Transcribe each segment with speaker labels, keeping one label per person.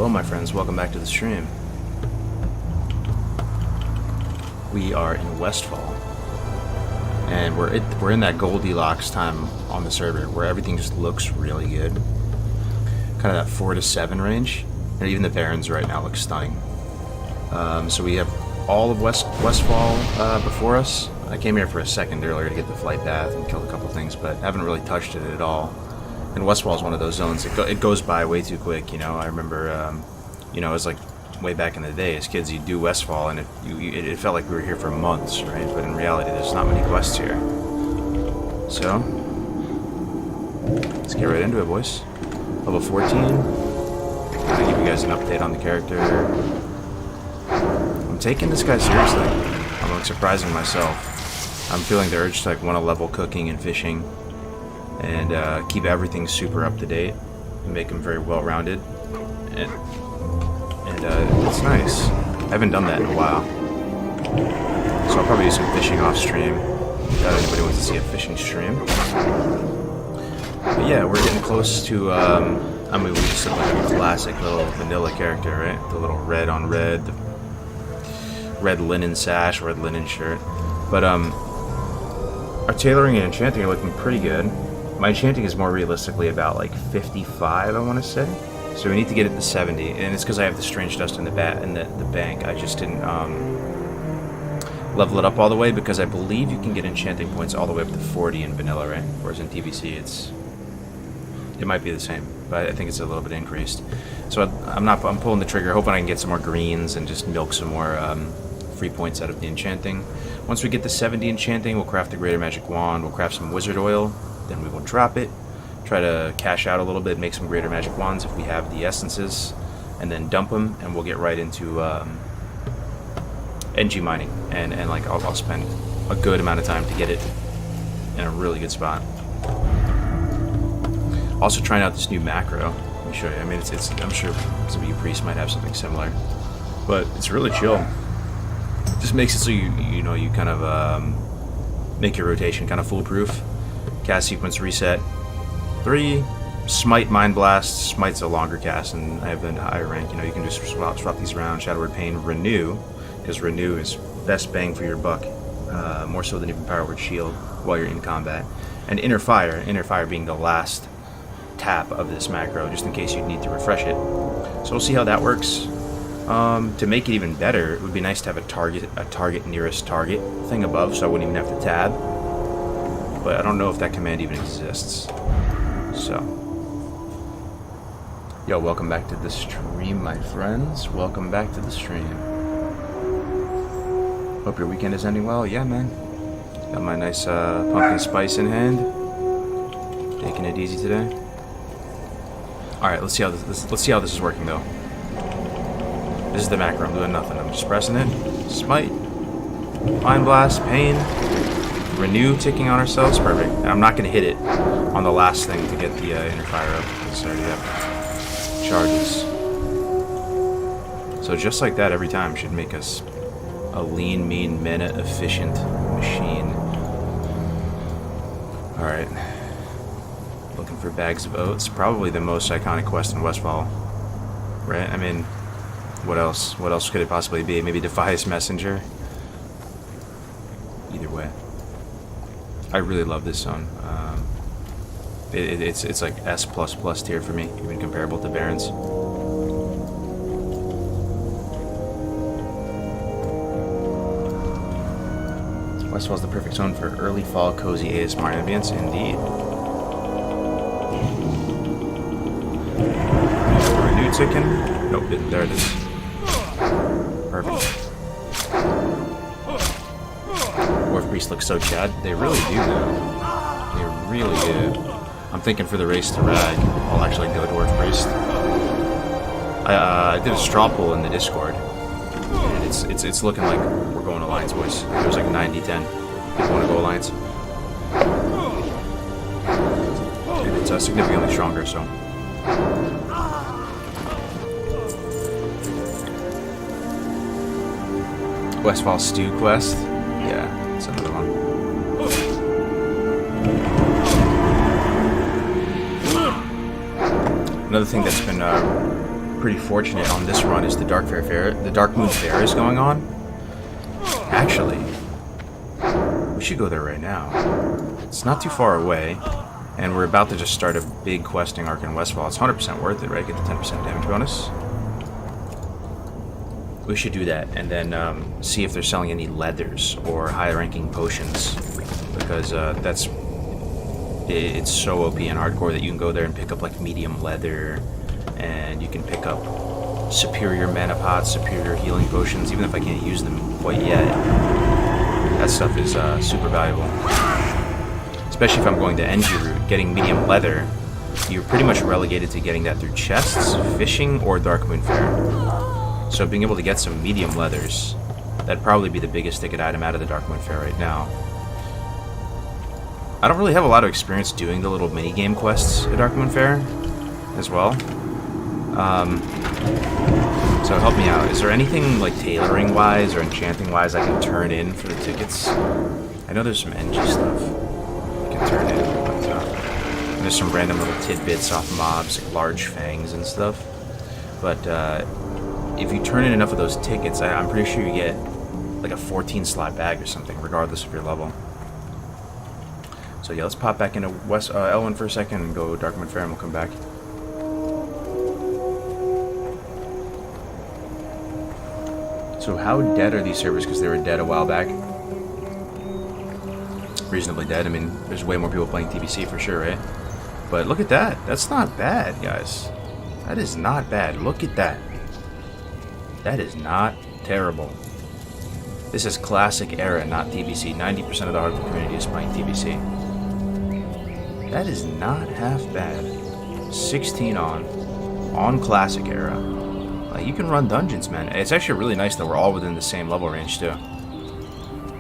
Speaker 1: Hello my friends, welcome back to the stream. We are in Westfall. And we're in that Goldilocks time on the server where everything just looks really good. Kind of that 4 to 7 range. And even the Barrens right now look stunning. So we have all of Westfall before us. I came here for a second earlier to get the flight path and kill a couple things, but haven't really touched it at all. And Westfall is one of those zones. It goes by way too quick, you know. I remember, you know, it was like way back in the day as kids, you'd do Westfall, and it felt like we were here for months, right? But in reality, there's not many quests here. So, let's get right into it, boys. Level 14. I'm gonna give you guys an update on the character. I'm taking this guy seriously. I'm like surprising myself. I'm feeling the urge to like want to level cooking and fishing. And keep everything super up to date and make them very well rounded, and it's nice. I haven't done that in a while, so I'll probably do some fishing off stream. If anybody wants to see a fishing stream, but yeah, we're getting close to. I mean, we just look like a classic little vanilla character, right? The little red on red, the red linen sash, red linen shirt. But our tailoring and enchanting are looking pretty good. My enchanting is more realistically about like 55, I want to say. So we need to get it to 70, and it's because I have the strange dust in the bank. I just didn't level it up all the way because I believe you can get enchanting points all the way up to 40 in vanilla, right? Whereas in TBC, it might be the same, but I think it's a little bit increased. So I'm pulling the trigger, hoping I can get some more greens and just milk some more free points out of the enchanting. Once we get to 70 enchanting, we'll craft the greater magic wand. We'll craft some wizard oil. Then we will drop it, try to cash out a little bit, make some greater magic wands if we have the essences, and then dump them, and we'll get right into NG mining, and like I'll spend a good amount of time to get it in a really good spot. Also trying out this new macro. Let me show you. I mean, it's I'm sure some of you priests might have something similar, but it's really chill. It just makes it so you know you kind of make your rotation kind of foolproof. Cast sequence reset 3, smite mind blast. Smite's a longer cast, and I have a higher rank. You know, you can just swap these around. Shadow Word Pain, renew, because renew is best bang for your buck, more so than even Power Word Shield while you're in combat. And inner fire being the last tap of this macro, just in case you need to refresh it. So we'll see how that works. To make it even better, it would be nice to have a target nearest target thing above, so I wouldn't even have to tab. But I don't know if that command even exists. So, yo, welcome back to the stream, my friends. Welcome back to the stream. Hope your weekend is ending well. Yeah, man. Got my nice pumpkin spice in hand. Taking it easy today. All right, let's see how this is working though. This is the macro. I'm doing nothing. I'm just pressing it. Smite, mind blast, pain. Renew ticking on ourselves, perfect. And I'm not going to hit it on the last thing to get the inner fire up, because I already have charges. So just like that every time should make us a lean, mean, mana efficient machine. Alright. Looking for bags of oats. Probably the most iconic quest in Westfall. Right? I mean, what else? What else could it possibly be? Maybe Defias Messenger? Either way. I really love this zone. It's like S++ tier for me, even comparable to Barrens. Westfall's the perfect zone for early fall cozy ASMR ambience, indeed. Renew ticking? Nope, there it is. Perfect. Dwarf Priest looks so chad. They really do, though. They really do. I'm thinking for the race to Rag, I'll actually go Dwarf Priest. I did a straw poll in the Discord, and it's looking like we're going Alliance, boys. It was like 90-10. People want to go Alliance. And it's significantly stronger, so. Westfall Stew Quest? Yeah, that's another one. Another thing that's been pretty fortunate on this run is the Darkmoon Faire is going on. Actually, we should go there right now. It's not too far away, and we're about to just start a big questing arc in Westfall. It's 100% worth it, right? Get the 10% damage bonus. We should do that, and then see if they're selling any leathers or high-ranking potions, because it's so OP in hardcore that you can go there and pick up like medium leather, and you can pick up superior mana pots, superior healing potions, even if I can't use them quite yet. That stuff is super valuable. Especially if I'm going the NG route, getting medium leather, you're pretty much relegated to getting that through chests, fishing, or Darkmoon Faire. So being able to get some medium leathers, that'd probably be the biggest ticket item out of the Darkmoon Faire right now. I don't really have a lot of experience doing the little mini-game quests at Darkmoon Faire as well. So help me out. Is there anything like tailoring-wise or enchanting-wise I can turn in for the tickets? I know there's some NG stuff I can turn in, but there's some random little tidbits off mobs, like large fangs and stuff. But if you turn in enough of those tickets, I'm pretty sure you get like a 14-slot bag or something, regardless of your level. So yeah, let's pop back into Elwyn for a second and go Darkmoon Faire, and we'll come back. So how dead are these servers? Because they were dead a while back. Reasonably dead. I mean, there's way more people playing TBC for sure, right? But look at that. That's not bad, guys. That is not bad. Look at that. That is not terrible. This is classic era, not TBC. 90% of the hardcore community is playing TBC. That is not half bad. 16 on classic era. Like, you can run dungeons, man. It's actually really nice that we're all within the same level range too,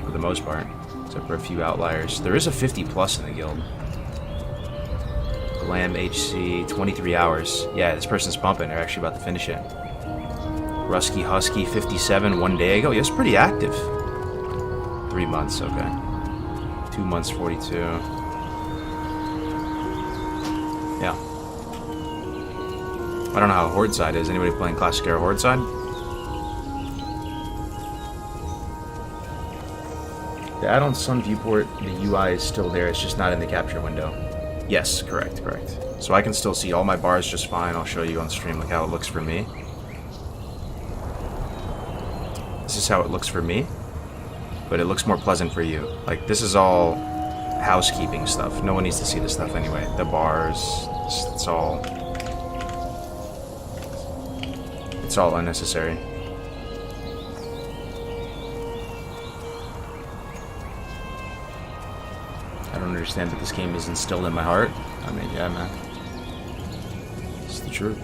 Speaker 1: for the most part, except for a few outliers. There is a 50+ in the guild. Glam HC, 23 hours. Yeah, this person's pumping. They're actually about to finish it. Rusky Husky, 57 one day ago. Yeah, it's pretty active. 3 months, okay. 2 months, 42. Yeah. I don't know how Horde side is. Anybody playing Classic Era Horde side? The add-on Sun Viewport, the UI is still there. It's just not in the capture window. Yes, correct. So I can still see all my bars just fine. I'll show you on stream like how it looks for me. This is how it looks for me, but it looks more pleasant for you. Like, this is all housekeeping stuff. No one needs to see this stuff anyway. The bars, it's all unnecessary. I don't understand that this game is instilled in my heart. I mean, yeah, man. It's the truth.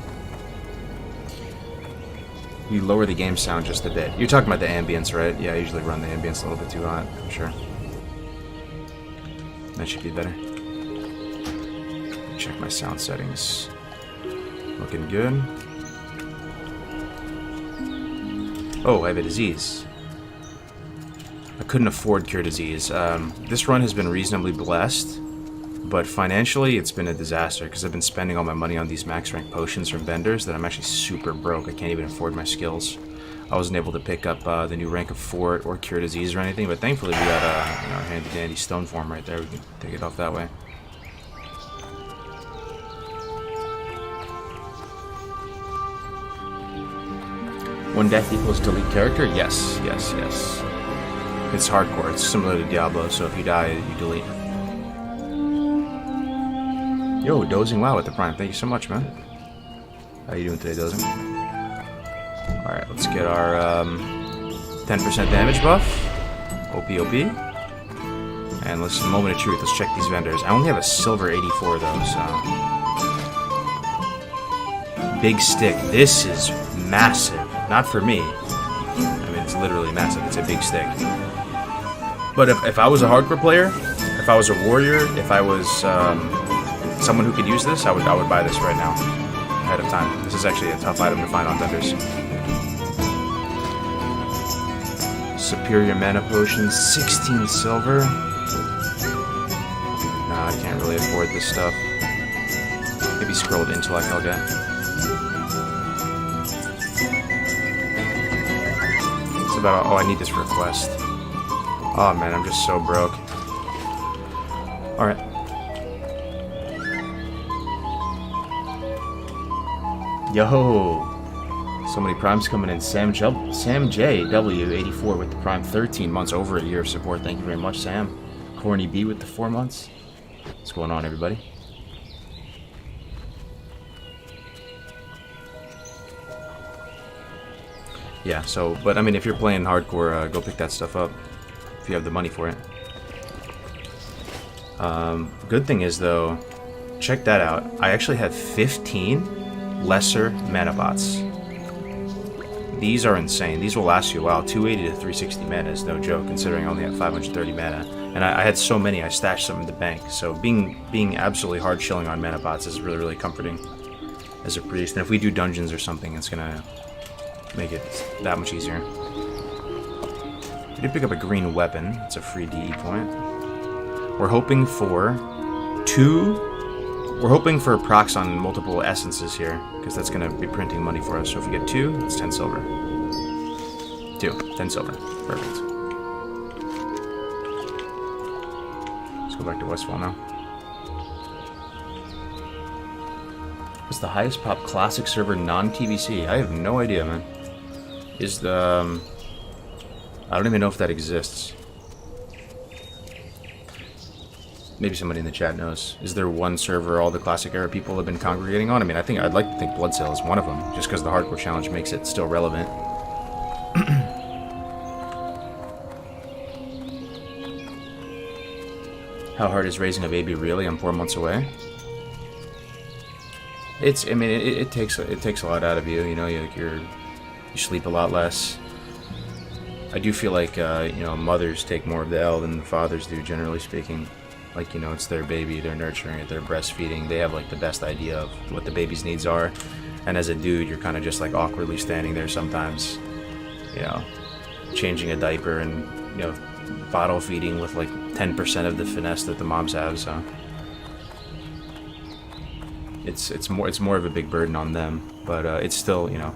Speaker 1: You lower the game sound just a bit. You're talking about the ambience, right? Yeah, I usually run the ambience a little bit too hot. Sure. That should be better. Check my sound settings. Looking good. Oh, I have a disease. I couldn't afford Cure Disease. This run has been reasonably blessed, but financially it's been a disaster because I've been spending all my money on these max rank potions from vendors that I'm actually super broke. I can't even afford my skills. I wasn't able to pick up the new rank of Fort or Cure Disease or anything, but thankfully we got a handy dandy stone form right there. We can take it off that way. One death equals delete character? Yes. It's hardcore. It's similar to Diablo, so if you die, you delete. Yo, Dozing Wow with the Prime. Thank you so much, man. How you doing today, Dozing? Alright, let's get our 10% damage buff. OP. And let's, moment of truth, let's check these vendors. I only have a silver 84 though, so... Big stick. This is massive. Not for me. I mean, it's literally massive. It's a big stick. But if I was a hardcore player, if I was a warrior, if I was someone who could use this, I would buy this right now, ahead of time. This is actually a tough item to find on vendors. Superior mana potions, 16 silver. Nah, I can't really afford this stuff. Maybe scrolled intellect I'll get. about all. Oh, I need this for a quest. Oh man, I'm just so broke. Alright. Yo! So many primes coming in. Sam JW84 with the prime 13 months, over a year of support. Thank you very much, Sam. Corny B with the 4 months. What's going on, everybody? Yeah, so, but I mean, if you're playing hardcore, go pick that stuff up if you have the money for it. Good thing is, though, check that out. I actually have 15 lesser mana bots. These are insane. These will last you a while. 280 to 360 mana is no joke, considering I only have 530 mana. And I had so many, I stashed some in the bank. So being absolutely hard chilling on mana bots is really, really comforting as a priest. And if we do dungeons or something, it's gonna make it that much easier. We did pick up a green weapon. It's a free DE point. We're hoping for procs on multiple essences here, because that's going to be printing money for us. So if we get 2, it's 10 silver. 10 silver. Perfect. Let's go back to Westfall now. What's the highest pop classic server non-TBC? I have no idea, man. Is the... I don't even know if that exists. Maybe somebody in the chat knows. Is there one server all the classic era people have been congregating on? I mean, I'd like to think Bloodsail is one of them, just because the hardcore challenge makes it still relevant. How hard is raising a baby really? I'm 4 months away. It's, I mean, it takes a lot out of you. You know, you sleep a lot less. I do feel like you know, mothers take more of the L than the fathers do, generally speaking. Like, you know, it's their baby, they're nurturing it, they're breastfeeding, they have like the best idea of what the baby's needs are. And as a dude, you're kind of just like awkwardly standing there sometimes, you know, changing a diaper and, you know, bottle feeding with like 10% of the finesse that the moms have. So it's more of a big burden on them, but it's still, you know,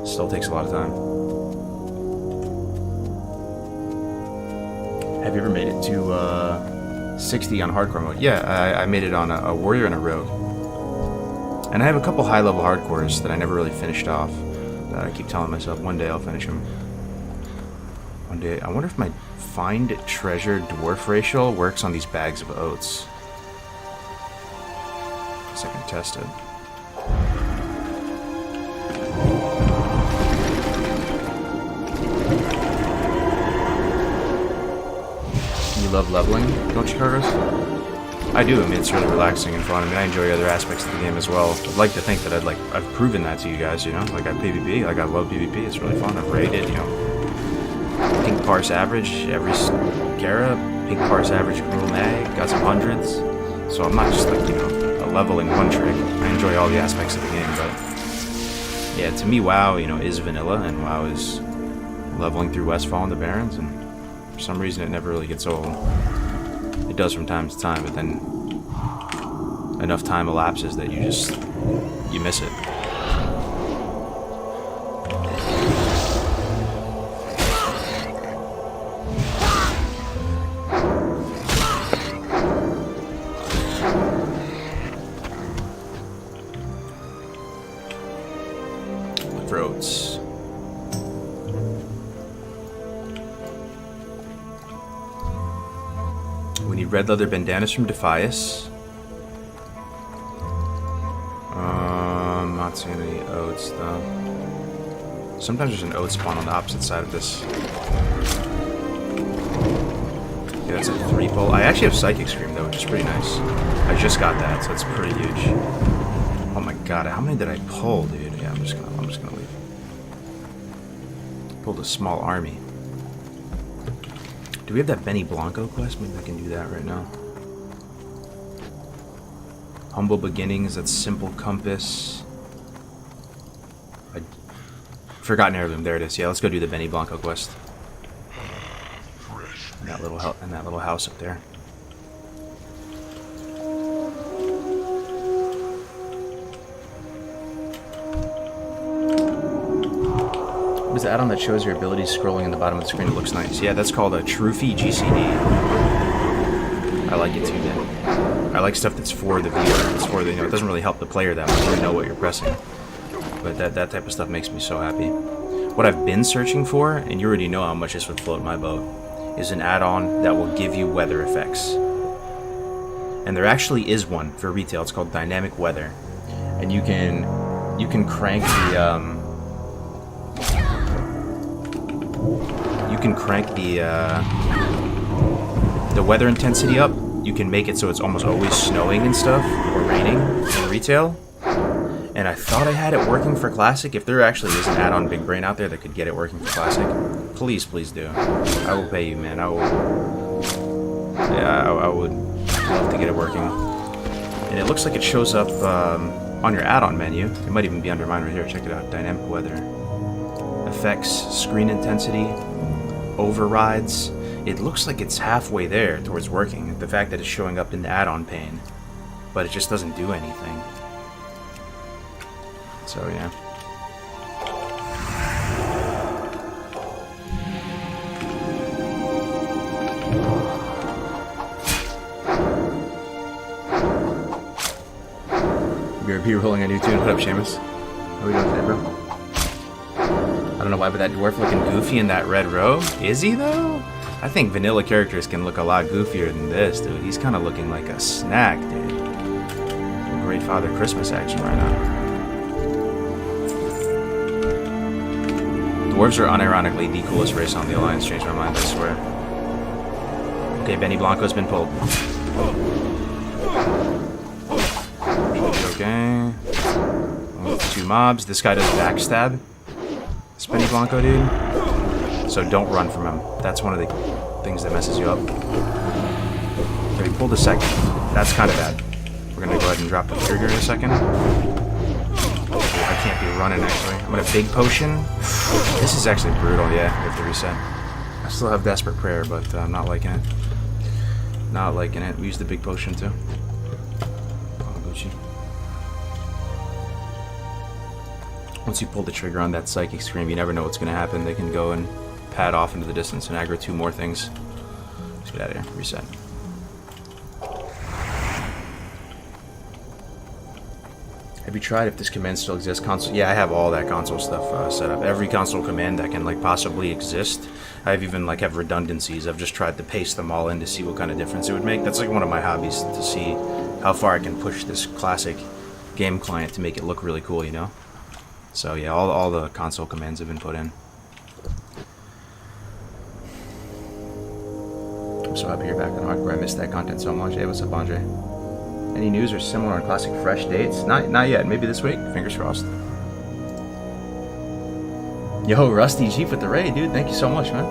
Speaker 1: still takes a lot of time. Have you ever made it to 60 on hardcore mode? Yeah, I made it on a warrior and a rogue. And I have a couple high-level hardcores that I never really finished off. That I keep telling myself, one day I'll finish them. One day. I wonder if my find treasure dwarf racial works on these bags of oats. I guess I can test it. Love leveling, don't you, Kargoz? I do. I mean, it's really relaxing and fun. I mean, I enjoy other aspects of the game as well. I'd like to think that I've proven that to you guys, you know? Like, I PvP, like, I love PvP, it's really fun. I've raided, you know, pink parse average every Kara, pink parse average Cruel Mag, got some hundreds. So I'm not just, like, you know, a leveling one trick. I enjoy all the aspects of the game, but yeah, to me, WoW, you know, is vanilla, and WoW is leveling through Westfall and the Barrens, and for some reason it never really gets old. It does from time to time, but then enough time elapses that you miss it. Throats. We need red leather bandanas from Defias. Not seeing any oats though. Sometimes there's an oat spawn on the opposite side of this. Yeah, that's a 3-pull. I actually have Psychic Scream though, which is pretty nice. I just got that, so that's pretty huge. Oh my god, how many did I pull, dude? Yeah, I'm just gonna leave. Pulled a small army. Do we have that Benny Blanco quest? Maybe I can do that right now. Humble Beginnings, that's Simple Compass. Forgotten Heirloom, there it is. Yeah, let's go do the Benny Blanco quest. In that little house up there. Who's the add-on that shows your abilities scrolling in the bottom of the screen? It looks nice. Yeah, that's called a Trophy GCD. I like it too, man. I like stuff that's for the viewer. It's for the, it doesn't really help the player that much. You know what you're pressing. But that type of stuff makes me so happy. What I've been searching for, and you already know how much this would float my boat, is an add-on that will give you weather effects. And there actually is one for retail. It's called Dynamic Weather. And you can crank the weather intensity up. You can make it so it's almost always snowing and stuff, or raining in retail. And I thought I had it working for Classic. If there actually is an add-on Big Brain out there that could get it working for Classic, please do. I will pay you, man. I would love to get it working. And it looks like it shows up on your add-on menu. It might even be under mine right here. Check it out. Dynamic Weather. Effects, screen intensity, overrides. It looks like it's halfway there towards working. The fact that it's showing up in the add-on pane, but it just doesn't do anything. So yeah. BRP rolling a new tune. What up, Seamus? How we doing today, bro? I don't know why, but that dwarf looking goofy in that red robe. Is he though? I think vanilla characters can look a lot goofier than this, dude. He's kind of looking like a snack, dude. Great Father Christmas action right now. Dwarves are unironically the coolest race on the Alliance. Changed my mind, I swear. Okay, Benny Blanco's been pulled. Okay. Two mobs. This guy does backstab. This Benny Blanco, dude. So don't run from him. That's one of the things that messes you up. Okay, we pulled a second. That's kind of bad. We're gonna go ahead and drop the trigger in a second. I can't be running, actually. I'm gonna big potion. This is actually brutal, yeah. We have to reset. I still have Desperate Prayer, but I'm not liking it. Not liking it. We used the big potion, too. Oh, Gucci. Once you pull the trigger on that Psychic Scream, you never know what's gonna happen. They can go and pad off into the distance and aggro two more things. Let's get out of here. Reset. Have you tried if this command still exists? Console? Yeah, I have all that console stuff set up. Every console command that can like possibly exist. I've even like have redundancies. I've just tried to paste them all in to see what kind of difference it would make. That's like one of my hobbies, to see how far I can push this classic game client to make it look really cool, you know? So yeah, all the console commands have been put in. I'm so happy you're back on Hardcore. I missed that content so much. Hey, what's up, Andre? Any news or similar on Classic fresh dates? Not yet. Maybe this week. Fingers crossed. Yo, Rusty Jeep with the raid, dude. Thank you so much, man.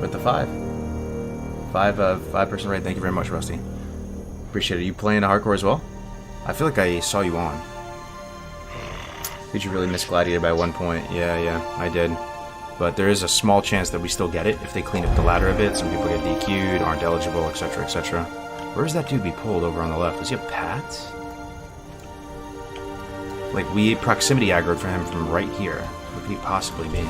Speaker 1: With the 5-person raid. Thank you very much, Rusty. Appreciate it. You playing hardcore as well? I feel like I saw you on. Did you really miss Gladiator by 1 point? Yeah, I did. But there is a small chance that we still get it if they clean up the ladder a bit. Some people get DQ'd, aren't eligible, etc., etc. Where does that dude be pulled over on the left? Does he have Pats? Like, we proximity aggroed for him from right here. What could he possibly be?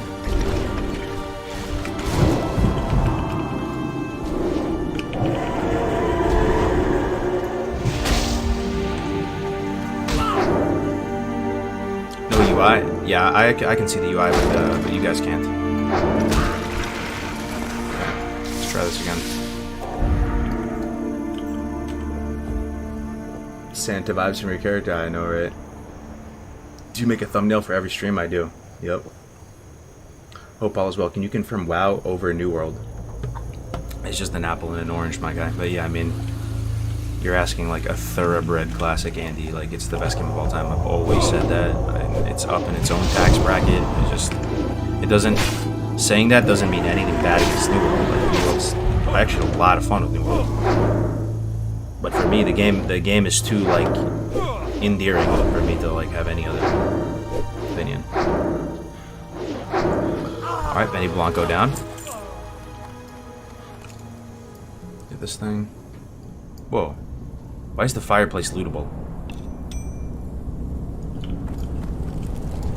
Speaker 1: No UI? Yeah, I can see the UI, but you guys can't. Okay, let's try this again. Santa vibes from your character, I know, right? Do you make a thumbnail for every stream? I do. Yep. Hope all is well. Can you confirm WoW over New World? It's just an apple and an orange, my guy. But yeah, I mean, you're asking like a thoroughbred classic, Andy. Like, it's the best game of all time. I've always said that. It's up in its own tax bracket. It doesn't. Saying that doesn't mean anything bad against New World. Like, New World's actually a lot of fun with New World. But for me, the game is too like endearing for me to like have any other opinion. All right, Benny Blanco down. Get this thing. Whoa! Why is the fireplace lootable?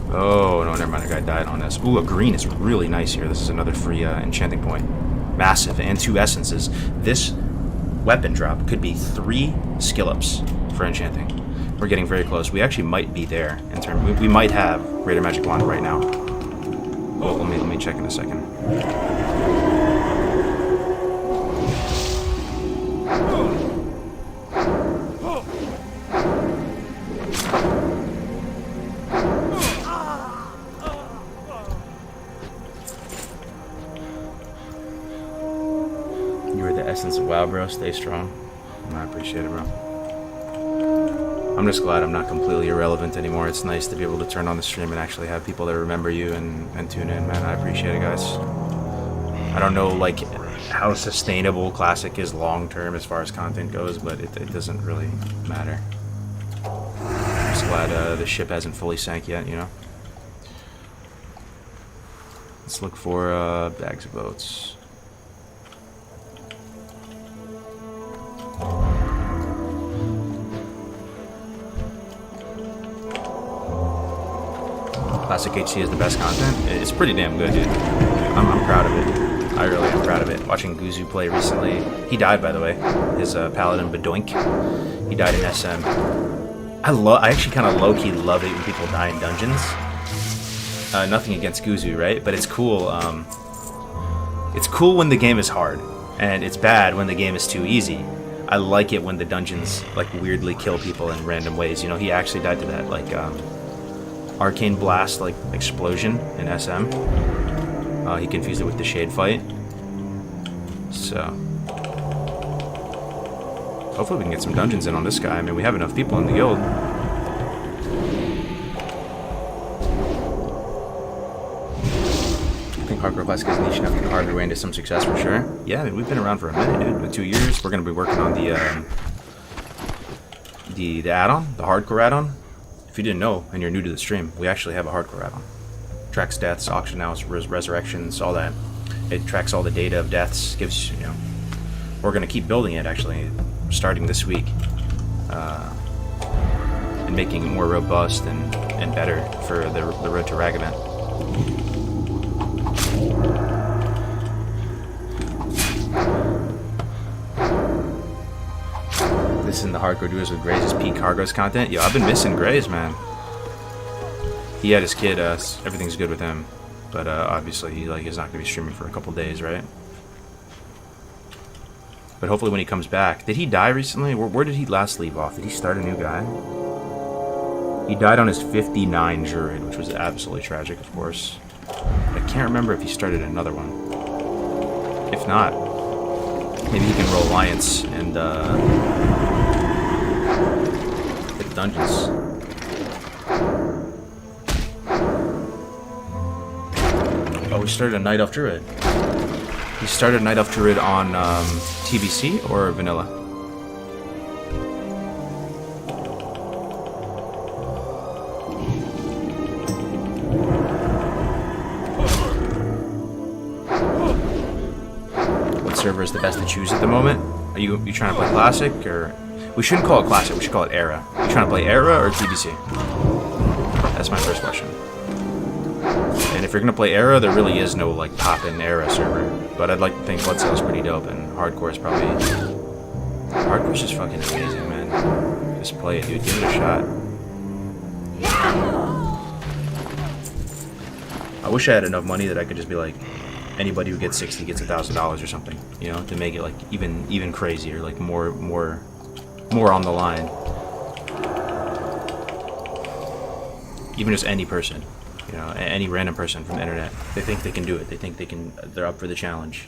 Speaker 1: Oh, no, never mind. A guy died on this. Ooh, a green is really nice here. This is another free enchanting point. Massive. And 2 essences. This weapon drop could be 3 skill-ups for enchanting. We're getting very close. We actually might be there. In term, we might have Greater Magic Wand right now. Oh, let me check in a second. Essence of WoW, bro. Stay strong. I appreciate it, bro. I'm just glad I'm not completely irrelevant anymore. It's nice to be able to turn on the stream and actually have people that remember you and tune in, man. I appreciate it, guys. I don't know, like, how sustainable Classic is long-term as far as content goes, but it doesn't really matter. I'm just glad the ship hasn't fully sank yet, you know? Let's look for bags of boats. Classic HC is the best content. It's pretty damn good, dude. I'm proud of it. I really am proud of it. Watching Guzu play recently. He died, by the way. His Paladin Badoink. He died in SM. I actually kind of low-key love it when people die in dungeons. Nothing against Guzu, right? But it's cool. It's cool when the game is hard. And it's bad when the game is too easy. I like it when the dungeons, like, weirdly kill people in random ways. You know, he actually died to that, like, Arcane Blast, like, explosion in SM. He confused it with the Shade fight. So hopefully we can get some dungeons in on this guy. I mean, we have enough people in the guild. I think Hardcore Classic is niche enough to carve your way into some success for sure. Yeah, I mean, we've been around for a minute, dude. With 2 years, we're going to be working on the add-on, the Hardcore add-on. If you didn't know and you're new to the stream, we actually have a Hardcore add-on. Tracks deaths, auction house, resurrections, all that. It tracks all the data of deaths, gives, you know... We're going to keep building it, actually, starting this week. And making it more robust and better for the Road to Ragavan. This in the Hardcore Duos with Grays' peak Kargoz content. Yo, I've been missing Grays, man. He had his kid, everything's good with him. But obviously he's not going to be streaming for a couple days, right? But hopefully when he comes back... Did he die recently? Where did he last leave off? Did he start a new guy? He died on his 59 Druid, which was absolutely tragic, of course. I can't remember if he started another one. If not, maybe he can roll Alliance and hit dungeons. Oh, he started a Night Elf Druid. He started Night Elf Druid on TBC or Vanilla? What server is the best to choose at the moment? Are you trying to play Classic, or... We shouldn't call it Classic, we should call it Era. Are you trying to play Era or TBC? That's my first question. And if you're gonna play Era, there really is no, like, top-in Era server. But I'd like to think Blood Sail's pretty dope, and Hardcore is probably... Hardcore's just fucking amazing, man. Just play it, dude. Give it a shot. I wish I had enough money that I could just be like, anybody who gets 60 gets $1,000 or something, you know, to make it, like, even crazier, like, more on the line. Even just any person. You know, any random person from the internet. They think they can do it. They think they're up for the challenge.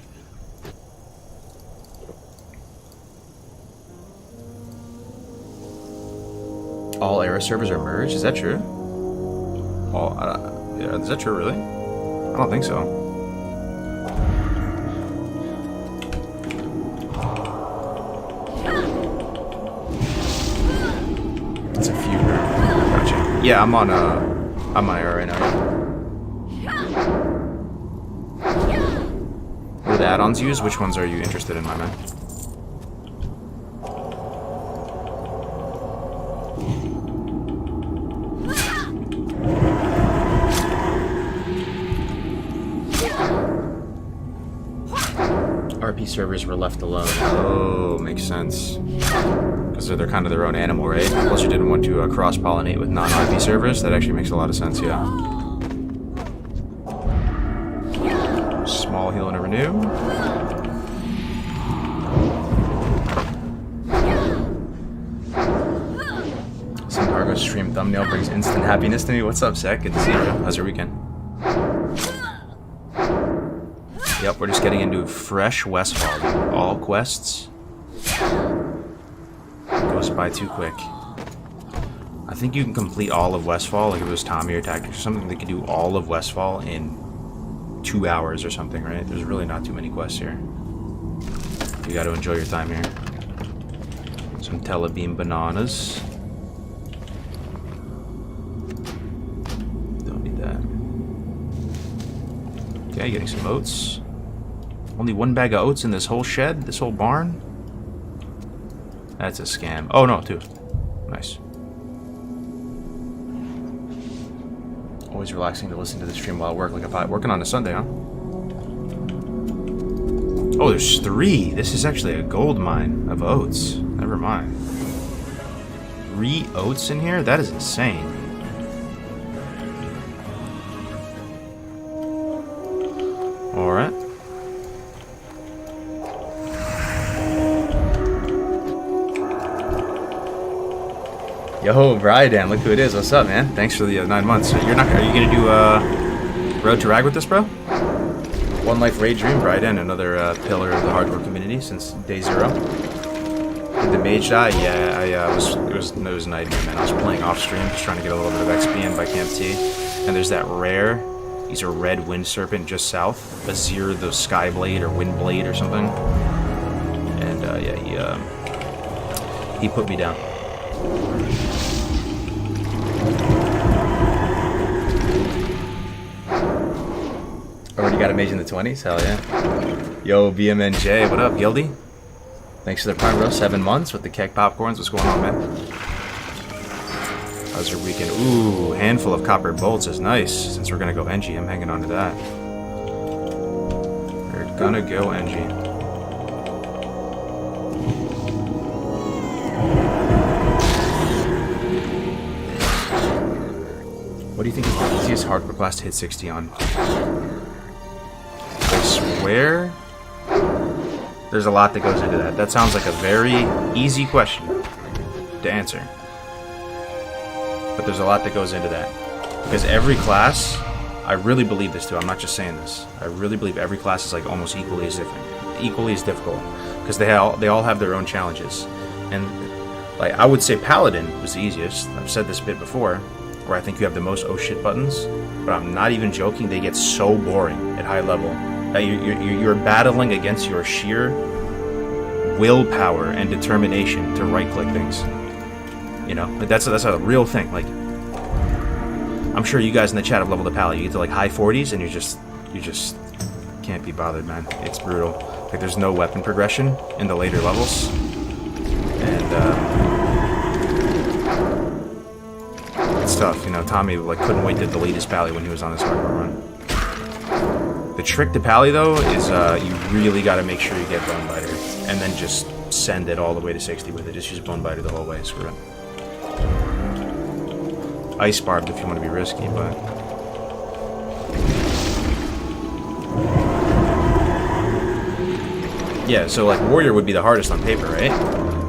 Speaker 1: All Era servers are merged? Is that true? Yeah, is that true, really? I don't think so. It's a few. Gotcha. Yeah, I'm on Era right now. What are the add-ons used? Which ones are you interested in, my man? RP servers were left alone. Oh, makes sense. Because they're kind of their own animal, right? Plus you didn't want to cross-pollinate with non-RP servers. That actually makes a lot of sense, yeah. Small heal and a renew. Some Kargoz stream thumbnail brings instant happiness to me. What's up, Zach? Good to see you. How's your weekend? Yep, we're just getting into fresh Westfall. All quests. Goes by too quick. I think you can complete all of Westfall, like if it was Tommy or Tactics or something, they could do all of Westfall in 2 hours or something, right? There's really not too many quests here. You got to enjoy your time here. Some telebeam bananas. Don't need that. Okay, getting some oats. Only 1 bag of oats in this whole shed? This whole barn? That's a scam. Oh, no, 2. Nice. Always relaxing to listen to the stream while I work. Like if I'm working on a Sunday, huh? Oh, there's 3. This is actually a gold mine of oats. Never mind. 3 oats in here? That is insane. Alright. Yo, Brian, look who it is. What's up, man? Thanks for the 9 months. Are you gonna do Road to Rag with us, bro? One Life Raid Dream, Brian, another pillar of the hardcore community since day 0. Did the mage die? Yeah, it was a nightmare, man. I was playing off stream, just trying to get a little bit of XP in by Camp T. And there's that rare. He's a red wind serpent just south. Azir the Skyblade or Windblade or something. And yeah, he put me down. Already got a mage in the 20s? Hell yeah. Yo, BMNJ, what up, Gildy? Thanks for the prime, bro. 7 months with the keg popcorns. What's going on, man? How's your weekend? Ooh, handful of copper bolts is nice. Since we're gonna go NG, I'm hanging on to that. We're gonna go NG. What do you think is the easiest hardcore class to hit 60 on? I swear there's a lot that goes into that. That sounds like a very easy question to answer. But there's a lot that goes into that. Because every class, I really believe this too, I'm not just saying this. I really believe every class is like almost equally as difficult. Because they all have their own challenges. And like I would say Paladin was the easiest. I've said this a bit before, where I think you have the most oh shit buttons. But I'm not even joking, they get so boring at high level. You're battling against your sheer willpower and determination to right-click things. You know, but that's a real thing. Like, I'm sure you guys in the chat have leveled up Pally. You get to like high 40s and you just can't be bothered, man. It's brutal. Like, there's no weapon progression in the later levels, and it's tough. You know, Tommy like couldn't wait to delete his Pally when he was on his hardcore run. The trick to Pally, though, is you really got to make sure you get Bonebiter, and then just send it all the way to 60 with it. Just use Bonebiter the whole way. Screw it. Ice Barbed if you want to be risky, but... Yeah, so like Warrior would be the hardest on paper, right?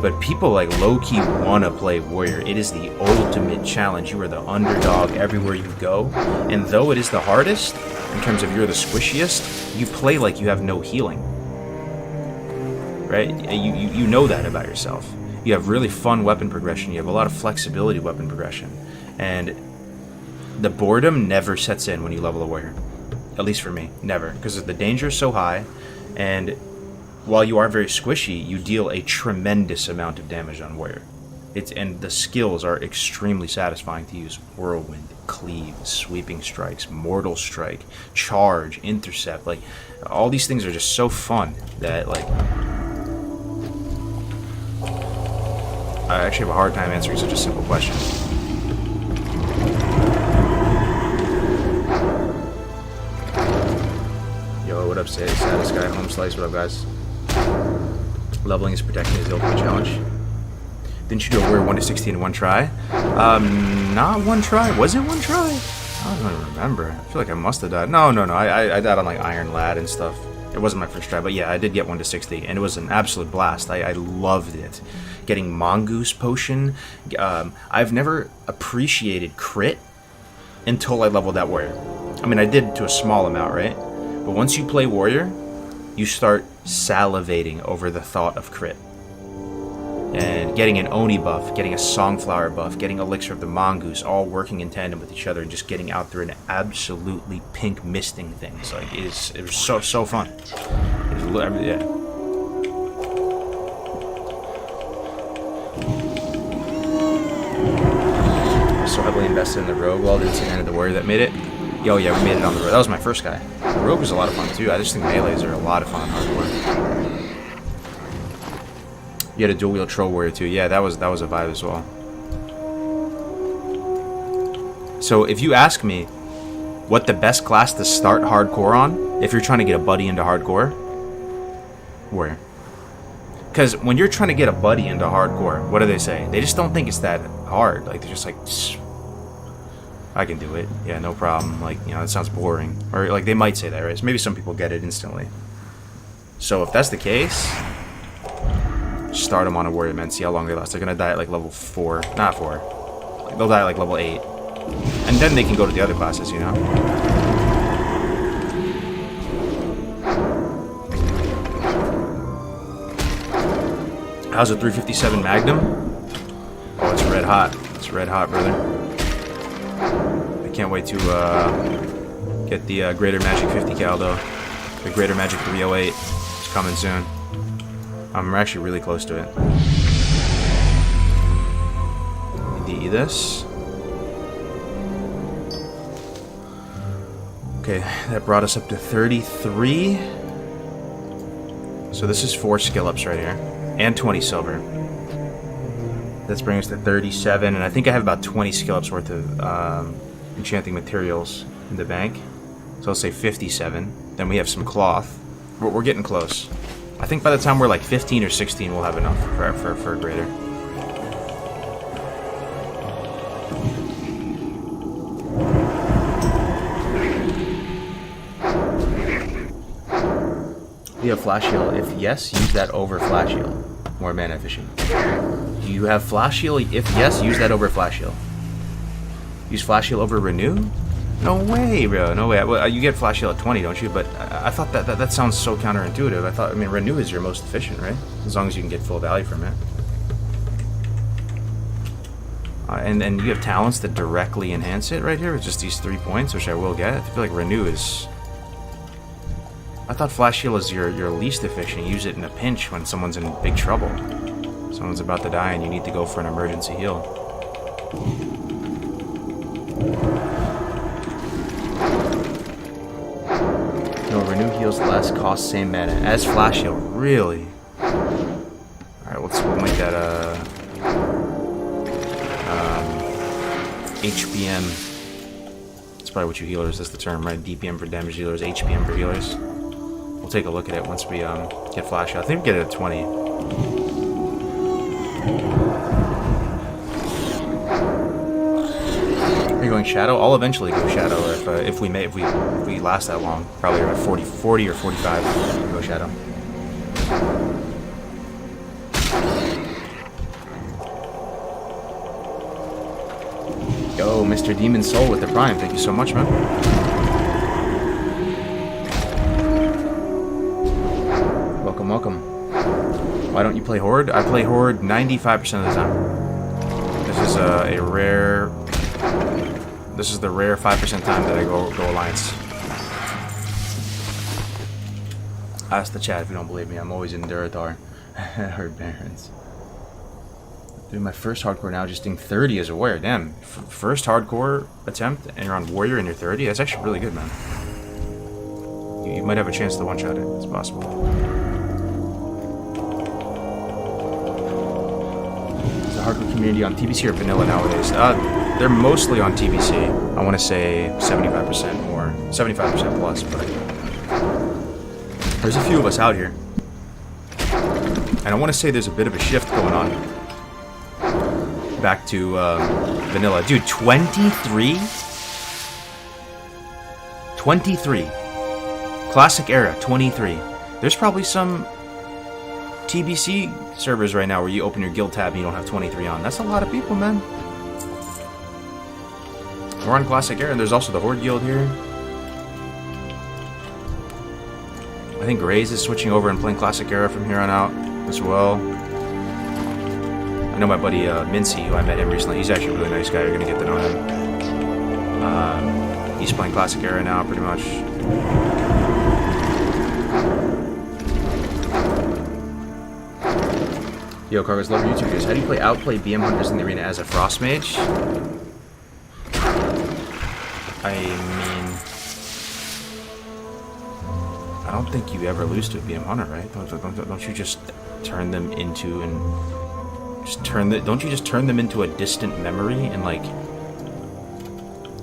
Speaker 1: But people like low-key want to play Warrior. It is the ultimate challenge. You are the underdog everywhere you go. And though it is the hardest, in terms of you're the squishiest, you play like you have no healing. Right? You know that about yourself. You have really fun weapon progression. You have a lot of flexibility weapon progression. And the boredom never sets in when you level a Warrior. At least for me. Never. Because the danger is so high, and while you are very squishy, you deal a tremendous amount of damage on Warrior. And the skills are extremely satisfying to use. Whirlwind, Cleave, Sweeping Strikes, Mortal Strike, Charge, Intercept. Like, all these things are just so fun that, like... I actually have a hard time answering such a simple question. Yo, what up, Say? Status Guy, Home Slice, what up, guys? Leveling is protecting is the ultimate challenge. Didn't you do a warrior 1 to 60 in one try? Not one try. Was it one try? I don't remember. I feel like I must have died. No. I died on like Iron Lad and stuff. It wasn't my first try, but yeah, I did get 1 to 60, and it was an absolute blast. I loved it. Getting Mongoose Potion. I've never appreciated crit until I leveled that warrior. I mean, I did to a small amount, right? But once you play warrior, you start salivating over the thought of crit. And getting an Oni buff, getting a Songflower buff, getting Elixir of the Mongoose, all working in tandem with each other and just getting out there and absolutely pink misting things. Like, it was so fun. It was, yeah. I was so heavily invested in the Rogue, well, didn't see the end of the Warrior that made it. Yo, yeah, we made it on the Rogue. That was my first guy. The Rogue was a lot of fun too. I just think melees are a lot of fun on hardcore. You had a dual wield troll warrior too. Yeah, that was a vibe as well. So if you ask me what the best class to start hardcore on, if you're trying to get a buddy into hardcore, warrior. Because when you're trying to get a buddy into hardcore, what do they say? They just don't think it's that hard. Like, they're just like, I can do it. Yeah, no problem. Like, you know, it sounds boring. Or like, they might say that, right? So maybe some people get it instantly. So if that's the case, start them on a warrior man, see how long they last. They're gonna die at like level 4, not 4. They'll die at like level 8, and then they can go to the other classes, you know. How's a 357 Magnum? Oh, it's red hot. It's red hot, brother. I can't wait to get the Greater Magic 50 cal though. The Greater Magic 308 is coming soon. I'm actually really close to it. Need to eat this. Okay, that brought us up to 33. So this is 4 skill ups right here. And 20 silver. That's bringing us to 37, and I think I have about 20 skill ups worth of enchanting materials in the bank. So I'll say 57. Then we have some cloth. We're getting close. I think by the time we're like 15 or 16, we'll have enough for a greater. Do you have Flash Heal? If yes, use that over Flash Heal. More mana efficient. Do you have Flash Heal? If yes, use that over Flash Heal. Use Flash Heal over Renew? No way, bro. No way. Well, you get Flash Heal at 20, don't you? But I thought that sounds so counterintuitive. I mean, Renew is your most efficient, right? As long as you can get full value from it. And you have talents that directly enhance it right here with just these 3 points, which I will get. I feel like Renew is... I thought Flash Heal is your least efficient. Use it in a pinch when someone's in big trouble. Someone's about to die and you need to go for an emergency heal. No, Renew heals less, costs same mana. As Flash Heal, really? Alright, we'll make that HPM. That's probably what you healers, that's the term, right? DPM for damage dealers, HPM for healers. We'll take a look at it once we get Flash Heal. I think we get it at 20. Are you going Shadow? I'll eventually go Shadow if we last that long. Probably around 40 or 45. We'll go Shadow. Yo, Mr. Demon Soul with the Prime. Thank you so much, man. Welcome, welcome. Why don't you play Horde? I play Horde 95% of the time. This is a rare... This is the rare 5% time that I go Alliance. Ask the chat if you don't believe me. I'm always in Duratar. Herd Barons. Doing my first hardcore now, just doing 30 as a warrior. Damn. First hardcore attempt and you're on warrior and you're 30? That's actually really good, man. You might have a chance to one-shot it. It's possible. Is the hardcore community on TBC or vanilla nowadays? They're mostly on TBC. I want to say 75% more. 75% plus, but... There's a few of us out here. And I want to say there's a bit of a shift going on. Back to vanilla. Dude, 23? 23. Classic era, 23. There's probably some TBC servers right now where you open your guild tab and you don't have 23 on. That's a lot of people, man. We're on Classic Era, and there's also the Horde Guild here. I think Graze is switching over and playing Classic Era from here on out as well. I know my buddy Mincy, who I met him recently. He's actually a really nice guy. You're going to get to know him. He's playing Classic Era now, pretty much. Yo, Kargoz, love your YouTube videos. How do you outplay BM Hunters in the arena as a Frost Mage? I mean, I don't think you ever lose to a BM Hunter, right? Don't you just turn them into don't you just turn them into a distant memory in like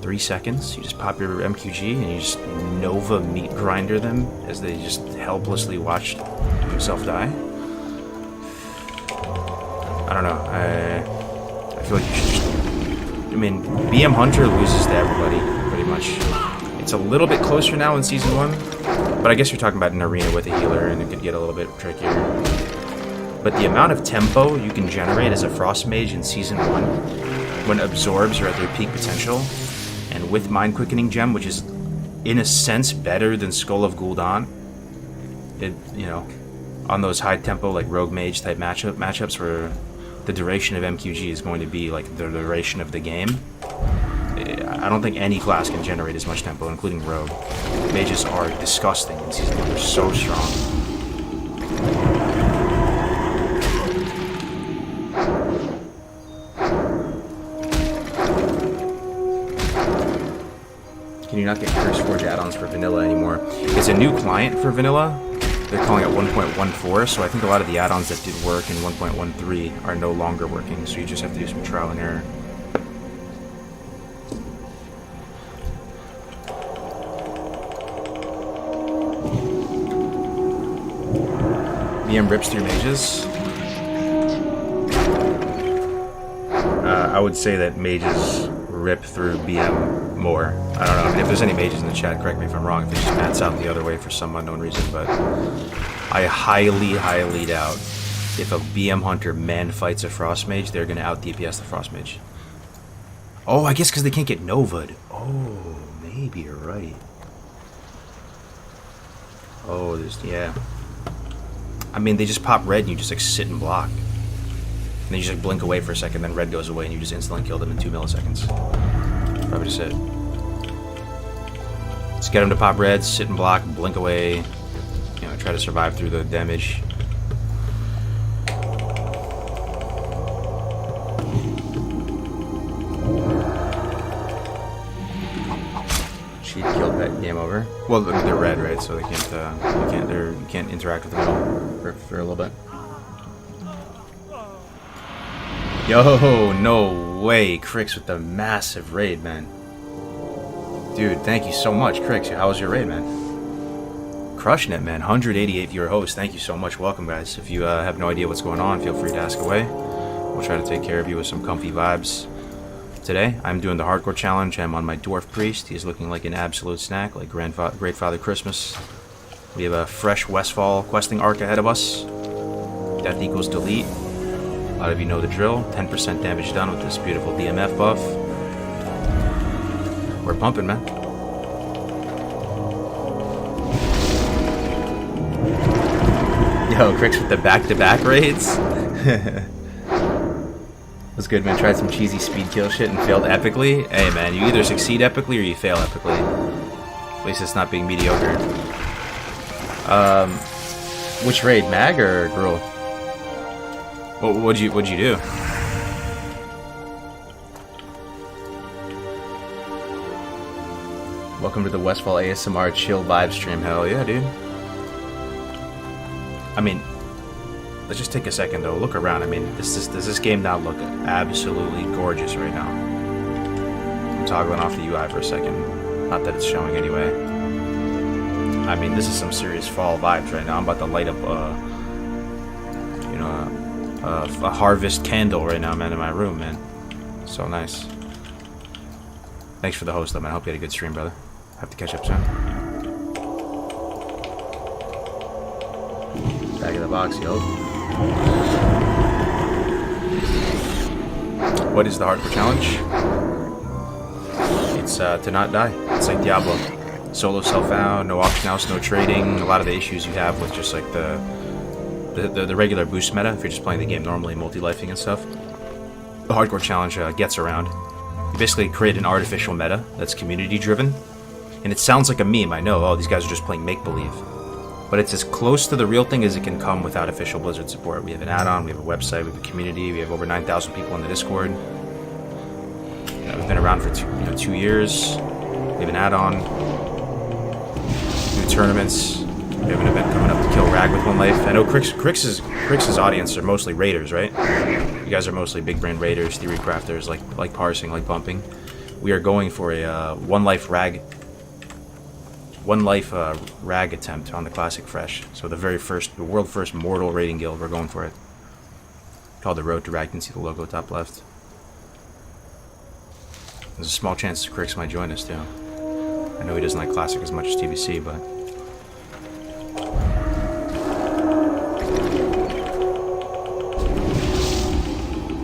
Speaker 1: 3 seconds? You just pop your MQG and you just Nova meat grinder them as they just helplessly watch himself die. I don't know. I feel like you should just... I mean, BM Hunter loses to everybody, pretty much. It's a little bit closer now in Season 1, but I guess you're talking about an arena with a healer, and it could get a little bit trickier. But the amount of tempo you can generate as a Frost Mage in Season 1, when absorbs are at their peak potential, and with Mind Quickening Gem, which is, in a sense, better than Skull of Gul'dan, it, you know, on those high tempo, like Rogue Mage type matchups where the duration of MQG is going to be like the duration of the game. I don't think any class can generate as much tempo, including Rogue. Mages are disgusting in Season 1. They're so strong. Can you not get Curse Forge add-ons for Vanilla anymore? It's a new client for Vanilla. They're calling it 1.14, so I think a lot of the add-ons that did work in 1.13 are no longer working, so you just have to do some trial and error. BM rips through mages. I would say that mages rip through BM more. I don't know. I mean, if there's any mages in the chat, correct me if I'm wrong. If it just mats out the other way for some unknown reason, but I highly, highly doubt if a BM Hunter man fights a Frost Mage, they're going to out DPS the Frost Mage. Oh, I guess because they can't get Nova'd. Oh, maybe you're right. Oh, there's, yeah. I mean, they just pop red and you just like sit and block. And then you just like blink away for a second, then red goes away and you just instantly kill them in 2 milliseconds. Probably just it. Just get them to pop red, sit and block, blink away. You know, try to survive through the damage. Cheat kill pet, game over. Well, they're red, right? So they can't. You can't interact with them at all for a little bit. Yo, no way, Crix with the massive raid, man. Dude, thank you so much, Crix. How was your raid, man? Crushing it, man. 188 viewer host. Thank you so much. Welcome, guys. If you have no idea what's going on, feel free to ask away. We'll try to take care of you with some comfy vibes. Today, I'm doing the hardcore challenge. I'm on my Dwarf Priest. He's looking like an absolute snack, like Great Father Christmas. We have a fresh Westfall questing arc ahead of us. Death equals delete. A lot of you know the drill. 10% damage done with this beautiful DMF buff. We're pumping, man. Yo, Crix with the back-to-back raids. What's good, man? Tried some cheesy speed kill shit and failed epically. Hey, man, you either succeed epically or you fail epically. At least it's not being mediocre. Which raid, Mag or Gruul? What'd you do? Welcome to the Westfall ASMR chill vibe stream. Hell yeah, dude. I mean, let's just take a second though. Look around. I mean, does this game not look absolutely gorgeous right now? I'm toggling off the UI for a second. Not that it's showing anyway. I mean, this is some serious fall vibes right now. I'm about to light up, you know, a harvest candle right now, man, in my room, man. So nice. Thanks for the host, though, man. I hope you had a good stream, brother. Have to catch up soon. Back of the box, yo. What is the hardcore challenge? It's to not die. It's like Diablo. Solo self-found, no auction house, no trading. A lot of the issues you have with just like the regular boost meta, if you're just playing the game normally, multi-lifing and stuff. The hardcore challenge gets around. You basically create an artificial meta that's community-driven. And it sounds like a meme, I know. Oh, these guys are just playing make-believe. But it's as close to the real thing as it can come without official Blizzard support. We have an add-on, we have a website, we have a community, we have over 9,000 people in the Discord. We've been around for 2 years. We have an add-on. New tournaments. We have an event coming up to kill Rag with one life. I know Crix's audience are mostly raiders, right? You guys are mostly big brain raiders, theory crafters, like parsing, like bumping. We are going for a one life rag attempt on the classic fresh. So the world first mortal raiding guild. We're going for it. Called the Road to Rag. You can see the logo top left. There's a small chance Crix might join us too. I know he doesn't like classic as much as TBC, but.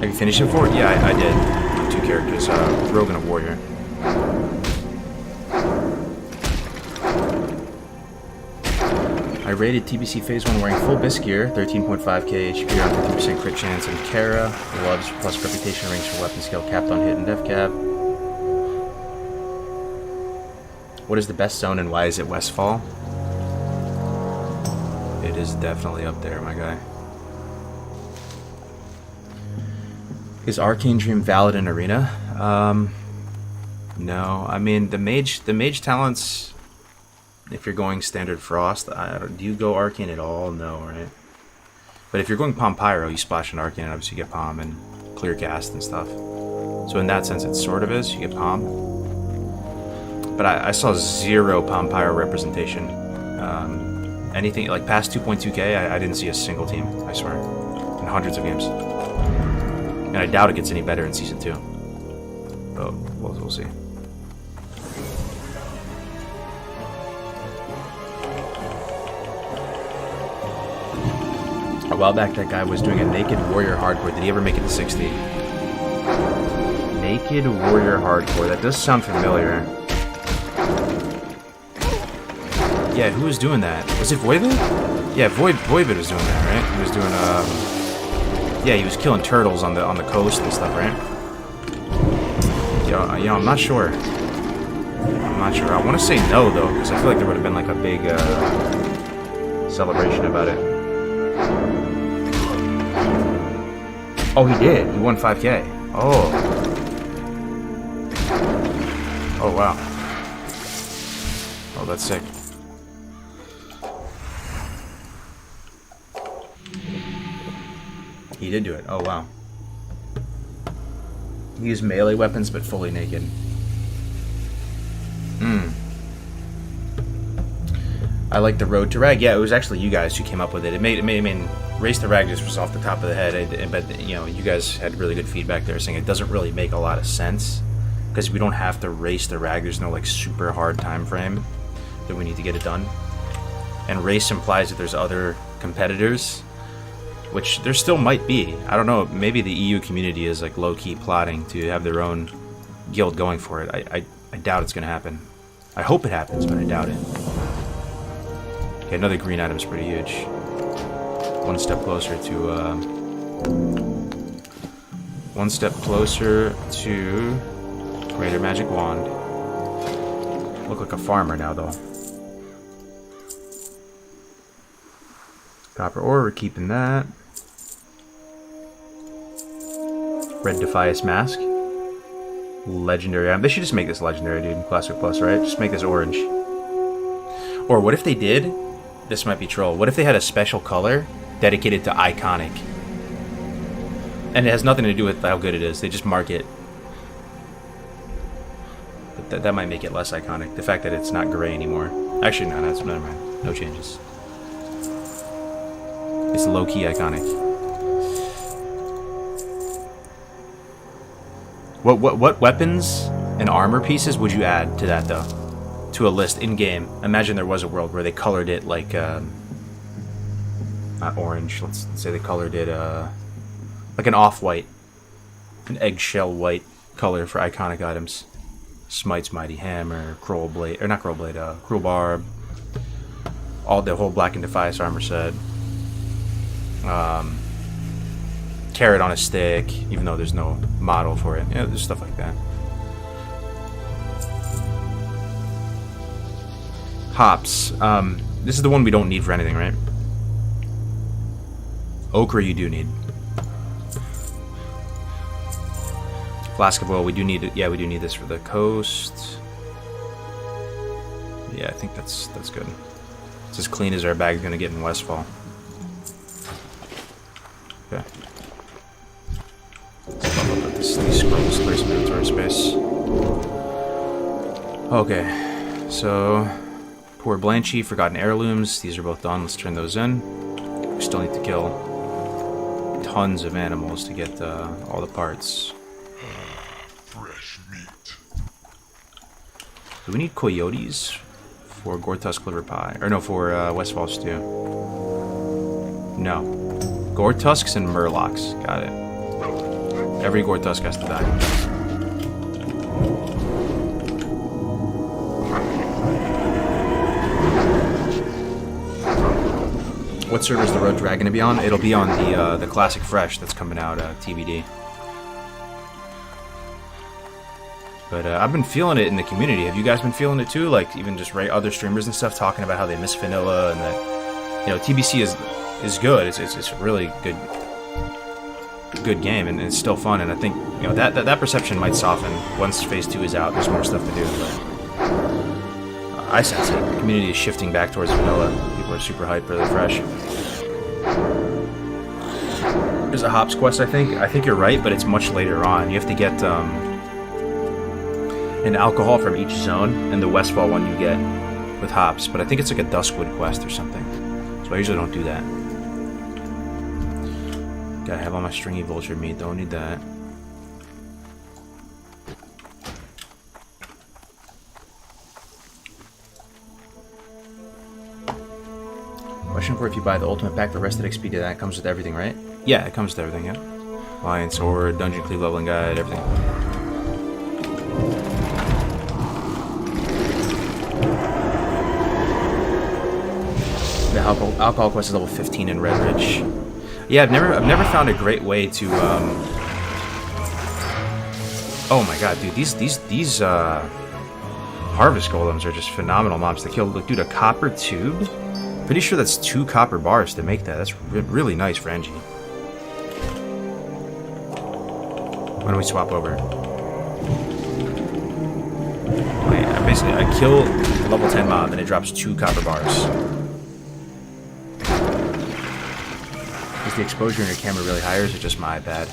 Speaker 1: Have you finished it for it? Yeah, I did. 2 characters, Rogue and a Warrior. I rated TBC Phase 1 wearing full bisc gear, 13.5k HP on 50% crit chance, and Kara, gloves plus reputation range for weapon skill capped on hit and def cap. What is the best zone and why is it Westfall? It is definitely up there, my guy. Is Arcane Dream valid in Arena? No. I mean, the mage talents, if you're going standard Frost, do you go Arcane at all? No, right? But if you're going Palm Pyro, you splash an Arcane and obviously you get Palm and clear cast and stuff. So in that sense, it sort of is. You get Palm. But I saw 0 Palm Pyro representation. Anything, like past 2.2k, I didn't see a single team, I swear. In hundreds of games. And I doubt it gets any better in Season 2. But we'll see. A while back, that guy was doing a Naked Warrior Hardcore. Did he ever make it to 60? Naked Warrior Hardcore. That does sound familiar. Yeah, who was doing that? Was it Voivod? Yeah, Voivod was doing that, right? He was doing, yeah, he was killing turtles on the coast and stuff, right? You know, I'm not sure. I'm not sure. I want to say no, though, because I feel like there would have been, like, a big, celebration about it. Oh, he did. He won 5k. Oh. Oh, wow. Oh, that's sick. He did do it. Oh, wow. He used melee weapons, but fully naked. I like the Road to Rag. Yeah, it was actually you guys who came up with it. I mean, Race to Rag just was off the top of the head. But, you know, you guys had really good feedback there saying it doesn't really make a lot of sense. Because we don't have to race the Rag. There's no, like, super hard time frame that we need to get it done. And race implies that there's other competitors. Which there still might be. I don't know, maybe the EU community is like low-key plotting to have their own guild going for it. I doubt it's going to happen. I hope it happens, but I doubt it. Okay, another green item is pretty huge. One step closer to Greater Magic Wand. Look like a farmer now, though. Copper ore, we're keeping that. Red Defias Mask. Legendary. They should just make this legendary, dude. Classic Plus, right? Just make this orange. Or what if they did? This might be troll. What if they had a special color dedicated to iconic? And it has nothing to do with how good it is. They just mark it. But that might make it less iconic. The fact that it's not gray anymore. Actually, no, never mind. No changes. It's low-key iconic. What weapons and armor pieces would you add to that though? To a list in game. Imagine there was a world where they colored it like not orange. Let's say they colored it like an off-white, an eggshell white color for iconic items. Smite's mighty hammer, Cruel blade, or not Cruel blade, Cruel barb. All the whole Black and Defiance armor set. Carrot on a stick, even though there's no model for it. Yeah, there's stuff like that. Hops. This is the one we don't need for anything, right? Ochre you do need. Flask of oil, we do need it. Yeah, we do need this for the coast. Yeah, I think that's good. It's as clean as our bag's gonna get in Westfall. Okay. Let's bump up these scrolls, clear some inventory space. Okay, so poor Blanchy, Forgotten Heirlooms. These are both done. Let's turn those in. We still need to kill tons of animals to get all the parts.
Speaker 2: Fresh meat.
Speaker 1: Do we need coyotes for Gortusk liver pie? Or no, for Westfall stew. No. Gortusks and Murlocs. Got it. Every Gortusk has to die. What server is the Road Dragon to be on? It'll be on the Classic Fresh that's coming out TBD. But I've been feeling it in the community. Have you guys been feeling it too? Like even just other streamers and stuff talking about how they miss vanilla and that TBC is good. It's a really good game and it's still fun. And I think that perception might soften once Phase 2 is out. There's more stuff to do. But I sense it. The community is shifting back towards vanilla. People are super hyped for the Fresh. There's a hops quest. I think you're right, but it's much later on. You have to get an alcohol from each zone, and the Westfall one you get with hops. But I think it's like a Duskwood quest or something. So I usually don't do that. Gotta have all my stringy vulture meat, don't need that. Question for if you buy the ultimate pack for rested XP, that comes with everything, right? Yeah, it comes with everything, yeah. Lion sword, dungeon cleave leveling guide, everything. The alcohol quest is level 15 in Redridge. Yeah, I've never found a great way to oh my god, dude, these harvest golems are just phenomenal mobs to kill. Look, dude, a copper tube? Pretty sure that's 2 copper bars to make that. That's really nice for NG. Why don't we swap over? I kill a level 10 mob and it drops 2 copper bars. Is the exposure in your camera really high or is it just my iPad?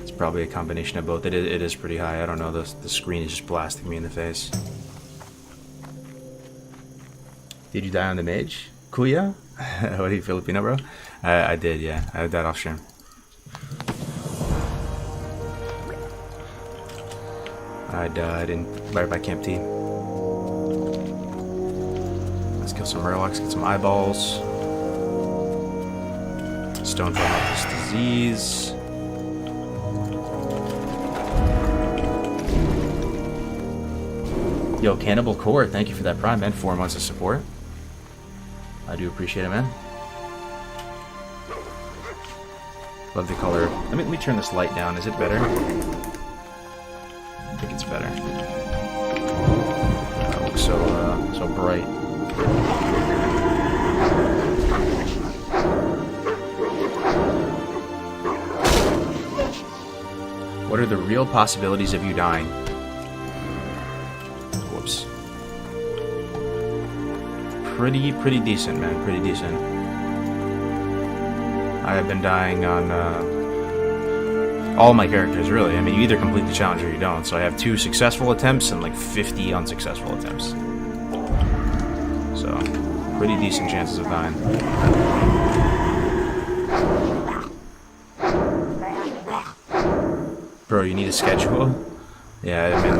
Speaker 1: It's probably a combination of both. It is pretty high. I don't know. The screen is just blasting me in the face. Did you die on the mage? Kuya? What are you, Filipino, bro? I did, yeah. I died off stream. I died right by Camp T. Let's kill some Murlocs, get some eyeballs. Stone from this disease. Yo, Cannibal Core, thank you for that prime, man. 4 months of support. I do appreciate it, man. Love the color. Let me turn this light down. Is it better? I think it's better. It looks so bright. What are the real possibilities of you dying? Whoops. Pretty decent, man. Pretty decent. I have been dying on all my characters, really. I mean, you either complete the challenge or you don't. So I have 2 successful attempts and like 50 unsuccessful attempts. So, pretty decent chances of dying. Bro, you need a schedule? Yeah, I mean,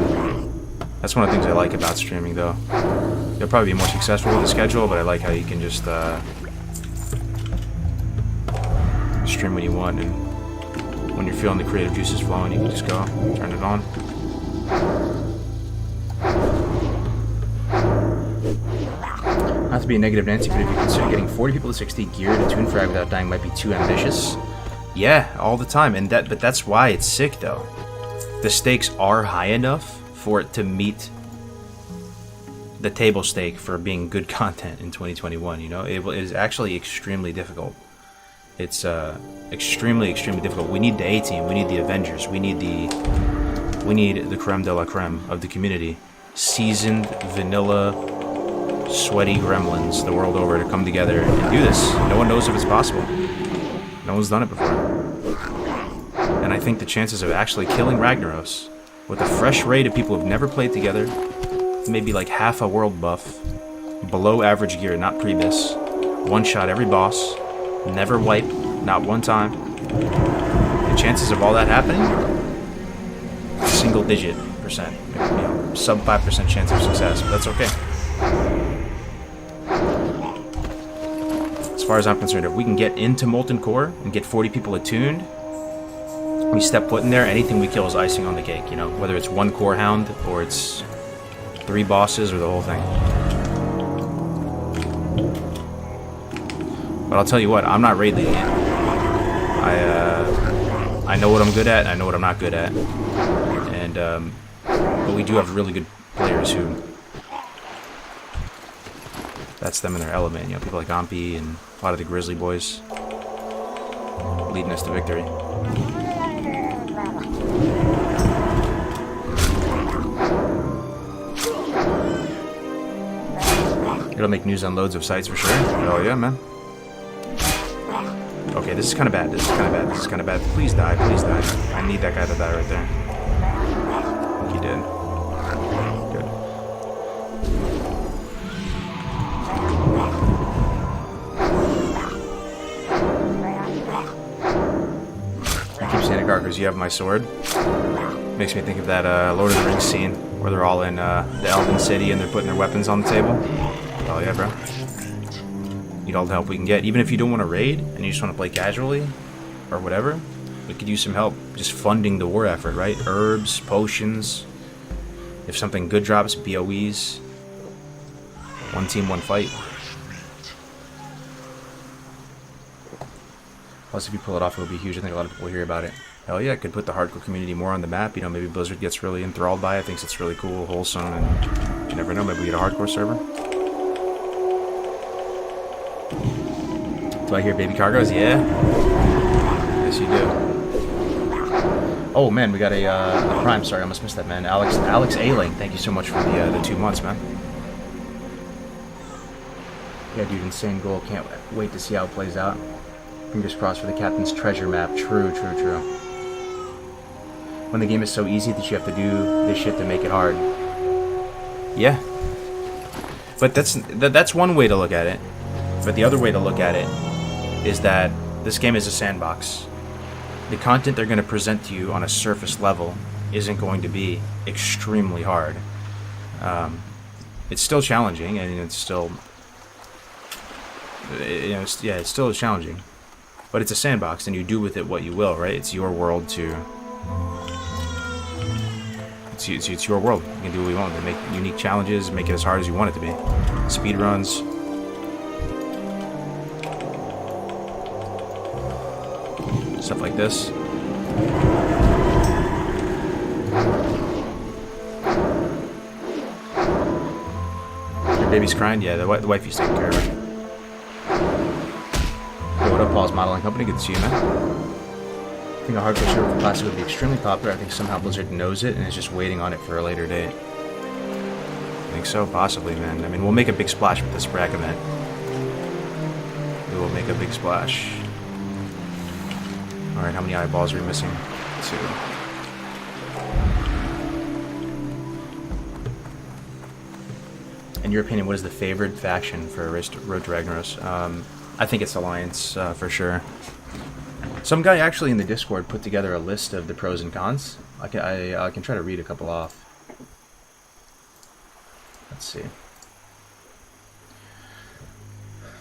Speaker 1: that's one of the things I like about streaming, though. You'll probably be more successful with a schedule, but I like how you can just stream when you want, and when you're feeling the creative juices flowing, you can just go turn it on. Not to be a negative Nancy, but if you consider getting 40 people to 60 geared and tune frag without dying might be too ambitious. Yeah, all the time, and but that's why it's sick, though. The stakes are high enough for it to meet the table stake for being good content in 2021. You know, it is actually extremely difficult. It's extremely difficult. We need the A team. We need the Avengers. We need the creme de la creme of the community. Seasoned, vanilla, sweaty gremlins the world over to come together and do this. No one knows if it's possible. No one's done it before. And I think the chances of actually killing Ragnaros with a fresh raid of people who've never played together, maybe like half a world buff, below average gear, not pre-bis, one shot every boss, never wipe, not one time. The chances of all that happening, single digit percent, you know, sub 5% chance of success, but that's okay. As far as I'm concerned, if we can get into Molten Core and get 40 people attuned, we step foot in there, anything we kill is icing on the cake, you know, whether it's one core hound or it's 3 bosses or the whole thing. But I'll tell you what, I'm not raid leading it. I know what I'm good at, I know what I'm not good at. And but we do have really good players who, that's them in their element, you know, people like Ampi and a lot of the Grizzly boys leading us to victory. It'll make news on loads of sites for sure. Oh yeah, man. Okay, this is kind of bad. This is kind of bad. This is kind of bad. Please die. Please die. I need that guy to die right there. I think he did. Good. I keep saying to Kargoz, you have my sword. Makes me think of that Lord of the Rings scene where they're all in the Elven City and they're putting their weapons on the table. Oh yeah, bro. Need all the help we can get. Even if you don't want to raid and you just want to play casually or whatever, we could use some help just funding the war effort, right? Herbs, potions. If something good drops, BOEs. One team, one fight. Plus, if you pull it off, it'll be huge. I think a lot of people will hear about it. Hell yeah, it could put the hardcore community more on the map. You know, maybe Blizzard gets really enthralled by it, thinks it's really cool, wholesome, and you never know, maybe we get a hardcore server. Do I hear baby Kargoz? Yeah. Yes, you do. Oh man, we got a prime. Sorry, I almost missed that, man. Alex Ailing, thank you so much for the 2 months, man. Yeah, dude, insane goal. Can't wait to see how it plays out. Fingers crossed for the captain's treasure map. True. When the game is so easy that you have to do this shit to make it hard. Yeah. But that's one way to look at it. But the other way to look at it is that this game is a sandbox. The content they're going to present to you on a surface level isn't going to be extremely hard. It's still challenging, and it's still, it's still challenging. But it's a sandbox, and you do with it what you will, right? It's your world to. It's your world. You can do what you want. Make unique challenges, make it as hard as you want it to be. Speed runs. Stuff like this. Your baby's crying? Yeah, the wifey's taking care of her. Yo, what up, Paul's Modeling Company? Good to see you, man. I think a hardcore server for Classic would be extremely popular. I think somehow Blizzard knows it and is just waiting on it for a later date. I think so, possibly, man. I mean, we'll make a big splash with this brag event. We will make a big splash. Alright, how many eyeballs are we missing? 2. In your opinion, what is the favored faction for Road to Ragnaros? I think it's Alliance, for sure. Some guy actually in the Discord put together a list of the pros and cons. I can try to read a couple off. Let's see.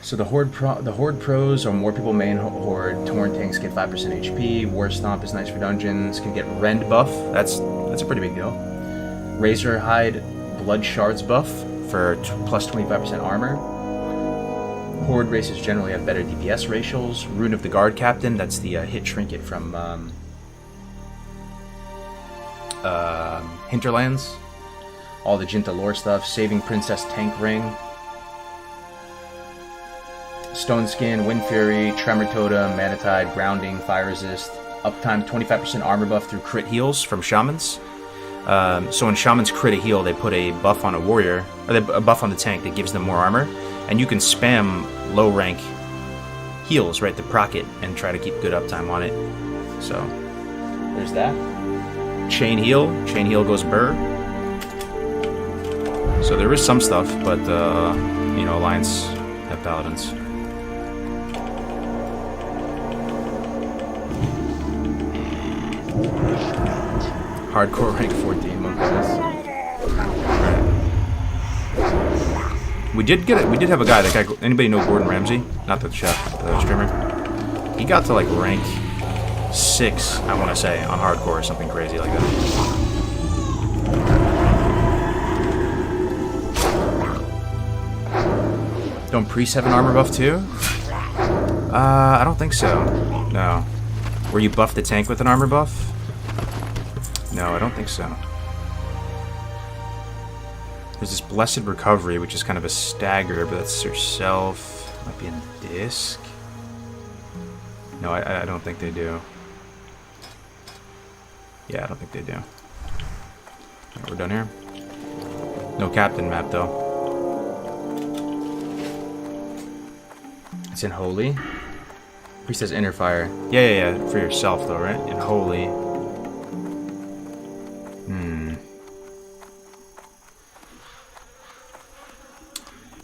Speaker 1: So the Horde pros are more people main Horde. Torn tanks get 5% HP. War Stomp is nice for dungeons. Can get Rend buff. That's a pretty big deal. Razor Hide Blood Shards buff for plus 25% armor. Horde races generally have better DPS ratios. Rune of the Guard Captain, that's the hit trinket from Hinterlands. All the Jinta lore stuff. Saving Princess Tank Ring. Stone Skin, Wind Fury, Tremor Totem, Mana Tide, Grounding, Fire Resist. Uptime 25% armor buff through crit heals from Shamans. So when Shamans crit a heal, they put a buff on a warrior, or a buff on the tank that gives them more armor. And you can spam low rank heals, right, to proc it and try to keep good uptime on it. So, there's that. Chain heal goes burr. So there is some stuff, but, you know, Alliance have Paladins. Hardcore rank 14, Monk says. We did have a guy. That guy. Anybody know Gordon Ramsay? Not the chef, the streamer. He got to like rank 6, I want to say, on hardcore or something crazy like that. Don't priests have an armor buff too? I don't think so. No. Where you buff the tank with an armor buff? No, I don't think so. There's this Blessed Recovery, which is kind of a stagger, but that's herself. Might be in disc. No, I don't think they do. Yeah, I don't think they do. Alright, we're done here. No captain map, though. It's in Holy. Priest says Inner Fire. Yeah. For yourself, though, right? In Holy.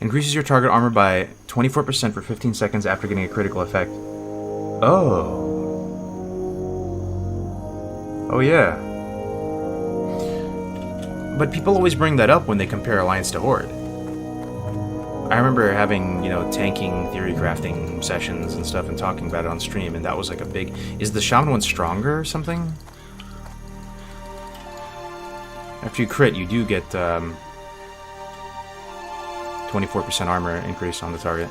Speaker 1: Increases your target armor by 24% for 15 seconds after getting a critical effect. Oh, yeah. But people always bring that up when they compare Alliance to Horde. I remember having, you know, tanking theory crafting sessions and stuff and talking about it on stream, and that was like a big... Is the Shaman one stronger or something? After you crit, you do get 24% armor increase on the target.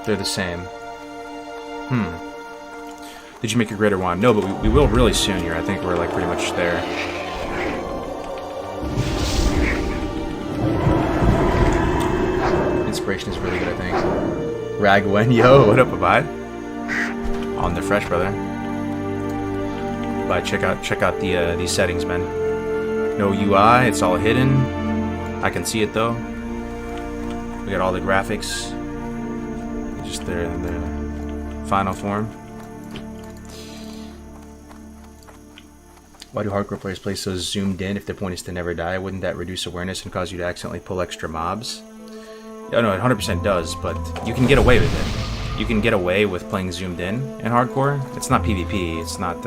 Speaker 1: They're the same. Did you make a greater wand? No, but we will really soon here. I think we're like pretty much there. Inspiration is really good, I think. Ragwen, yo, what up, Abide? On the fresh, brother. Abide, check out the these settings, man. No UI, it's all hidden. I can see it though. We got all the graphics. Just their final form. Why do hardcore players play so zoomed in if their point is to never die? Wouldn't that reduce awareness and cause you to accidentally pull extra mobs? Oh, no, it 100% does, but you can get away with it. You can get away with playing zoomed in hardcore. It's not PvP, it's not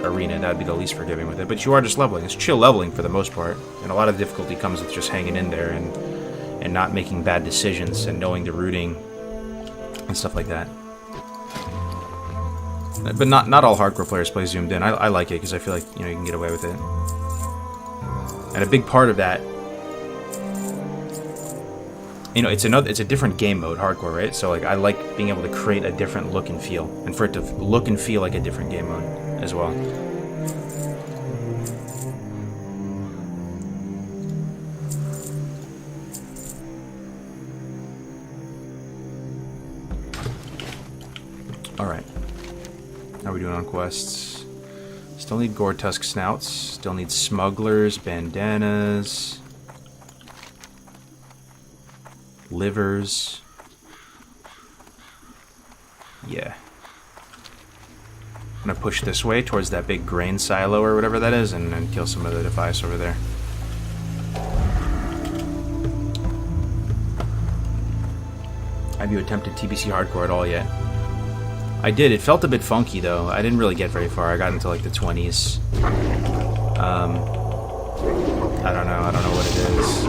Speaker 1: arena, that would be the least forgiving with it, but you are just leveling. It's chill leveling for the most part, and a lot of the difficulty comes with just hanging in there and not making bad decisions and knowing the routing and stuff like that. But not all hardcore players play zoomed in. I like it because I feel like, you know, you can get away with it. And a big part of that, you know, it's a different game mode, hardcore, right? So like I like being able to create a different look and feel, and for it to look and feel like a different game mode as well. Alright. How are we doing on quests? Still need Gore Tusk Snouts. Still need Smugglers, Bandanas, Livers. Yeah. I'm gonna push this way towards that big grain silo or whatever that is and kill some of the device over there. Have you attempted TBC Hardcore at all yet? I did. It felt a bit funky, though. I didn't really get very far. I got into, like, the 20s. I don't know. I don't know what it is.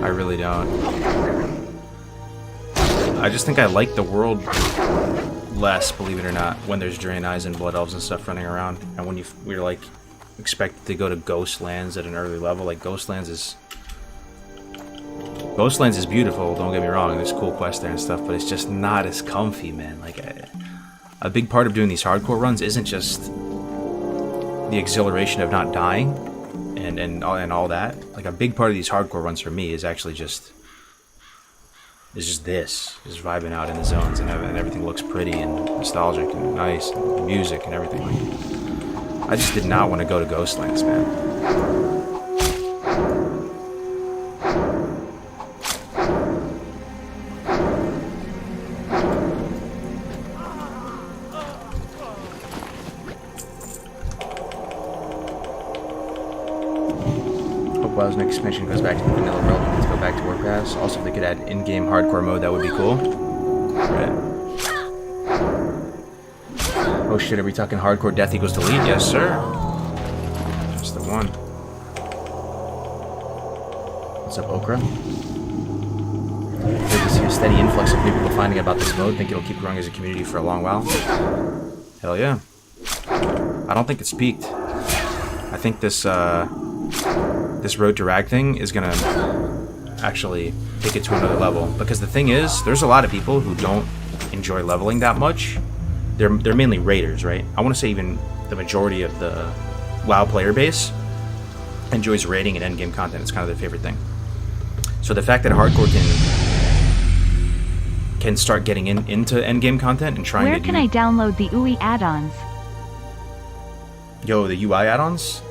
Speaker 1: I really don't. I just think I like the world less, believe it or not, when there's Drain Eyes and Blood Elves and stuff running around. And when we're, like, expected to go to Ghostlands at an early level. Like, Ghostlands is beautiful, don't get me wrong, there's cool quests there and stuff, but it's just not as comfy, man. Like, a big part of doing these hardcore runs isn't just the exhilaration of not dying and all that. Like, a big part of these hardcore runs for me is actually just just vibing out in the zones, and everything looks pretty and nostalgic and nice, and music and everything. Like, I just did not want to go to Ghostlands, man. WoW's next expansion goes back to the vanilla realm, let's go back to Warpass. Also, if they could add in-game hardcore mode, that would be cool. Right. Oh shit, are we talking hardcore death equals delete? Yes, sir. That's the one. What's up, Okra? Good to see a steady influx of new people finding out about this mode. Think it'll keep growing as a community for a long while? Hell yeah. I don't think it's peaked. I think this Road to Rag thing is gonna actually take it to another level. Because the thing is, there's a lot of people who don't enjoy leveling that much. They're mainly raiders, right? I want to say even the majority of the WoW player base enjoys raiding and endgame content. It's kind of their favorite thing. So the fact that hardcore can start getting into endgame content and trying to
Speaker 3: Where can I download the UI add-ons?
Speaker 1: Yo, the UI add-ons?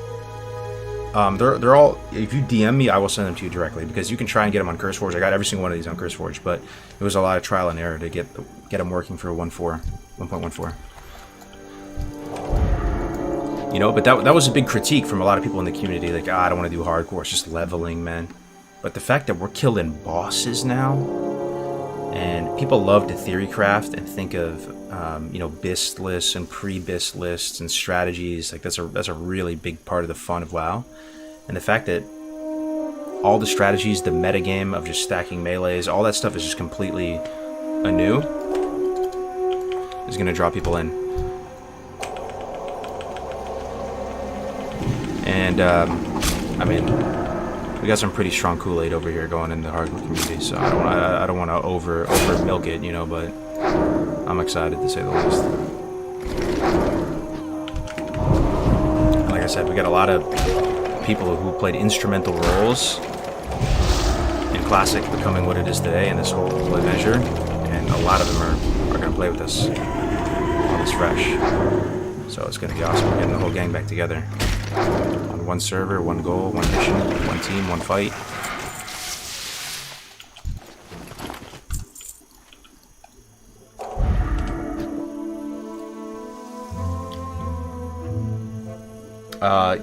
Speaker 1: They're all, if you DM me, I will send them to you directly, because you can try and get them on CurseForge. I got every single one of these on CurseForge, but it was a lot of trial and error to get them working for 1.14. You know, but that was a big critique from a lot of people in the community, like, I don't want to do hardcore, it's just leveling, man. But the fact that we're killing bosses now, and people love to theorycraft and think of, you know, BIST lists and pre-BIST lists and strategies, like that's a really big part of the fun of WoW. And the fact that all the strategies, the metagame of just stacking melees, all that stuff is just completely anew, is going to draw people in. And, I mean, we got some pretty strong Kool-Aid over here going in the hardcore community, so I don't want to over milk it, you know, but I'm excited to say the least. And like I said, we got a lot of people who played instrumental roles in Classic becoming what it is today in this whole adventure, and a lot of them are going to play with us on this fresh. So it's going to be awesome. We're getting the whole gang back together on one server, one goal, one mission, one team, one fight.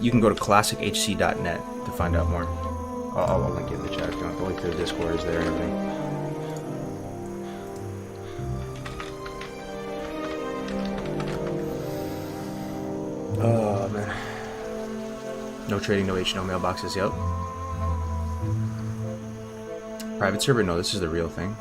Speaker 1: You can go to classichc.net to find out more. I'll link it in the chat if you want. The link to the Discord is there and everything. Oh, man. No trading, no H, no mailboxes, yep. Private server? No, this is the real thing.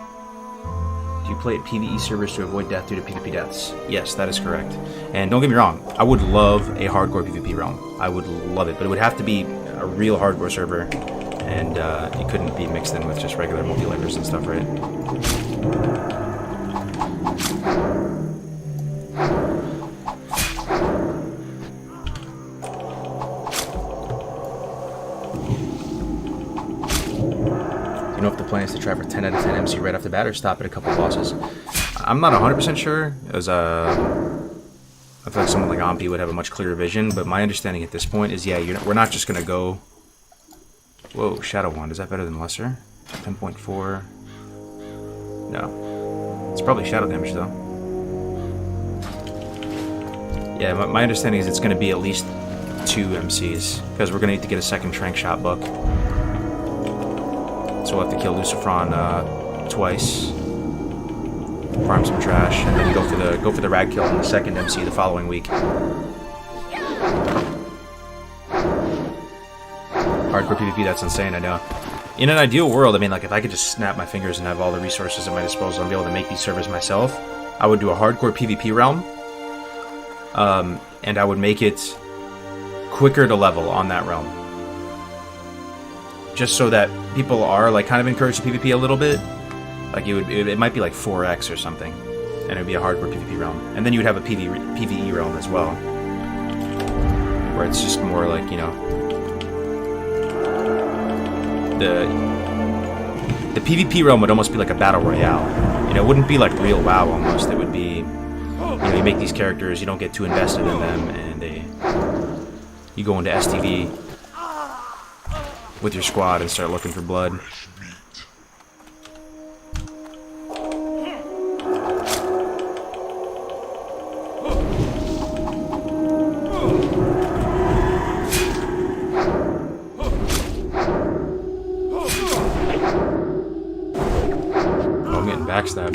Speaker 1: Do you play at PvE servers to avoid death due to PvP deaths? Yes, that is correct. And don't get me wrong, I would love a hardcore PvP realm. I would love it, but it would have to be a real hardcore server, and it couldn't be mixed in with just regular multi-livers and stuff, right? Know if the plan is to try for 10 out of 10 MC right off the bat or stop at a couple bosses. I'm not 100% sure, as I feel like someone like Ampi would have a much clearer vision, but my understanding at this point is, yeah, we're not just going to go... Whoa, Shadow Wand, is that better than Lesser? 10.4... No. It's probably Shadow damage, though. Yeah, my understanding is it's going to be at least 2 MCs, because we're going to need to get a second Trank Shot book. So we'll have to kill Lucifron twice, farm some trash, and then go for the rag kill in the second MC the following week. Hardcore PvP, that's insane, I know. In an ideal world, I mean, like, if I could just snap my fingers and have all the resources at my disposal and be able to make these servers myself, I would do a hardcore PvP realm, and I would make it quicker to level on that realm. Just so that people are, like, kind of encouraged to PvP a little bit. Like, it might be like 4x or something, and it would be a hardcore PvP realm. And then you would have a PvE realm as well, where it's just more like, you know, the PvP realm would almost be like a battle royale. You know, it wouldn't be like real WoW almost. It would be, you know, you make these characters, you don't get too invested in them, and you go into STV with your squad and start looking for blood. Backstab.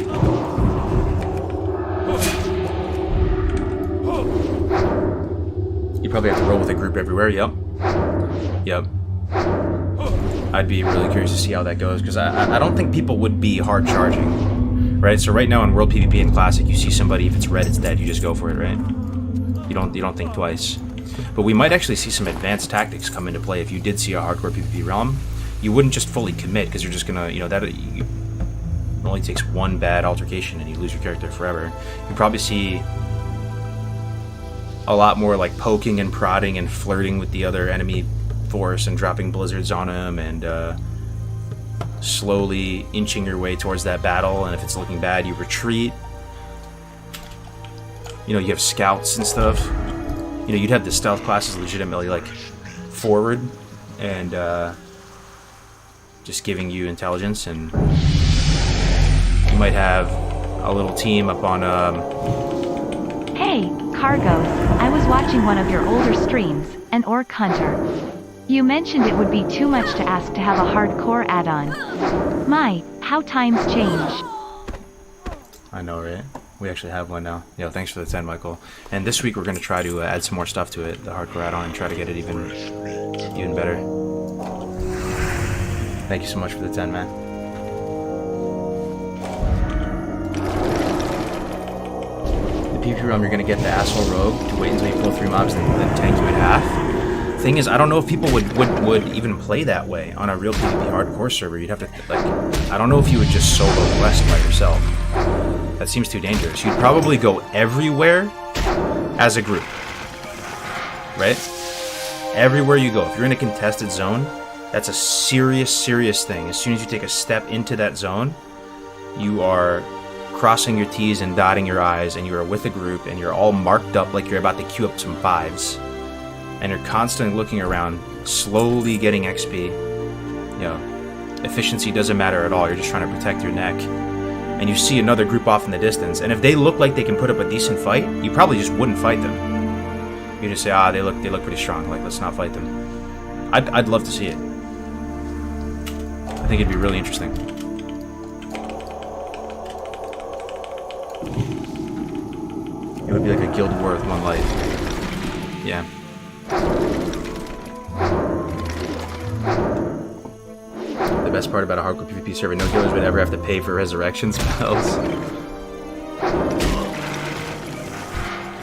Speaker 1: You probably have to roll with a group everywhere, yep. Yep. I'd be really curious to see how that goes, because I don't think people would be hard charging. Right? So right now in World PvP and Classic, you see somebody, if it's red, it's dead, you just go for it, right? You don't think twice. But we might actually see some advanced tactics come into play if you did see a hardcore PvP realm. You wouldn't just fully commit, because you're just gonna, you know, it only takes one bad altercation and you lose your character forever. You probably see a lot more like poking and prodding and flirting with the other enemy force and dropping blizzards on them and slowly inching your way towards that battle, and if it's looking bad you retreat. You know, you have scouts and stuff. You know, you'd have the stealth classes legitimately like forward and just giving you intelligence, and you might have a little team up on
Speaker 3: Hey, Kargoz, I was watching one of your older streams, an orc hunter. You mentioned it would be too much to ask to have a hardcore add-on. My, how times change.
Speaker 1: I know, right? We actually have one now. Yeah, thanks for the 10, Michael. And this week we're going to try to add some more stuff to it, the hardcore add-on, and try to get it even better. Thank you so much for the 10, man. The PvP realm, you're going to get the asshole rogue to wait until you pull 3 mobs and then tank you in half. Thing is, I don't know if people would even play that way on a real PvP hardcore server. You'd have to, like, I don't know if you would just solo the West by yourself. That seems too dangerous. You'd probably go everywhere as a group, right? Everywhere you go. If you're in a contested zone, that's a serious, serious thing. As soon as you take a step into that zone, you are crossing your T's and dotting your I's, and you are with a group, and you're all marked up like you're about to queue up some 5s. And you're constantly looking around, slowly getting XP. You know, efficiency doesn't matter at all. You're just trying to protect your neck. And you see another group off in the distance, and if they look like they can put up a decent fight, you probably just wouldn't fight them. You just say, ah, they look pretty strong. Like, let's not fight them. I'd love to see it. I think it'd be really interesting. It would be like a guild war with one life. Yeah. The best part about a hardcore PvP server, no healers would ever have to pay for resurrection spells.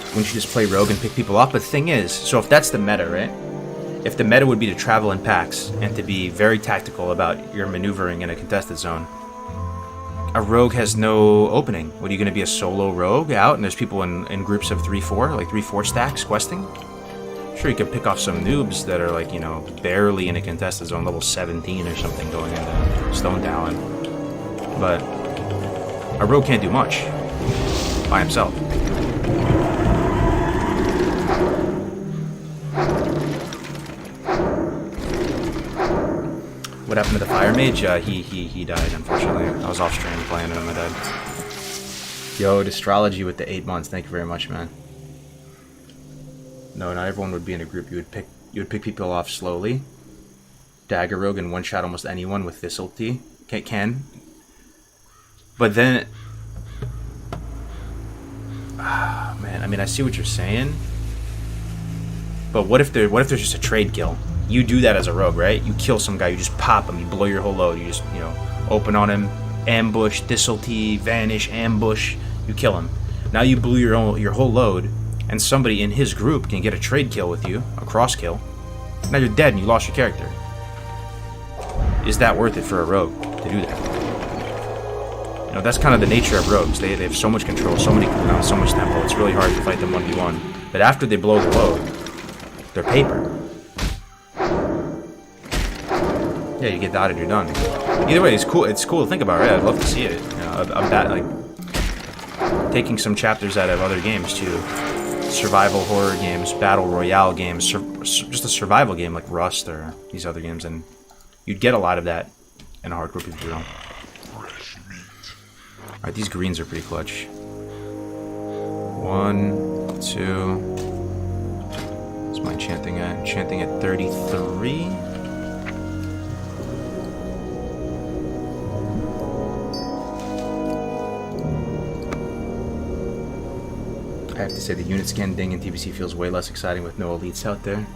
Speaker 1: Wouldn't you just play rogue and pick people off? But the thing is, so if that's the meta, right? If the meta would be to travel in packs and to be very tactical about your maneuvering in a contested zone, a rogue has no opening. What, are you going to be a solo rogue out and there's people in groups of 3-4, like 3-4 stacks questing? Sure, you could pick off some noobs that are, like, you know, barely in a contested zone, level 17 or something, going into Stone Talon. But a rogue can't do much by himself. What happened to the fire mage? He died, unfortunately. I was off stream playing him and I died. Yo, Astrology with the 8 months. Thank you very much, man. No, not everyone would be in a group. You would pick people off slowly, Dagger Rogue and one-shot almost anyone with this ulti. Can. But then... man, I mean, I see what you're saying. But what if there's just a trade kill? You do that as a rogue, right? You kill some guy, you just pop him, you blow your whole load, you just, you know, open on him, ambush, this ulti, vanish, ambush, you kill him. Now you blew your whole load, and somebody in his group can get a trade kill with you, a cross kill. Now you're dead and you lost your character. Is that worth it for a rogue to do that? You know, that's kind of the nature of rogues. They have so much control, so many cooldowns, so much tempo. It's really hard to fight them 1v1. But after they blow the load, they're paper. Yeah, you get dotted, you're done. Either way, it's cool. It's cool to think about, right? I'd love to see it. You know, of that, like taking some chapters out of other games too. Survival horror games, battle royale games, just a survival game like Rust or these other games, and you'd get a lot of that in a hardcore PvP realm. Alright, these greens are pretty clutch. 1, 2. What's my enchanting at? Enchanting at 33. I have to say the unit scan ding in TBC feels way less exciting with no elites out there.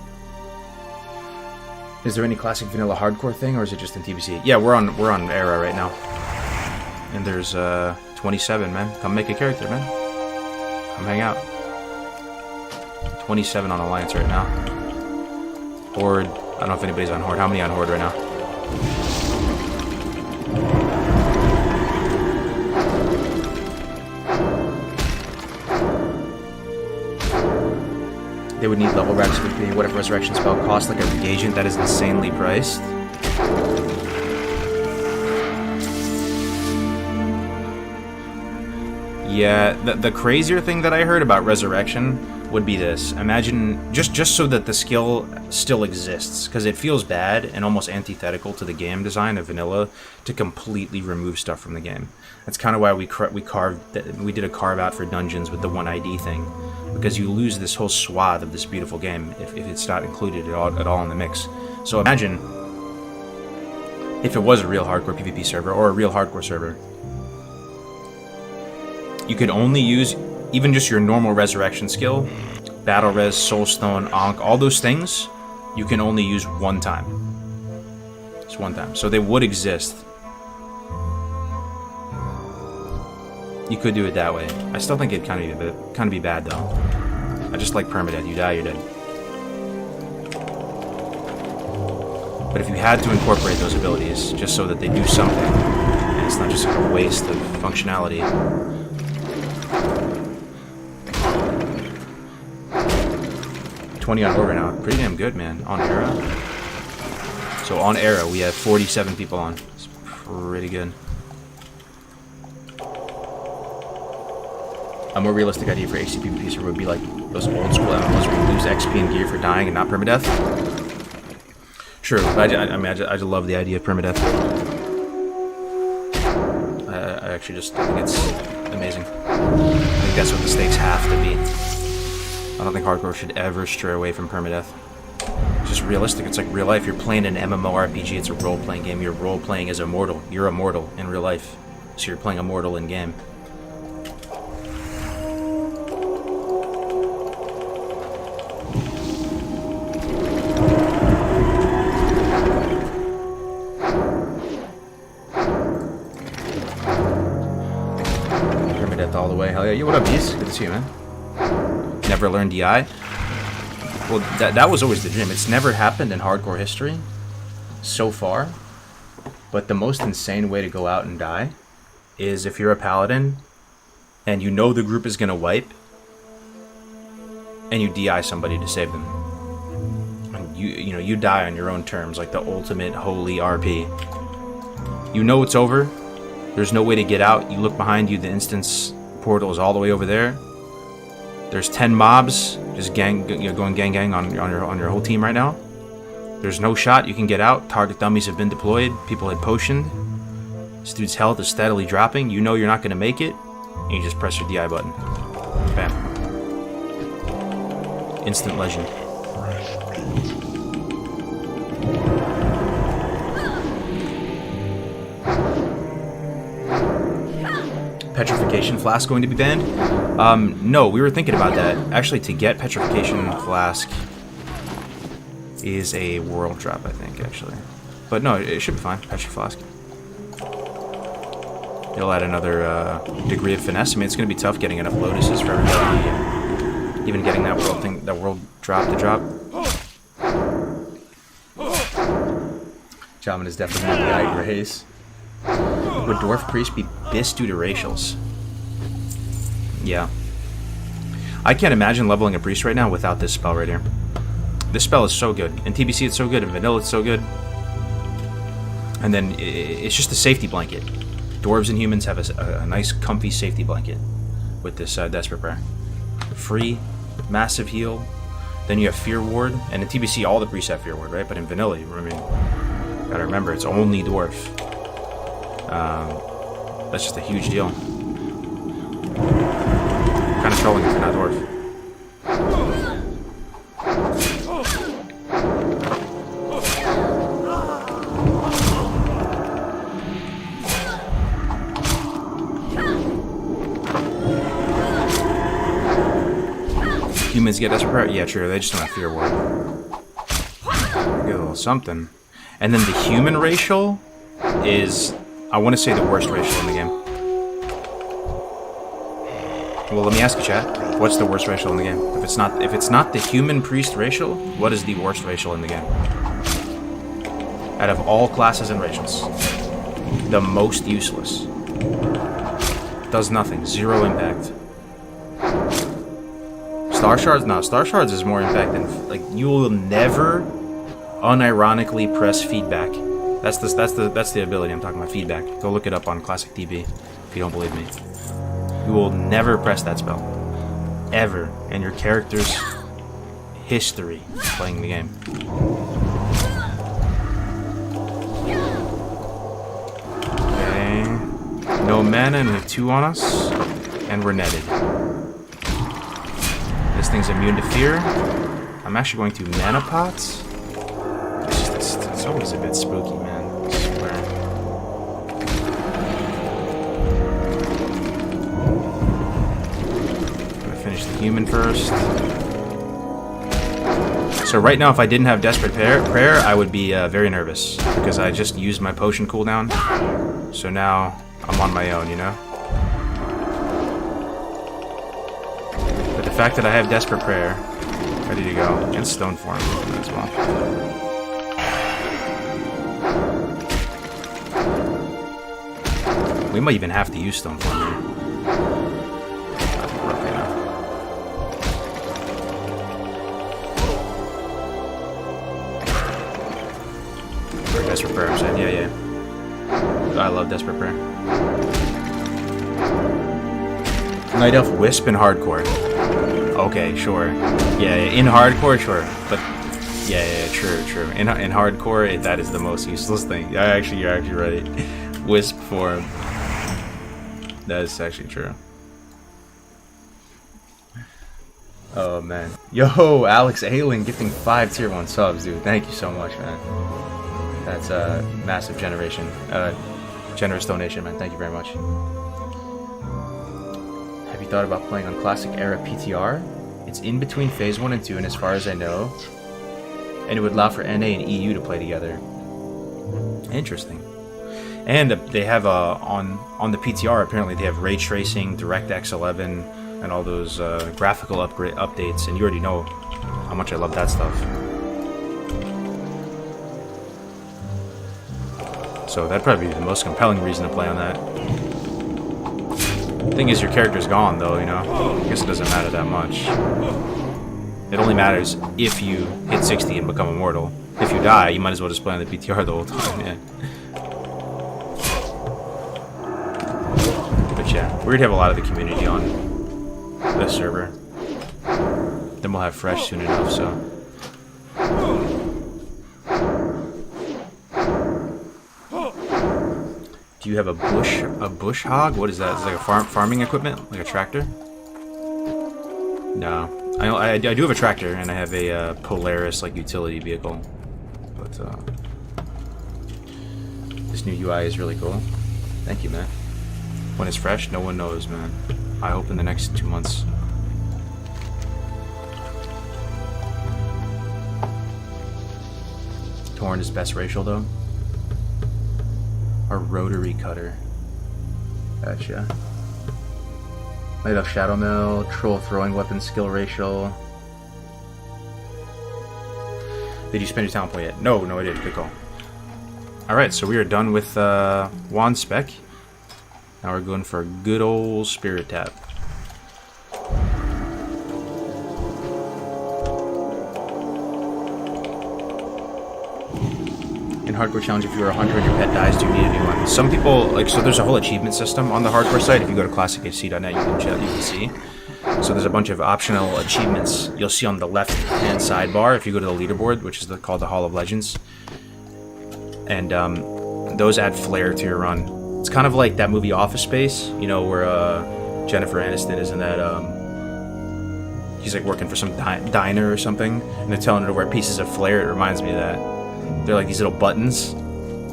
Speaker 1: Is there any classic vanilla hardcore thing, or is it just in TBC? Yeah, we're on era right now. And there's 27, man. Come make a character, man. Come hang out. 27 on Alliance right now. Horde. I don't know if anybody's on Horde. How many on Horde right now? They would need level reps with me. What if resurrection spell costs like a reagent that is insanely priced? Yeah, the crazier thing that I heard about resurrection would be this. Imagine, just so that the skill still exists, because it feels bad and almost antithetical to the game design of vanilla to completely remove stuff from the game. That's kind of why we did a carve out for dungeons with the 1ID thing, because you lose this whole swath of this beautiful game if it's not included at all in the mix. So imagine if it was a real hardcore PvP server or a real hardcore server. You could only use even just your normal resurrection skill, battle res, soulstone, ankh, all those things, you can only use one time. Just one time. So they would exist. You could do it that way. I still think it'd kind of be bad though. I just like permadeath. You die, you're dead. But if you had to incorporate those abilities just so that they do something, and it's not just like a waste of functionality. 20 on Horde right now. Pretty damn good, man. On era. So on era, we have 47 people on. It's pretty good. A more realistic idea for HC PvP server would be like those old school MMOs where you lose XP and gear for dying and not permadeath. Sure, but I mean, I just love the idea of permadeath. I actually just think it's amazing. I think that's what the stakes have to be. I don't think hardcore should ever stray away from permadeath. It's just realistic. It's like real life. You're playing an MMORPG. It's a role-playing game. You're role-playing as a mortal. You're a mortal in real life. So you're playing a mortal in-game. Permadeath all the way. Hell yeah. Yo, what up, Beast? Good to see you, man. Never learned DI. Well, that was always the dream. It's never happened in hardcore history so far. But the most insane way to go out and die is if you're a paladin and you know the group is gonna wipe and you DI somebody to save them. And you die on your own terms, like the ultimate holy RP. You know it's over. There's no way to get out. You look behind you, the instance portal is all the way over there. There's 10 mobs just going gang on your whole team right now. There's no shot you can get out. Target dummies have been deployed. People had potioned. This dude's health is steadily dropping. You know you're not going to make it. And you just press your DI button. Bam. Instant legend. Petrification Flask going to be banned? No, we were thinking about that. Actually, to get Petrification Flask is a world drop, I think, actually. But no, it should be fine. Petri Flask. It'll add another degree of finesse. I mean, it's going to be tough getting enough lotuses for everybody. Even getting that world thing, that world drop to drop. Shaman is definitely not the eye race. Would Dwarf Priest be bis due to racials? Yeah. I can't imagine leveling a priest right now without this spell right here. This spell is so good. In TBC it's so good, in Vanilla it's so good. And then it's just a safety blanket. Dwarves and humans have a nice comfy safety blanket with this Desperate Prayer. Free, massive heal. Then you have Fear Ward, and in TBC all the priests have Fear Ward, right? But in Vanilla, I mean, gotta remember it's only Dwarf. That's just a huge deal. Kind of trolling if you're not Dwarf. Humans get Desperate Prayer? Yeah, true. They just don't have Fear Ward. Get a little something. And then the human racial is, I want to say, the worst racial in the game. Well, let me ask you, chat. What's the worst racial in the game? If it's not the human priest racial, what is the worst racial in the game? Out of all classes and racials, the most useless. Does nothing. Zero impact. Star Shards? No, Star Shards is more impact than, like, you will never unironically press feedback. That's the ability I'm talking about, feedback. Go look it up on Classic DB if you don't believe me. You will never press that spell. Ever. In your character's history playing the game. Okay. No mana and we have 2 on us. And we're netted. This thing's immune to fear. I'm actually going to mana pots. It's always a bit spooky, man. I swear. I'm gonna finish the human first. So right now, if I didn't have Desperate Prayer, I would be very nervous because I just used my potion cooldown. So now I'm on my own, you know. But the fact that I have Desperate Prayer ready to go, and Stone Form as well. We might even have to use Stone Form here. Rough enough. Or Desperate Prayer, I'm saying. Yeah. I love Desperate Prayer. Night Elf Wisp in hardcore. Okay, sure. Yeah, in hardcore, sure. But yeah, true. In hardcore, that is the most useless thing. You're actually right. Wisp form. That is actually true. Oh man. Yo, Alex Ailing gifting 5 tier 1 subs, dude. Thank you so much, man. That's a massive generous donation, man. Thank you very much. Have you thought about playing on Classic Era PTR? It's in between Phase 1 and 2, and as far as I know, and it would allow for NA and EU to play together. Interesting. And they have on the PTR, apparently they have ray tracing, DirectX 11, and all those graphical updates. And you already know how much I love that stuff. So that'd probably be the most compelling reason to play on that. The thing is, your character's gone, though. You know, I guess it doesn't matter that much. It only matters if you hit 60 and become immortal. If you die, you might as well just play on the PTR the whole time. Yeah. Yeah, we're gonna have a lot of the community on this server. Then we'll have Fresh soon enough, so. Do you have a bush hog? What is that? Is it like a farming equipment? Like a tractor? No. I do have a tractor, and I have a Polaris, like, utility vehicle. But, this new UI is really cool. Thank you, man. When it's fresh, no one knows, man. I hope in the next 2 months. Torn is best racial, though. Or rotary cutter. Gotcha. Light of Shadow Mill, Troll Throwing Weapon skill racial. Did you spend your talent point yet? No, I didn't. Good call. Alright, so we are done with Wand Spec. Now we're going for a good old Spirit Tap. In Hardcore Challenge, if you're a hunter and your pet dies, do you need a new one? Some people, like, so there's a whole achievement system on the Hardcore site. If you go to classichc.net, you can see. So there's a bunch of optional achievements you'll see on the left-hand sidebar if you go to the leaderboard, which is called the Hall of Legends. And those add flair to your run. It's kind of like that movie Office Space, you know, where Jennifer Aniston is in that, she's like working for some diner or something, and they're telling her to wear pieces of flair. It reminds me of that. They're like these little buttons.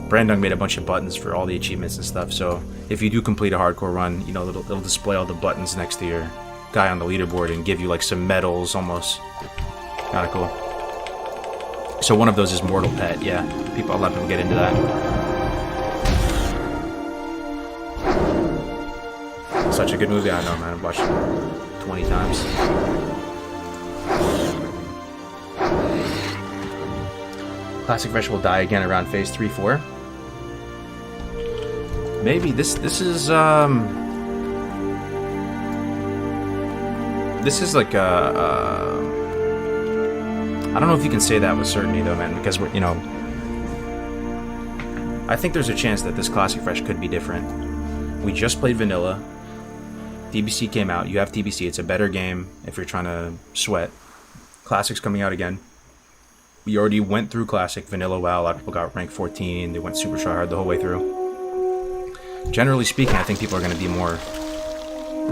Speaker 1: Brandon made a bunch of buttons for all the achievements and stuff, so if you do complete a hardcore run, you know, it'll display all the buttons next to your guy on the leaderboard and give you like some medals almost. Kinda cool. So one of those is Mortal Pet, yeah. A lot of people get into that. Such a good movie, I know, man. I've watched it 20 times. Classic Fresh will die again around phase 3-4. Maybe this is like I don't know if you can say that with certainty though, man, because we're, you know, I think there's a chance that this Classic Fresh could be different. We just played Vanilla. DBC came out. You have TBC. It's a better game if you're trying to sweat. Classic's coming out again. We already went through Classic, Vanilla WoW. A lot of people got rank 14. They went super tryhard the whole way through. Generally speaking, I think people are going to be more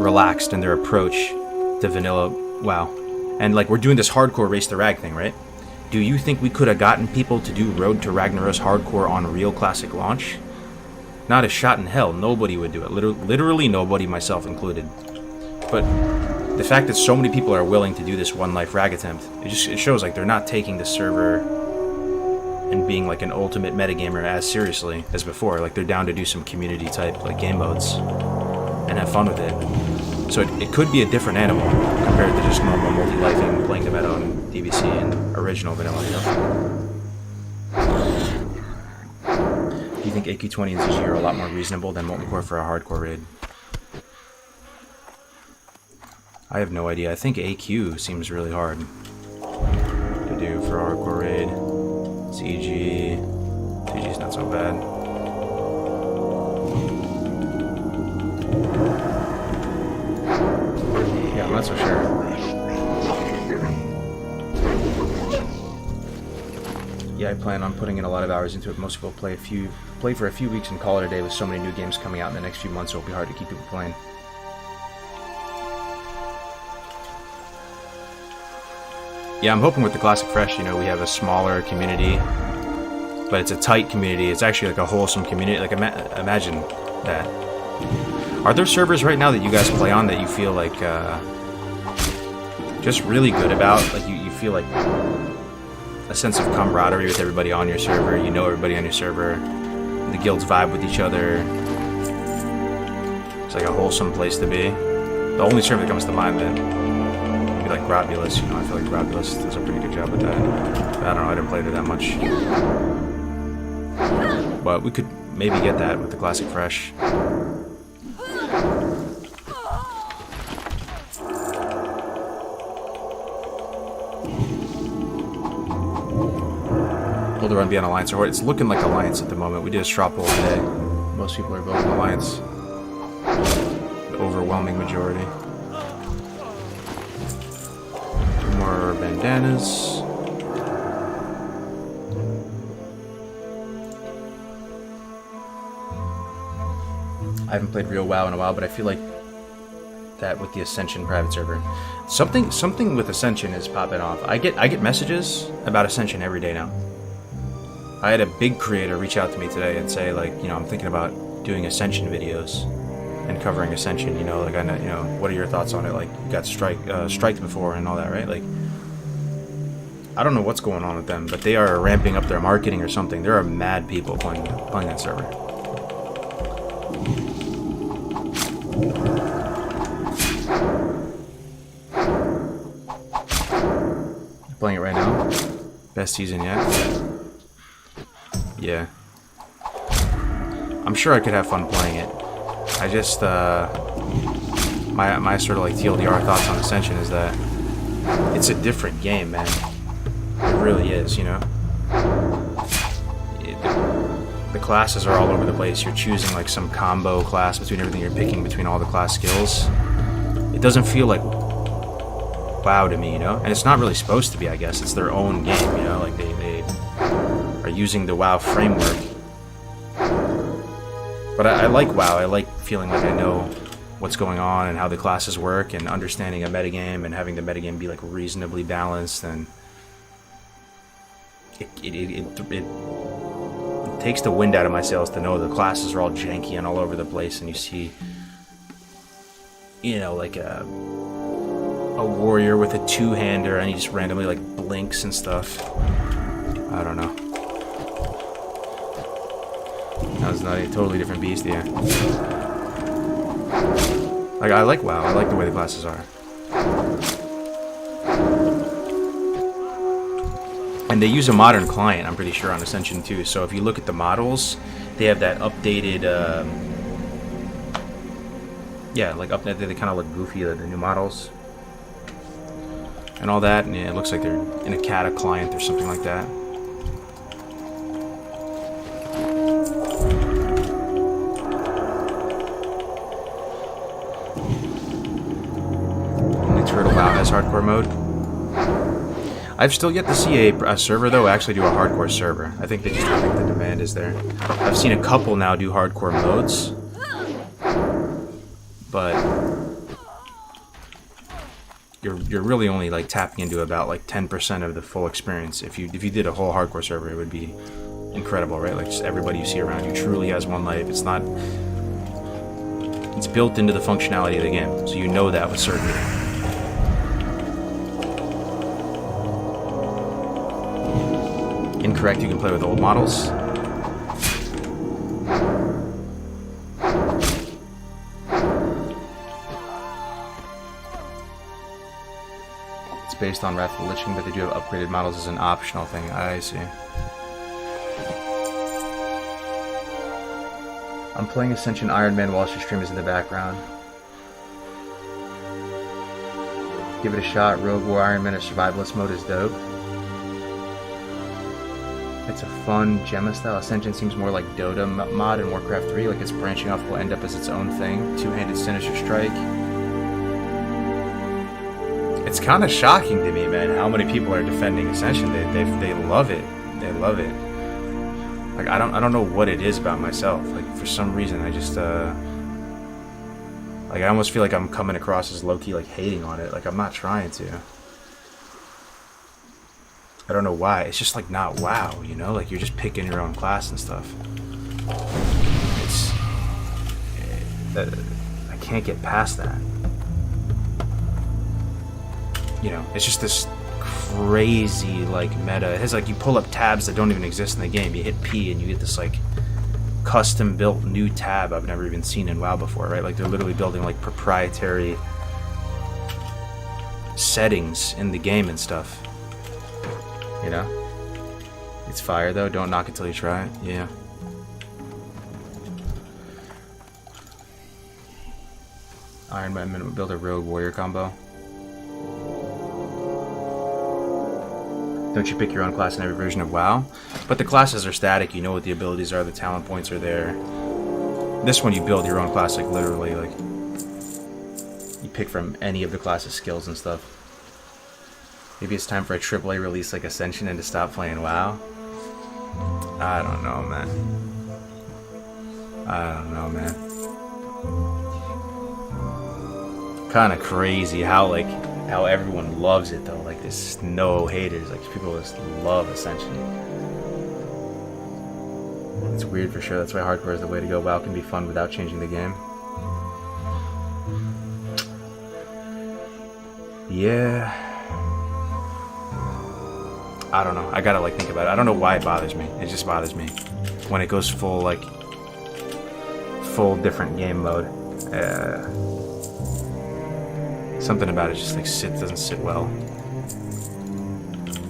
Speaker 1: relaxed in their approach to Vanilla WoW. And like, we're doing this hardcore Race to Rag thing, right? Do you think we could have gotten people to do Road to Ragnaros hardcore on real Classic launch? Not a shot in hell. Nobody would do it. Literally nobody, myself included. But the fact that so many people are willing to do this one life rag attempt, it shows like they're not taking the server and being like an ultimate metagamer as seriously as before. Like, they're down to do some community type like game modes and have fun with it. So it could be a different animal compared to just normal multi-lifing, playing the meta on DBC and original vanilla, you know? Do you think AQ20 and ZG are a lot more reasonable than Molten Core for a hardcore raid? I have no idea. I think AQ seems really hard to do for a hardcore raid. ZG's not so bad. Yeah, I'm not so sure. Yeah, I plan on putting in a lot of hours into it. Most people play for a few weeks and call it a day. With so many new games coming out in the next few months, it'll be hard to keep people playing. Yeah, I'm hoping with the Classic Fresh, you know, we have a smaller community, but it's a tight community. It's actually like a wholesome community. Like, imagine that. Are there servers right now that you guys play on that you feel like just really good about? Like, you feel like a sense of camaraderie with everybody on your server. You know everybody on your server. The guilds vibe with each other. It's like a wholesome place to be. The only server that comes to mind then would be like Grobulus. You know, I feel like Grobulus does a pretty good job with that. But I don't know, I didn't play there that much. But we could maybe get that with the Classic Fresh. Build a run be on Alliance or what? It's looking like Alliance at the moment. We did a straw poll today. Most people are voting Alliance. The overwhelming majority. More bandanas. I haven't played real WoW in a while, but I feel like that with the Ascension private server. Something with Ascension is popping off. I get messages about Ascension every day now. I had a big creator reach out to me today and say, like, you know, I'm thinking about doing Ascension videos. and covering Ascension. You know, like I know, you know, what are your thoughts on it? Like you got striked before and all that, right? Like I don't know what's going on with them, but they are ramping up their marketing or something. There are mad people playing that server. Playing it right now. Best season yet. Yeah. I'm sure I could have fun playing it. I just, my sort of like TLDR thoughts on Ascension is that it's a different game, man. It really is, you know? The classes are all over the place. You're choosing like some combo class between everything you're picking between all the class skills. It doesn't feel like WoW to me, you know? And it's not really supposed to be, I guess. It's their own game, you know? Like they are using the WoW framework. But I like WoW. I like feeling like I know what's going on and how the classes work and understanding a metagame and having the metagame be like reasonably balanced, and it takes the wind out of my sails to know the classes are all janky and all over the place, and you see, you know, like a warrior with a two-hander and he just randomly like blinks and stuff. I don't know. That was not a totally different beast, yeah. Like I like WoW. I like the way the classes are. And they use a modern client, I'm pretty sure, on Ascension too. So if you look at the models, they have that updated, yeah, like updated. They kind of look goofy, the new models, and all that. And yeah, it looks like they're in a Kata client or something like that. Only Turtle WoW has hardcore mode. I've still yet to see a server, though, actually do a hardcore server. I think they just don't think the demand is there. I've seen a couple now do hardcore modes, but you're really only like tapping into about like 10% of the full experience. If you did a whole hardcore server, it would be incredible, right? Like just everybody you see around you truly has one life. It's built into the functionality of the game, so you know that with certainty. Incorrect, you can play with old models. It's based on Wrath of the Lich King, but they do have upgraded models as an optional thing. I see. I'm playing Ascension Iron Man whilst your stream is in the background. Give it a shot. Rogue War Iron Man or Survivalist mode is dope. It's a fun Gemma style. Ascension seems more like Dota mod in Warcraft 3, like its branching off will end up as its own thing. Two-handed Sinister Strike. It's kind of shocking to me, man, how many people are defending Ascension. They love it. They love it. Like I don't know what it is about myself. Like for some reason I just like I almost feel like I'm coming across as low-key like hating on it. Like I'm not trying to. I don't know why. It's just like not WoW, you know? Like you're just picking your own class and stuff. I can't get past that. You know, it's just this crazy like meta. It has like you pull up tabs that don't even exist in the game. You hit P and you get this like custom built new tab I've never even seen in WoW before, right? Like they're literally building like proprietary settings in the game and stuff. You know? It's fire though, don't knock it till you try it. Yeah. Iron Man minimum build a rogue warrior combo. Don't you pick your own class in every version of WoW? But the classes are static, you know what the abilities are, the talent points are there. This one you build your own class, like literally, like you pick from any of the class's skills and stuff. Maybe it's time for a AAA release like Ascension and to stop playing WoW? I don't know, man. I don't know, man. Kinda crazy how everyone loves it though. Like there's no haters. Like people just love Ascension. It's weird for sure. That's why hardcore is the way to go. WoW can be fun without changing the game. Yeah. I don't know. I gotta like think about it. I don't know why it bothers me. It just bothers me when it goes full like full different game mode. Something about it just like doesn't sit well.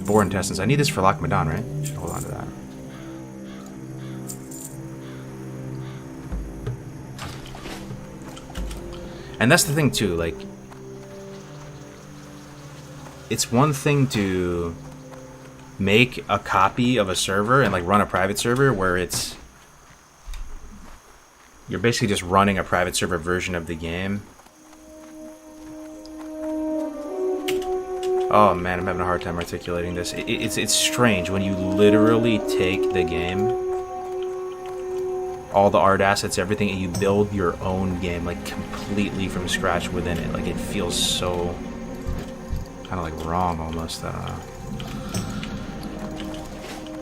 Speaker 1: Boar intestines. I need this for Lockmadon, right? Should hold on to that. And that's the thing too. Like, it's one thing to make a copy of a server and like run a private server where you're basically just running a private server version of the game. Oh man, I'm having a hard time articulating this. It's strange when you literally take the game, all the art assets, everything, and you build your own game like completely from scratch within it. Like it feels so kind of like wrong almost. I don't know.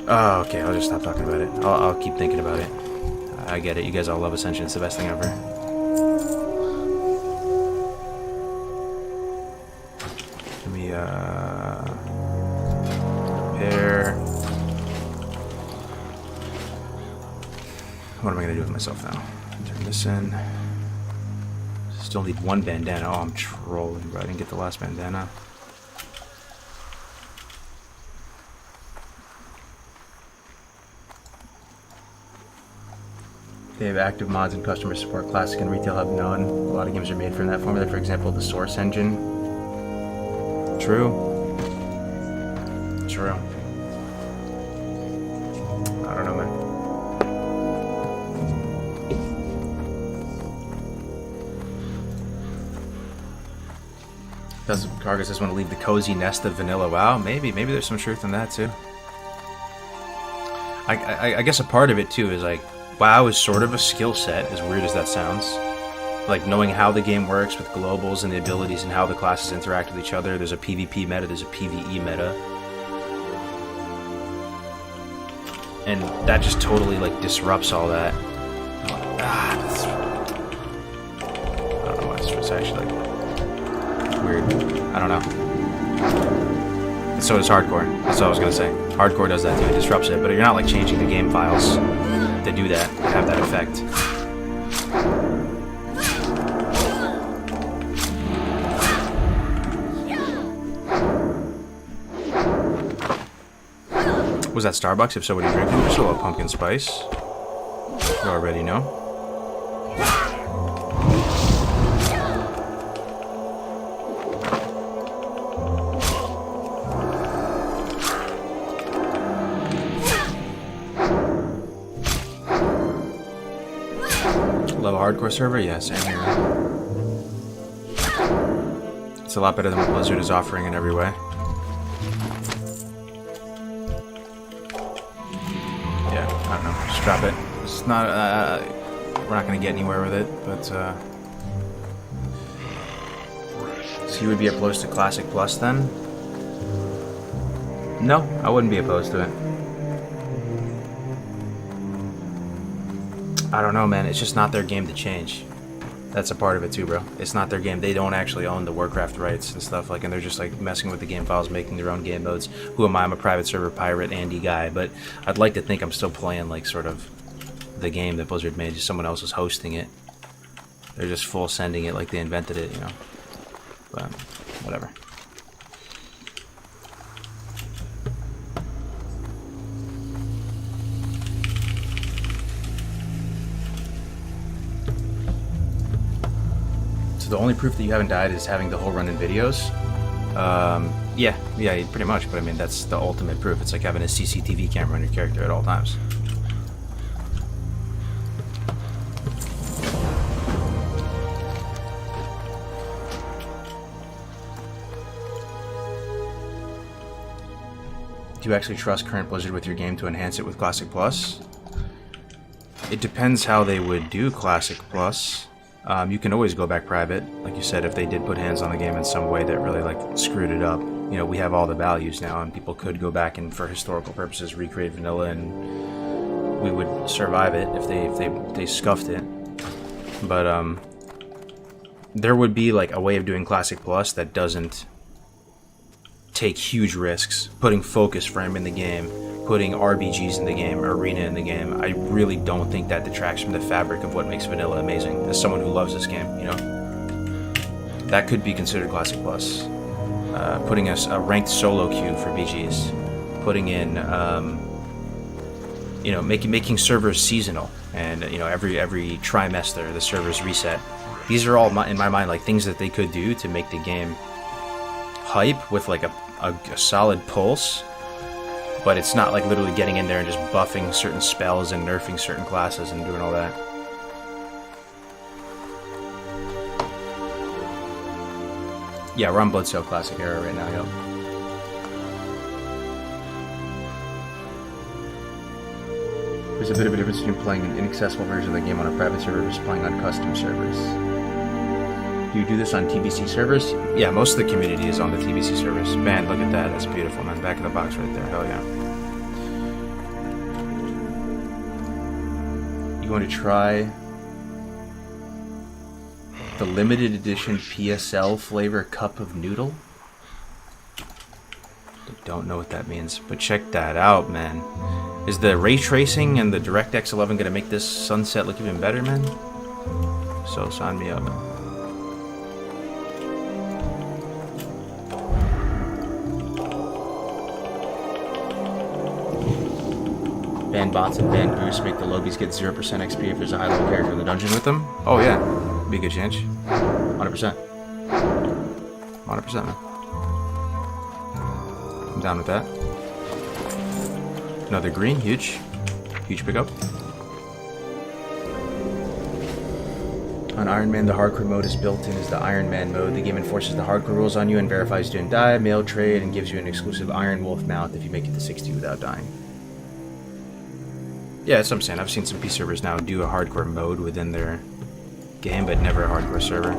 Speaker 1: Oh, okay, I'll just stop talking about it. I'll keep thinking about it. I get it. You guys all love Ascension. It's the best thing ever. Let me, repair. What am I going to do with myself now? Turn this in. Still need one bandana. Oh, I'm trolling, bro. I didn't get the last bandana. They have active mods and customer support. Classic and Retail have none. A lot of games are made from that formula. For example, the Source engine. True. True. I don't know, man. Does Kargoz just want to leave the cozy nest of vanilla WoW? Maybe there's some truth in that too. I guess a part of it too is like, WoW is sort of a skill set, as weird as that sounds. Like knowing how the game works with globals and the abilities and how the classes interact with each other. There's a PvP meta, there's a PvE meta. And that just totally like disrupts all that. I don't know why it's actually like weird. I don't know. So does hardcore. That's what I was gonna say. Hardcore does that too, it disrupts it, but you're not like changing the game files to do that, have that effect. Was that Starbucks? If so, what are you drinking? Just a little pumpkin spice. You already know. Love a hardcore server? Yeah, same here. It's a lot better than what Blizzard is offering in every way. Yeah, I don't know. Just drop it. It's not, we're not going to get anywhere with it, but, so you would be opposed to Classic Plus then? No, I wouldn't be opposed to it. I don't know, man. It's just not their game to change. That's a part of it too, bro. It's not their game. They don't actually own the Warcraft rights and stuff, like, and they're just like messing with the game files, making their own game modes. Who am I? I'm a private server pirate Andy guy, but I'd like to think I'm still playing like sort of the game that Blizzard made. Just someone else is hosting it. They're just full sending it like they invented it, you know. But whatever. So the only proof that you haven't died is having the whole run in videos? Yeah, pretty much, but I mean, that's the ultimate proof. It's like having a CCTV camera on your character at all times. Do you actually trust current Blizzard with your game to enhance it with Classic Plus? It depends how they would do Classic Plus. You can always go back private, like you said, if they did put hands on the game in some way that really like screwed it up. You know, we have all the values now, and people could go back and, for historical purposes, recreate vanilla, and we would survive it if they scuffed it. But there would be like a way of doing Classic Plus that doesn't take huge risks, putting focus frame in the game, putting RBGs in the game, arena in the game. I really don't think that detracts from the fabric of what makes vanilla amazing. As someone who loves this game, you know, that could be considered Classic Plus. Putting a ranked solo queue for BGs, putting in, you know, making servers seasonal, and you know, every trimester the servers reset. These are all in my mind like things that they could do to make the game hype with like a solid pulse, but it's not like literally getting in there and just buffing certain spells and nerfing certain classes and doing all that. Yeah, we're on Bloodsail Classic era right now, yep. There's a bit of a difference between playing an inaccessible version of the game on a private server versus playing on custom servers. Do you do this on TBC servers? Yeah, most of the community is on the TBC servers. Man, look at that. That's beautiful, man. Back of the box right there. Hell yeah. You want to try the limited edition PSL flavor cup of noodle? I don't know what that means, but check that out, man. Is the ray tracing and the DirectX 11 going to make this sunset look even better, man? So sign me up. Ban bots and ban boosts make the lobbies get 0% XP if there's a high-level character in the dungeon with them. Oh yeah, be a good chance. 100%. 100%, man. I'm down with that. Another green, huge. Huge pickup. On Iron Man, the hardcore mode is built in as the Iron Man mode. The game enforces the hardcore rules on you and verifies you didn't die, mail trade, and gives you an exclusive Iron Wolf mount if you make it to 60 without dying. Yeah, that's what I'm saying. I've seen some P servers now do a hardcore mode within their game, but never a hardcore server.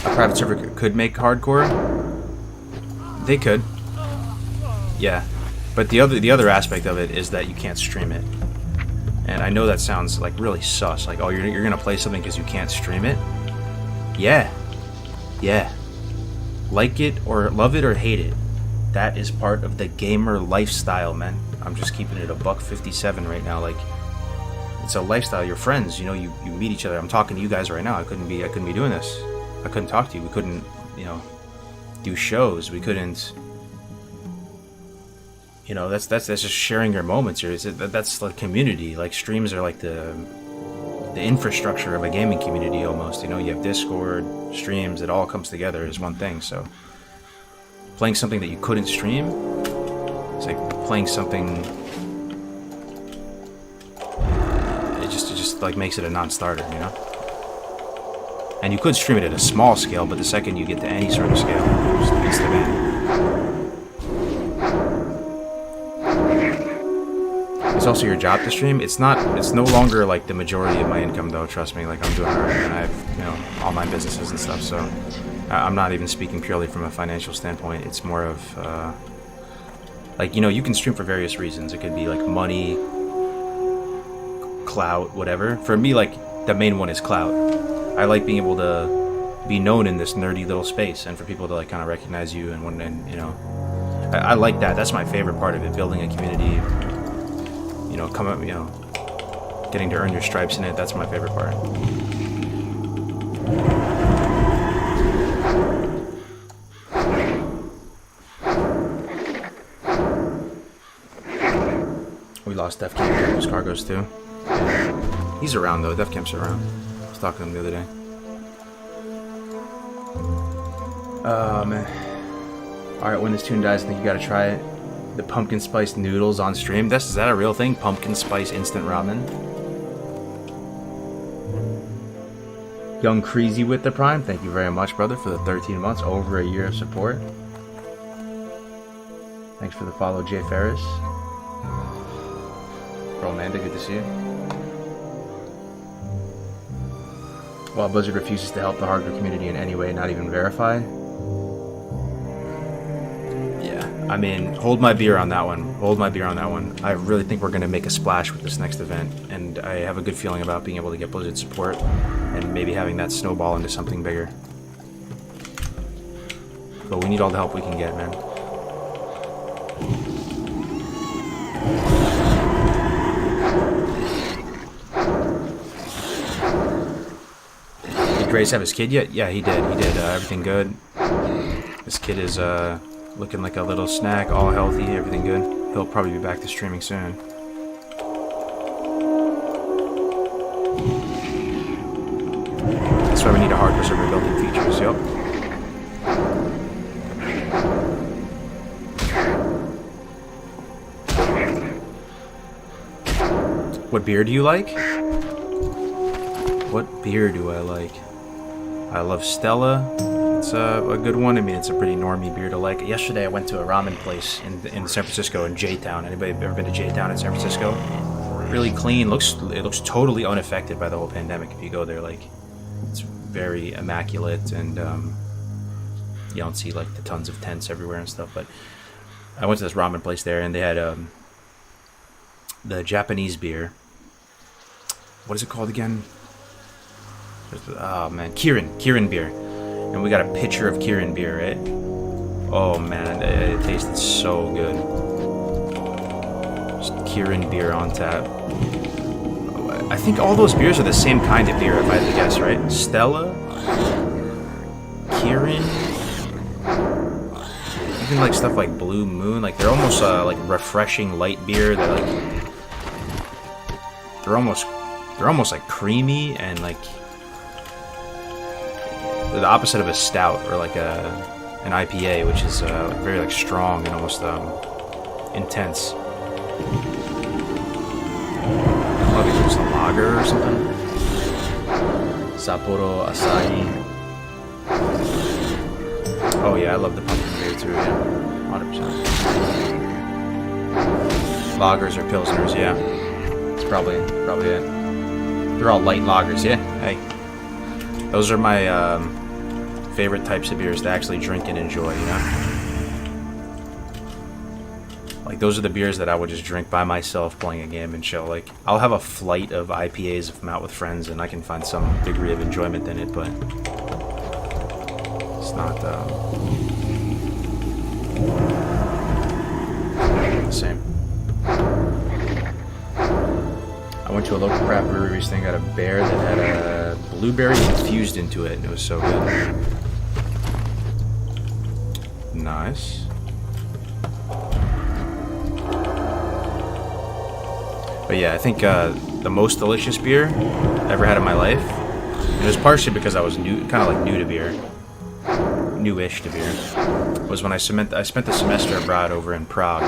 Speaker 1: A private server could make hardcore. They could. Yeah. But the other aspect of it is that you can't stream it. And I know that sounds like really sus, like, oh, you're gonna play something because you can't stream it? Yeah. Yeah. Like it or love it or hate it. That is part of the gamer lifestyle, man. I'm just keeping it a $1.57 right now. Like, it's a lifestyle. Your friends, you know, you meet each other. I'm talking to you guys right now. I couldn't be doing this. I couldn't talk to you. We couldn't, you know, do shows. We couldn't. You know, that's just sharing your moments here. That's like community. Like, streams are like the infrastructure of a gaming community almost. You know, you have Discord, streams. It all comes together as one thing. So playing something that you couldn't stream, it's like playing something. It just like makes it a non-starter, you know. And you could stream it at a small scale, but the second you get to any sort of scale, it's just instant ban. It's also your job to stream. It's no longer like the majority of my income though, trust me. Like, I'm doing alright and I have, you know, online businesses and stuff, so I'm not even speaking purely from a financial standpoint. It's more of like, you know, you can stream for various reasons. It could be like money, clout, whatever. For me, like, the main one is clout. I like being able to be known in this nerdy little space and for people to like kind of recognize you and you know, I like that. That's my favorite part of it, building a community. You know, you know, getting to earn your stripes in it, that's my favorite part. We lost Def Camp, there's Kargoz too. He's around though, Def Camp's around. I was talking to him the other day. Oh man. Alright, when this tune dies, I think you gotta try it. The pumpkin spice noodles on stream. Is that a real thing? Pumpkin spice instant ramen. Young Creasy with the Prime. Thank you very much, brother, for the 13 months. Over a year of support. Thanks for the follow, Jay Ferris. Romanda, good to see you. While Blizzard refuses to help the hardcore community in any way, not even verify. Yeah. I mean, hold my beer on that one. Hold my beer on that one. I really think we're going to make a splash with this next event, and I have a good feeling about being able to get Blizzard support and maybe having that snowball into something bigger. But we need all the help we can get, man. Did Grace have his kid yet? Yeah, he did. He did. Everything good. This kid is looking like a little snack, all healthy, everything good. He'll probably be back to streaming soon. That's why we need a hardcore server built-in features, yep. What beer do you like? What beer do I like? I love Stella. It's a good one. I mean, it's a pretty normie beer to like. Yesterday I went to a ramen place in San Francisco, in J-Town. Anybody ever been to J-Town in San Francisco? Really clean. It looks totally unaffected by the whole pandemic. If you go there, like, it's very immaculate, and you don't see like the tons of tents everywhere and stuff. But I went to this ramen place there, and they had the Japanese beer. What is it called again? Oh man, Kirin beer. And we got a pitcher of Kirin beer, right? Oh man, it tasted so good. Just Kirin beer on tap. I think all those beers are the same kind of beer, if I had to guess, right? Stella, Kirin, even like stuff like Blue Moon. Like they're almost like refreshing light beer. They're like they're almost like creamy and like the opposite of a stout or like an IPA, which is very like strong and almost intense. Probably just a lager or something. Sapporo Asahi. Oh yeah, I love the pumpkin beer too. Yeah, 100%. Lagers or pilsners, yeah. It's probably it. They're all light lagers, yeah. Hey, those are my favorite types of beers to actually drink and enjoy, you know? Like, those are the beers that I would just drink by myself playing a game and chill. Like, I'll have a flight of IPAs if I'm out with friends and I can find some degree of enjoyment in it, but it's not the same. I went to a local craft brewery recently, got a beer that had a blueberry infused into it, and it was so good. Nice. But yeah, I think the most delicious beer I ever had in my life, and it was partially because I was new to beer, newish to beer, was when I spent the semester abroad over in Prague,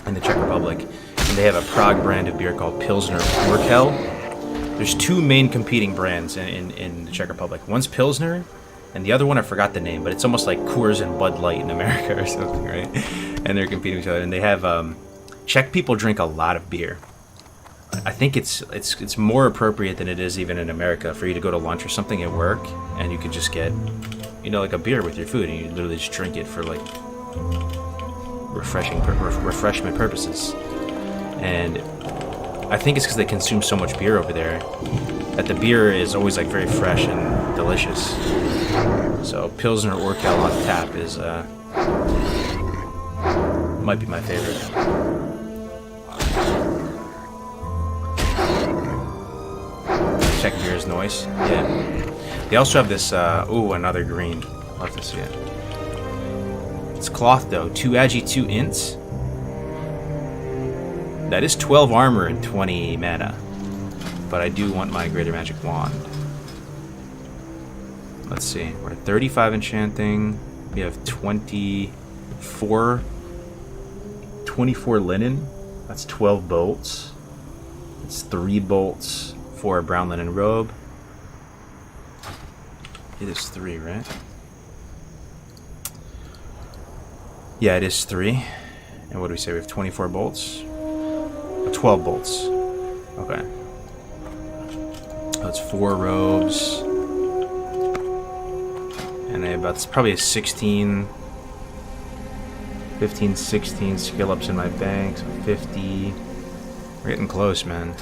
Speaker 1: in the Czech Republic. And they have a Prague brand of beer called Pilsner Urquell. There's two main competing brands in the Czech Republic. One's Pilsner, and the other one I forgot the name, but it's almost like Coors and Bud Light in America or something, right? And they're competing with each other. And they have Czech people drink a lot of beer. I think it's more appropriate than it is even in America for you to go to lunch or something at work, and you could just get, you know, like a beer with your food, and you literally just drink it for like refreshment purposes. And I think it's because they consume so much beer over there that the beer is always like very fresh and delicious. So Pilsner Urquell on tap is might be my favorite. Czech beer is nice. Yeah. They also have this another green. I'll have to see it. It's cloth though. 2 agi 2 ints. That is 12 armor and 20 mana. But I do want my Greater Magic Wand. Let's see. We're at 35 enchanting. We have 24 linen. That's 12 bolts. It's 3 bolts for a brown linen robe. It is 3, right? Yeah, it is 3. And what do we say? We have 24 bolts? 12 bolts. Okay. That's 4 robes. And it's probably a 16. 15, 16 skill ups in my bank, so 50. We're getting close, man.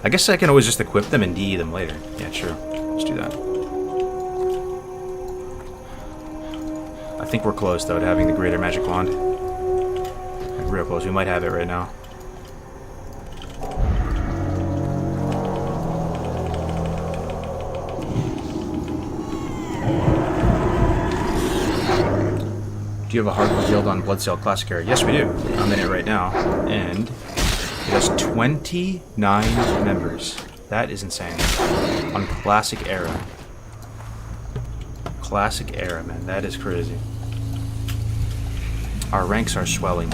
Speaker 1: I guess I can always just equip them and DE them later. Yeah, sure. Let's do that. I think we're close, though, to having the Greater Magic Wand. Like, real close. We might have it right now. Do you have a hardcore guild on Bloodsail Classic Era? Yes, we do. I'm in it right now. And it has 29 members. That is insane. On Classic Era. Classic Era, man. That is crazy. Our ranks are swelling.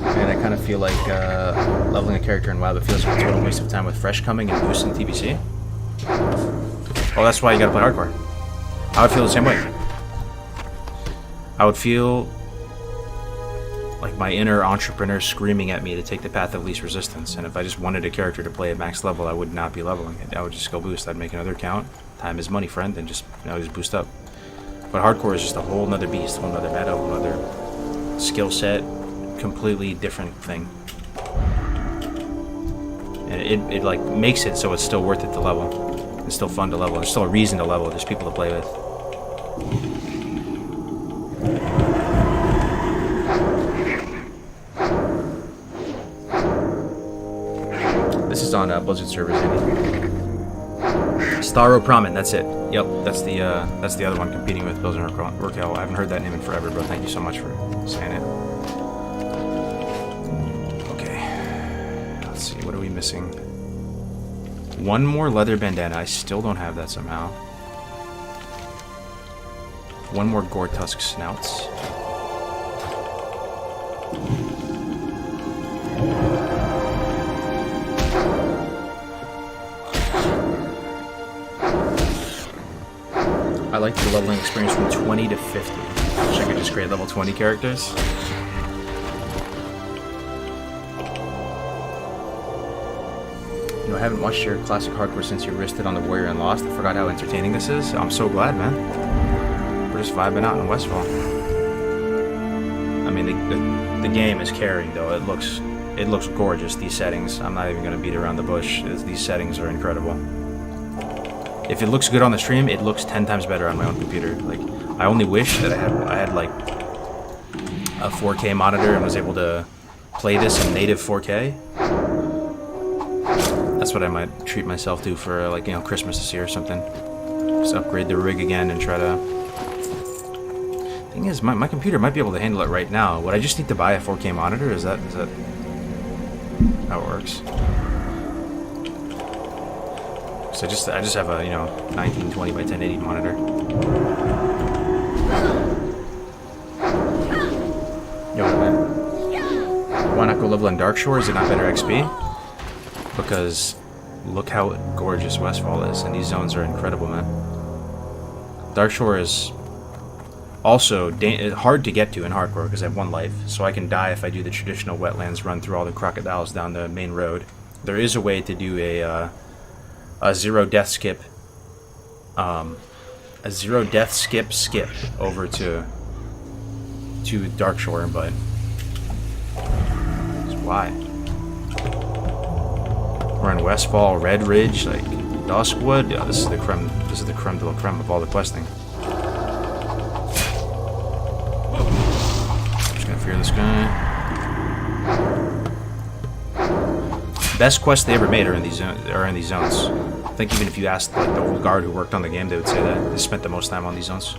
Speaker 1: And I kind of feel like leveling a character in WoW, it feels like a total waste of time with Fresh coming and boosting TBC. Oh, that's why you gotta play hardcore. I would feel the same way. I would feel like my inner entrepreneur screaming at me to take the path of least resistance, and if I just wanted a character to play at max level, I would not be leveling it. I would just go boost. I'd make another account. Time is money, friend, and just, you know, just boost up. But hardcore is just a whole nother beast, whole nother meta, whole nother skill set, completely different thing. And it like makes it so it's still worth it to level. It's still fun to level. There's still a reason to level. There's people to play with. This is on Blizzard servers, Andy. Starro Pramen, that's it. Yep, that's the other one competing with Blizzard Urkel. I haven't heard that name in forever, bro. Thank you so much for saying it. Okay, let's see. What are we missing? One more leather bandana. I still don't have that somehow. One more gore tusk snouts. I like the leveling experience from 20 to 50. I wish I could just create level 20 characters. You know, I haven't watched your classic hardcore since you risked it on the Warrior and lost. I forgot how entertaining this is. I'm so glad, man. We're just vibing out in Westfall. I mean, the game is carrying, though. It looks gorgeous, these settings. I'm not even going to beat around the bush. These settings are incredible. If it looks good on the stream, it looks 10 times better on my own computer. Like, I only wish that I had like a 4K monitor and was able to play this in native 4K. That's what I might treat myself to for, like, you know, Christmas this year or something. Just upgrade the rig again and try to... Thing is, my computer might be able to handle it right now. Would I just need to buy a 4K monitor? Is that how it works? So I just have a, you know, 1920 by 1080 monitor. Yo, man. Why not go level in Darkshore? Is it not better XP? Because look how gorgeous Westfall is, and these zones are incredible, man. Darkshore is also hard to get to in hardcore because I have one life, so I can die if I do the traditional wetlands run through all the crocodiles down the main road. There is a way to do a zero death skip, over to Darkshore, but why? We're in Westfall, Red Ridge, like Duskwood. Yeah, this is the creme. This is the creme de la creme of all the questing. Just gonna fear this guy. Best quests they ever made are in these zones. I think even if you asked like the old guard who worked on the game, they would say that they spent the most time on these zones.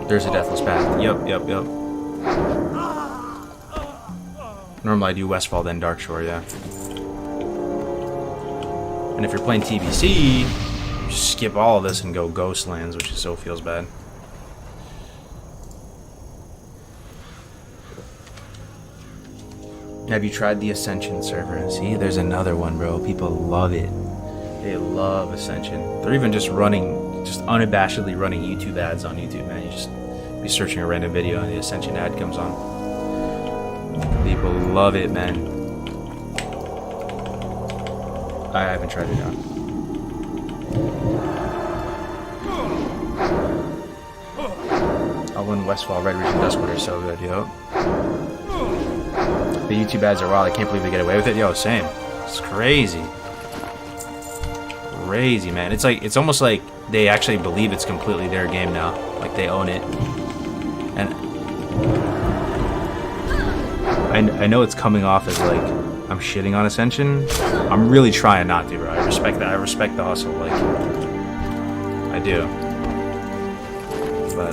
Speaker 1: There's a deathless path. Yep. Normally I do Westfall, then Darkshore, yeah. And if you're playing TBC, you just skip all of this and go Ghostlands, which so feels bad. Have you tried the Ascension server? See, there's another one, bro. People love it. They love Ascension. They're even just running just unabashedly running YouTube ads on YouTube, man. You just be searching a random video and the Ascension ad comes on. People love it, man. I haven't tried it out. Oh, and Westfall, Red Ridge, and Duskwood are so good, yo. The YouTube ads are wild. I can't believe they get away with it. Yo, same. It's crazy. Crazy, man. It's like, it's almost like they actually believe it's completely their game now. Like they own it. And I know it's coming off as like I'm shitting on Ascension. I'm really trying not to, bro. I respect that. I respect the hustle. Like I do. But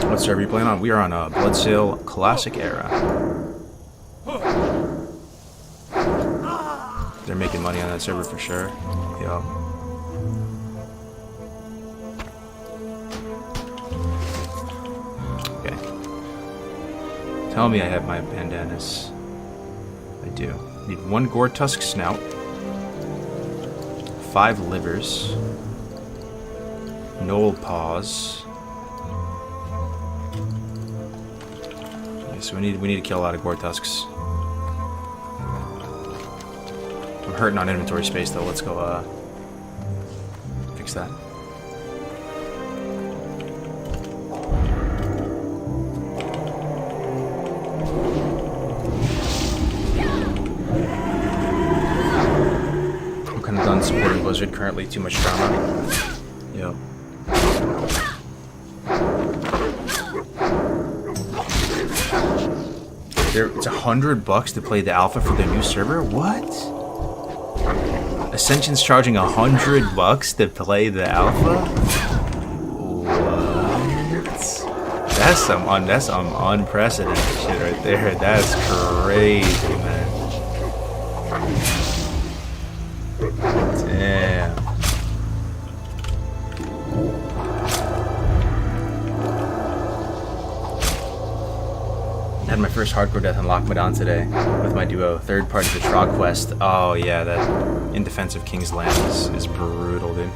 Speaker 1: what server are you playing on? We are on a Bloodsail Classic Era. They're making money on that server for sure. Yo. Okay. Tell me I have my bandanas. I do. Need 1 gore tusk snout, 5 livers, knoll paws. Okay, so we need to kill a lot of gore tusks. I'm hurting on inventory space though. Let's go fix that. I'm kind of done supporting Blizzard currently. Too much drama. Yo. It's $100 to play the alpha for the new server. What? Ascension's charging $100 to play the alpha? What? That's some unprecedented shit right there. That's crazy, man. Damn. I had my first hardcore death in Lockmadon today with my duo. Third part of the Trog quest. Oh yeah, that In Defense of King's Land is brutal, dude.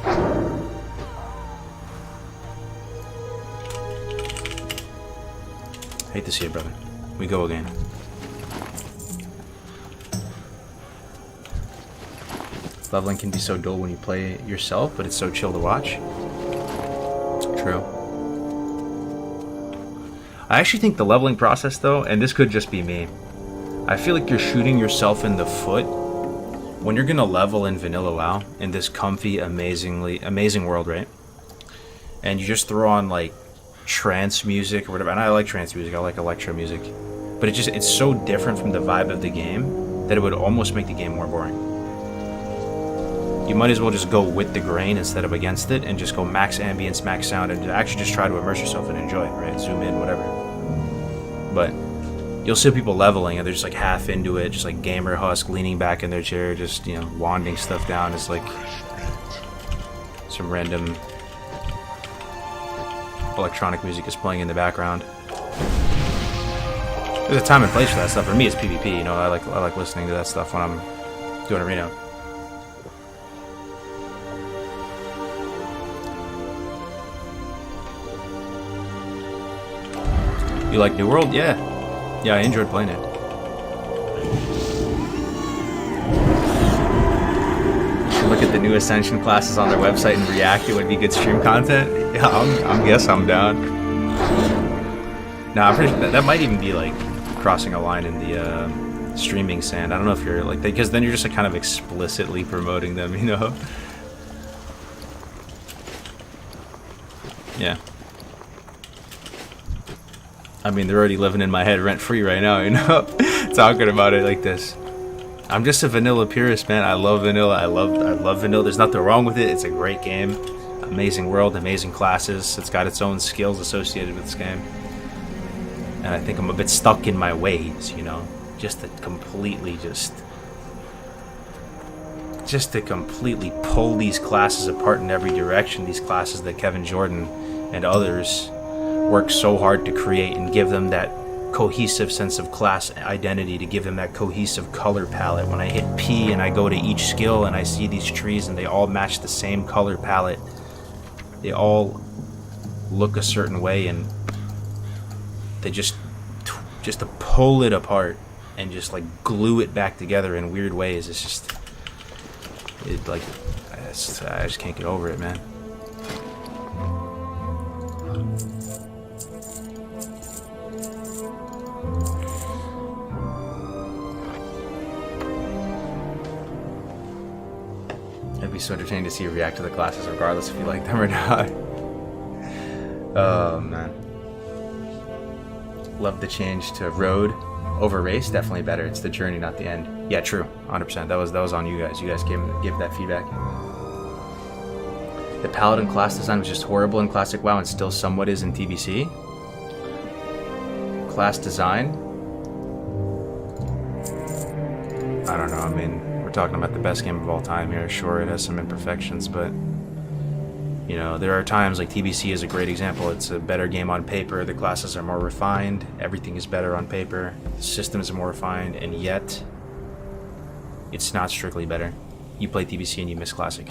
Speaker 1: Hate to see it, brother. We go again. Leveling can be so dull when you play yourself, but it's so chill to watch. True. I actually think the leveling process, though, and this could just be me, I feel like you're shooting yourself in the foot when you're gonna level in vanilla WoW in this comfy, amazing world, right? And you just throw on like trance music or whatever. And I like trance music. I like electro music, but it's so different from the vibe of the game that it would almost make the game more boring. You might as well just go with the grain instead of against it, and just go max ambience, max sound, and actually just try to immerse yourself and enjoy it, right? Zoom in, whatever. But you'll see people leveling and they're just like half into it, just like gamer husk, leaning back in their chair, just, you know, wanding stuff down. It's like some random electronic music is playing in the background. There's a time and place for that stuff. For me, it's PvP. You know, I like listening to that stuff when I'm doing arena. You like New World? Yeah. Yeah, I enjoyed playing it. You should look at the new Ascension classes on their website and react. It would be good stream content. Yeah, I guess I'm down. Nah, I'm pretty sure that might even be like crossing a line in the streaming sand. I don't know if you're like, because then you're just like kind of explicitly promoting them, you know? Yeah. I mean, they're already living in my head rent-free right now, you know? Talking about it like this. I'm just a vanilla purist, man. I love vanilla. I love vanilla. There's nothing wrong with it. It's a great game. Amazing world, amazing classes. It's got its own skills associated with this game. And I think I'm a bit stuck in my ways, you know? Just to completely pull these classes apart in every direction. These classes that Kevin Jordan and others work so hard to create and give them that cohesive sense of class identity, to give them that cohesive color palette. When I hit P and I go to each skill and I see these trees and they all match the same color palette, they all look a certain way, and they just to pull it apart and just like glue it back together in weird ways. It's just, I just can't get over it, man. It'd be so entertaining to see you react to the classes regardless if you like them or not. Oh man. Love the change to road over race. Definitely better. It's the journey, not the end. Yeah, true. 100%. That was on you guys. You guys gave that feedback. The paladin class design was just horrible in Classic WoW and still somewhat is in TBC. Class design? I don't know. I mean, we're talking about the best game of all time here. Sure, it has some imperfections, but you know, there are times like TBC is a great example. It's a better game on paper. The classes are more refined. Everything is better on paper. The systems are more refined, and yet it's not strictly better. You play TBC and you miss Classic.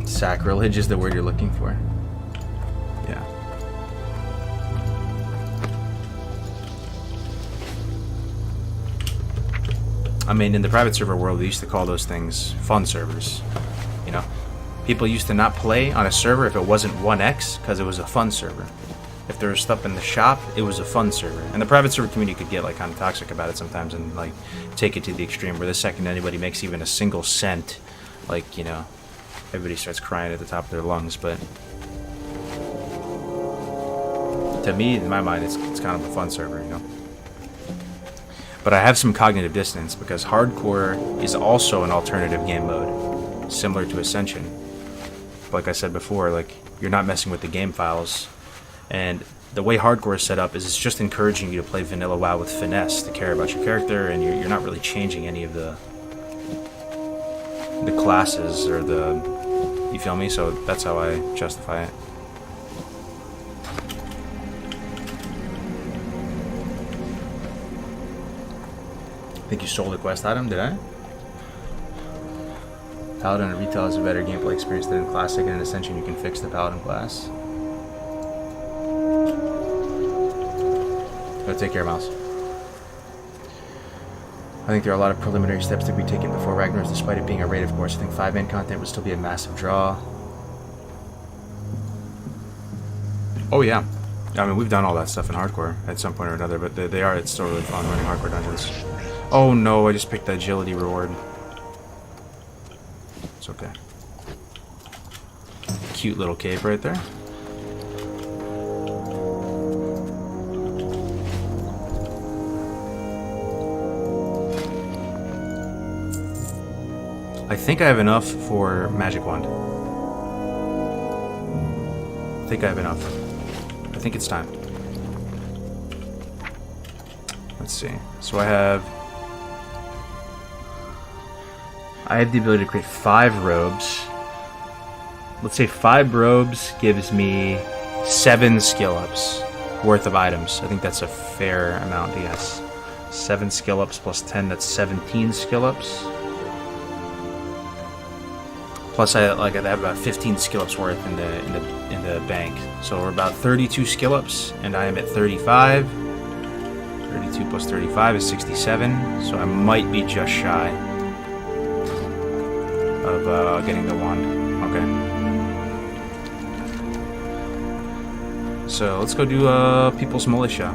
Speaker 1: Sacrilege is the word you're looking for. Yeah. I mean, in the private server world, we used to call those things fun servers. You know? People used to not play on a server if it wasn't 1x, because it was a fun server. If there was stuff in the shop, it was a fun server. And the private server community could get like kind of toxic about it sometimes and like take it to the extreme where the second anybody makes even a single cent, like, you know, everybody starts crying at the top of their lungs. But to me, in my mind, it's kind of a fun server, you know. But I have some cognitive dissonance because hardcore is also an alternative game mode, similar to Ascension. Like I said before, like, you're not messing with the game files, and the way hardcore is set up is it's just encouraging you to play vanilla WoW with finesse, to care about your character, and you're not really changing any of the classes or the, you feel me? So that's how I justify it. I think you sold a quest item, did I? Paladin and Retail has a better gameplay experience than in Classic, and in Ascension you can fix the Paladin class. Go take care, Mouse. I think there are a lot of preliminary steps to be taken before Ragnar's, despite it being a raid, of course. I think 5-man content would still be a massive draw. Oh yeah. I mean, we've done all that stuff in hardcore at some point or another, but it's still really fun running hardcore dungeons. Oh no, I just picked the agility reward. It's okay. Cute little cape right there. I think I have enough for Magic Wand. I think I have enough. I think it's time. Let's see. So I have the ability to create 5 robes. Let's say 5 robes gives me 7 skill ups worth of items. I think that's a fair amount to guess. 7 skill ups plus 10, that's 17 skill ups. Plus I have about 15 skill ups worth in the bank. So we're about 32 skill ups, and I am at 35. 32 plus 35 is 67. So I might be just shy of getting the wand. Okay. So let's go do People's Militia.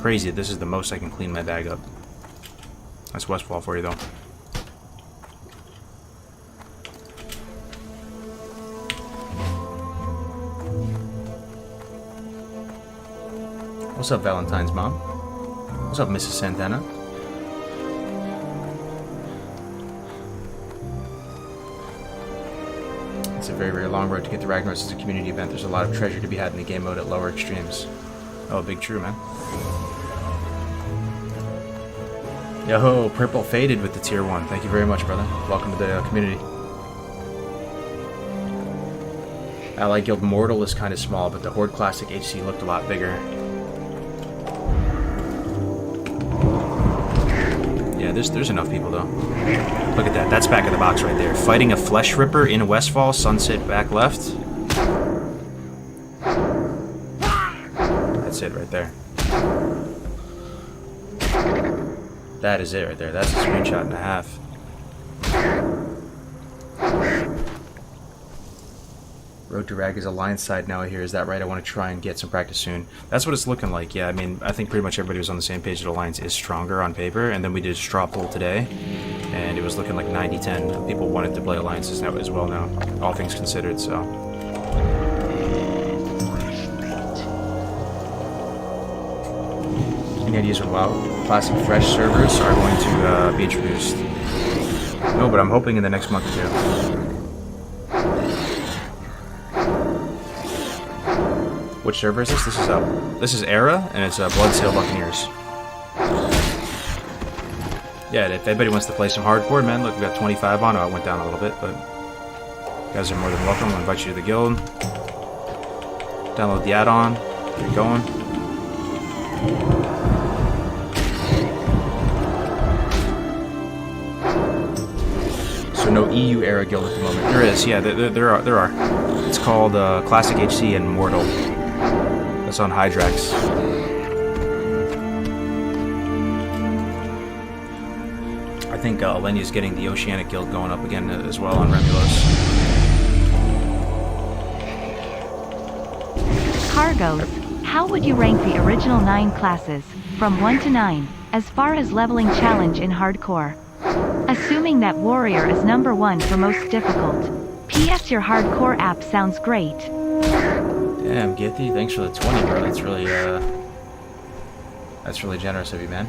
Speaker 1: Crazy, this is the most I can clean my bag up. That's Westfall for you though. What's up, Valentine's mom? What's up, Mrs. Santana? It's a very, very long road to get to Ragnaros. It's a community event. There's a lot of treasure to be had in the game mode at lower extremes. Oh, big true, man. Yo, Purple Faded with the tier 1. Thank you very much, brother. Welcome to the community. Allied Guild Mortal is kind of small, but the Horde Classic HC looked a lot bigger. Yeah, there's enough people, though. Look at that. That's back of the box right there. Fighting a Flesh Ripper in Westfall. Sunset back left. That's it right there. That is it right there. That's a screenshot and a half. Road to Rag is Alliance side now, I hear. Is that right? I want to try and get some practice soon. That's what it's looking like. Yeah, I mean, I think pretty much everybody was on the same page that Alliance is stronger on paper. And then we did a straw poll today, and it was looking like 90-10. People wanted to play Alliances now as well now, all things considered, so. Any ideas on WoW Classic Fresh servers are going to be introduced? No, but I'm hoping in the next month or two. Which server is this? This is Era, and it's Bloodsail Buccaneers. Yeah, if anybody wants to play some hardcore, man, look, we got 25 on. Oh, it went down a little bit, but you guys are more than welcome. I'll invite you to the guild. Download the add-on. Get it going. So no EU Era guild at the moment. There is, yeah, there are. It's called Classic HC and Mortal. That's on Hydrax. I think Alenia's getting the Oceanic Guild going up again as well on Remulos.
Speaker 3: Kargoz, how would you rank the original 9 classes, from 1 to 9, as far as leveling challenge in hardcore? Assuming that Warrior is number 1 for most difficult. P.S. Your hardcore app sounds great.
Speaker 1: Damn, Githy, thanks for the 20, bro. That's really generous of you, man.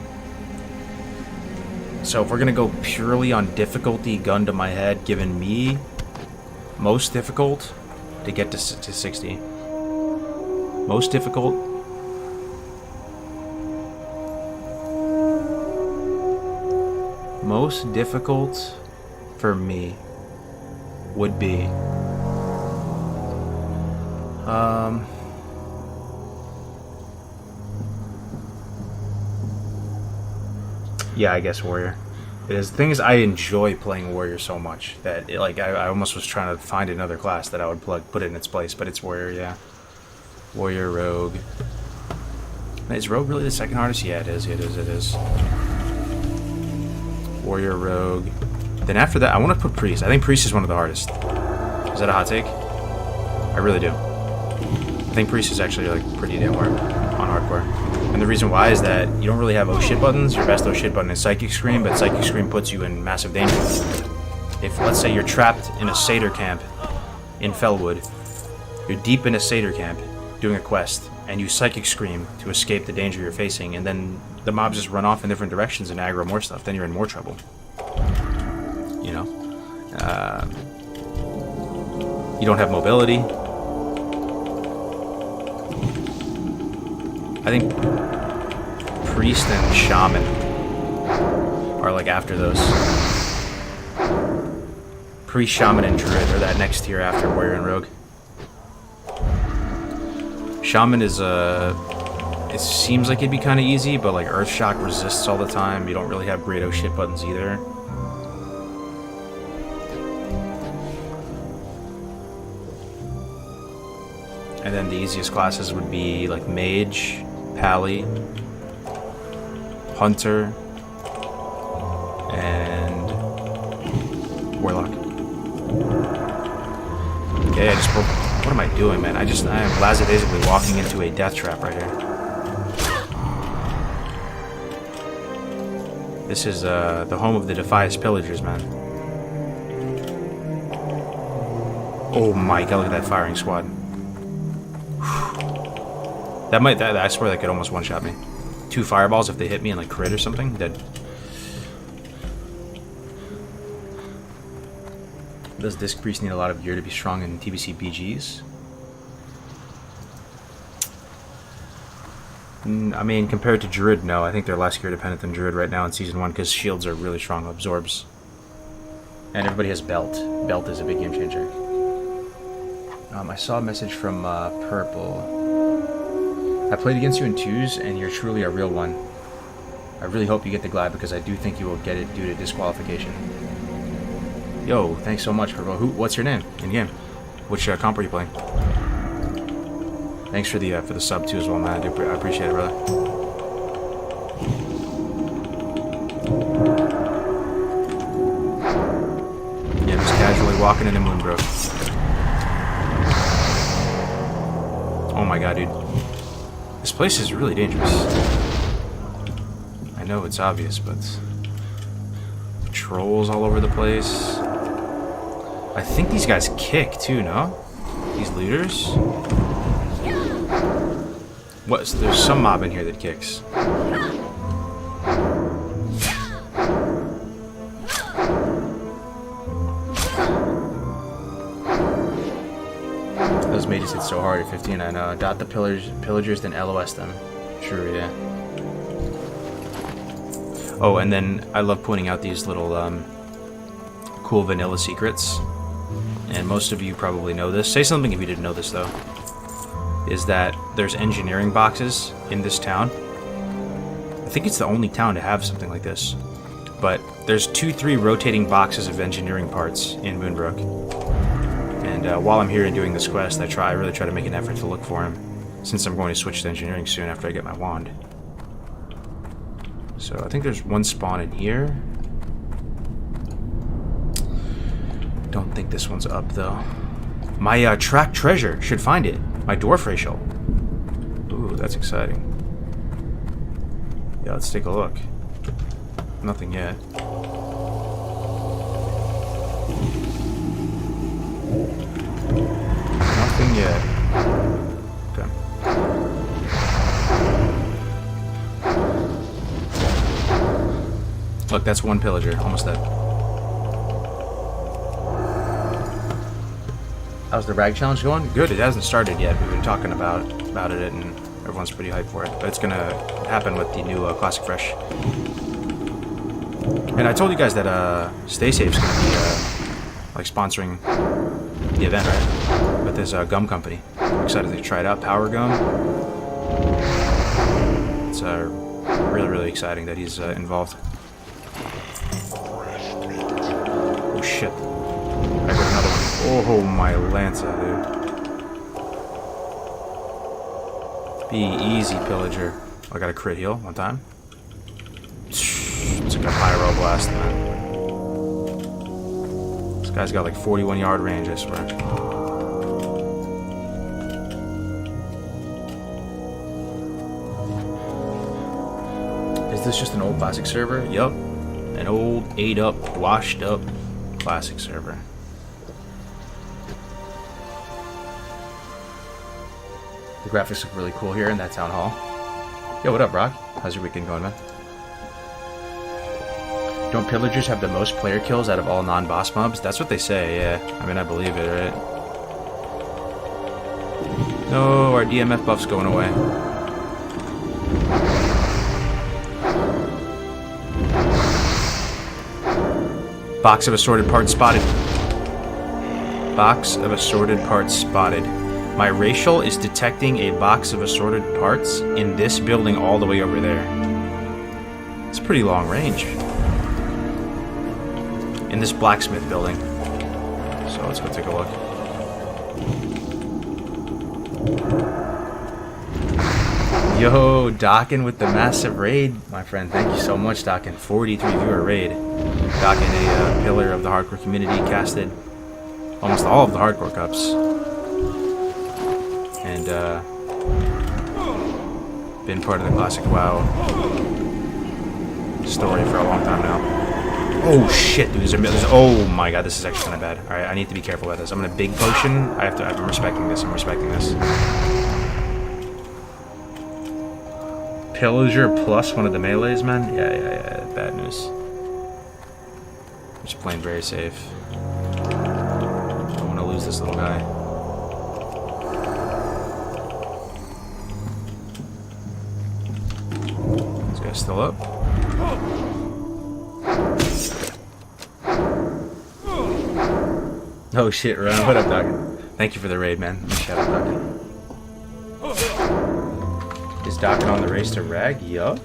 Speaker 1: So if we're gonna go purely on difficulty, gun to my head, given me most difficult to get to 60. Most difficult. Most difficult for me would be yeah, I guess Warrior. It is. The thing is, I enjoy playing Warrior so much that I almost was trying to find another class that I would put in its place, but it's Warrior, yeah. Warrior, Rogue. Is Rogue really the second hardest? Yeah, it is. It is. Warrior, Rogue. Then after that, I want to put Priest. I think Priest is one of the hardest. Is that a hot take? I really do. I think Priest is actually pretty damn hard on hardcore. And the reason why is that you don't really have oh shit buttons. Your best oh shit button is Psychic Scream, but Psychic Scream puts you in massive danger. If, let's say, you're trapped in a Satyr camp in Fellwood, you're deep in a Satyr camp doing a quest, and you Psychic Scream to escape the danger you're facing, and then the mobs just run off in different directions and aggro more stuff, then you're in more trouble. You know? You don't have mobility. I think Priest and Shaman are after those. Priest, Shaman, and Druid are that next tier after Warrior and Rogue. Shaman is it seems like it'd be kind of easy, but Earth Shock resists all the time. You don't really have great oh shit buttons either. And then the easiest classes would be Mage, Pally, Hunter, and Warlock. Okay, I just broke. What am I doing, man? I am lackadaisically walking into a death trap right here. This is the home of the Defias Pillagers, man. Oh my god, look at that firing squad. I swear that could almost one-shot me. 2 fireballs if they hit me and crit or something, dead. Does Disc Priest need a lot of gear to be strong in TBC BGs? I mean, compared to Druid, no. I think they're less gear dependent than Druid right now in Season 1 because shields are really strong absorbs. And everybody has Belt. Belt is a big game changer. I saw a message from Purple. I played against you in 2s and you're truly a real one. I really hope you get the Glide because I do think you will get it due to disqualification. Yo, thanks so much, Purple. What's your name in game? Which comp are you playing? Thanks for the sub too as well, man. I appreciate it, brother. Yeah, just casually walking into Moonbrook. Oh my god, dude. This place is really dangerous. I know it's obvious, but trolls all over the place. I think these guys kick too, no? These looters? What? There's some mob in here that kicks. Those mages hit so hard at 15. I know. Dot the pillagers, then LOS them. True, yeah. Oh, and then I love pointing out these little cool vanilla secrets. And most of you probably know this. Say something if you didn't know this, though. Is that there's engineering boxes in this town. I think it's the only town to have something like this. But there's 2-3 rotating boxes of engineering parts in Moonbrook. And while I'm here and doing this quest, I really try to make an effort to look for him, since I'm going to switch to engineering soon after I get my wand. So I think there's one spawn in here. Don't think this one's up though. My track treasure should find it. My dwarf racial. Ooh, that's exciting. Yeah, let's take a look. Nothing yet. Nothing yet. Okay. Look, that's one pillager. Almost dead. How's the rag challenge going? Good. It hasn't started yet. We've been talking about it, and everyone's pretty hyped for it. But it's gonna happen with the new Classic Fresh. And I told you guys that Stay Safe's gonna be like sponsoring the event, right? With his gum company. I'm excited to try it out. Power Gum. It's really, really exciting that he's involved. Oh shit. I got another one. Oh my Lanza, dude. Be easy, pillager. I got a crit heal one time. It's like a pyro blast, man. This guy's got like 41-yard range, I swear. Is this just an old classic server? Yup. An old, ate-up, washed-up classic server. The graphics look really cool here in that town hall. Yo, what up, Brock? How's your weekend going, man? Don't pillagers have the most player kills out of all non-boss mobs? That's what they say, yeah. I mean, I believe it, right? No, our DMF buff's going away. Box of assorted parts spotted. Box of assorted parts spotted. My racial is detecting a box of assorted parts in this building all the way over there. It's pretty long range. In this blacksmith building. So let's go take a look. Yo, Dockin with the massive raid, my friend. Thank you so much, Dockin. 43 viewer raid. Dockin, a pillar of the hardcore community, casted almost all of the hardcore cups. And been part of the classic WoW story for a long time now. Oh shit, dude! Oh my god, this is actually kind of bad. All right, I need to be careful about this. I'm gonna big potion. I'm respecting this. I'm respecting this. Pillager plus one of the melees, man. Yeah. Bad news. Just playing very safe. this little guy. This guy's still up. Oh shit, Ron. What up, Doc? Thank you for the raid, man. Shout out, Doc. Is Doc on the race to Rag? Yup.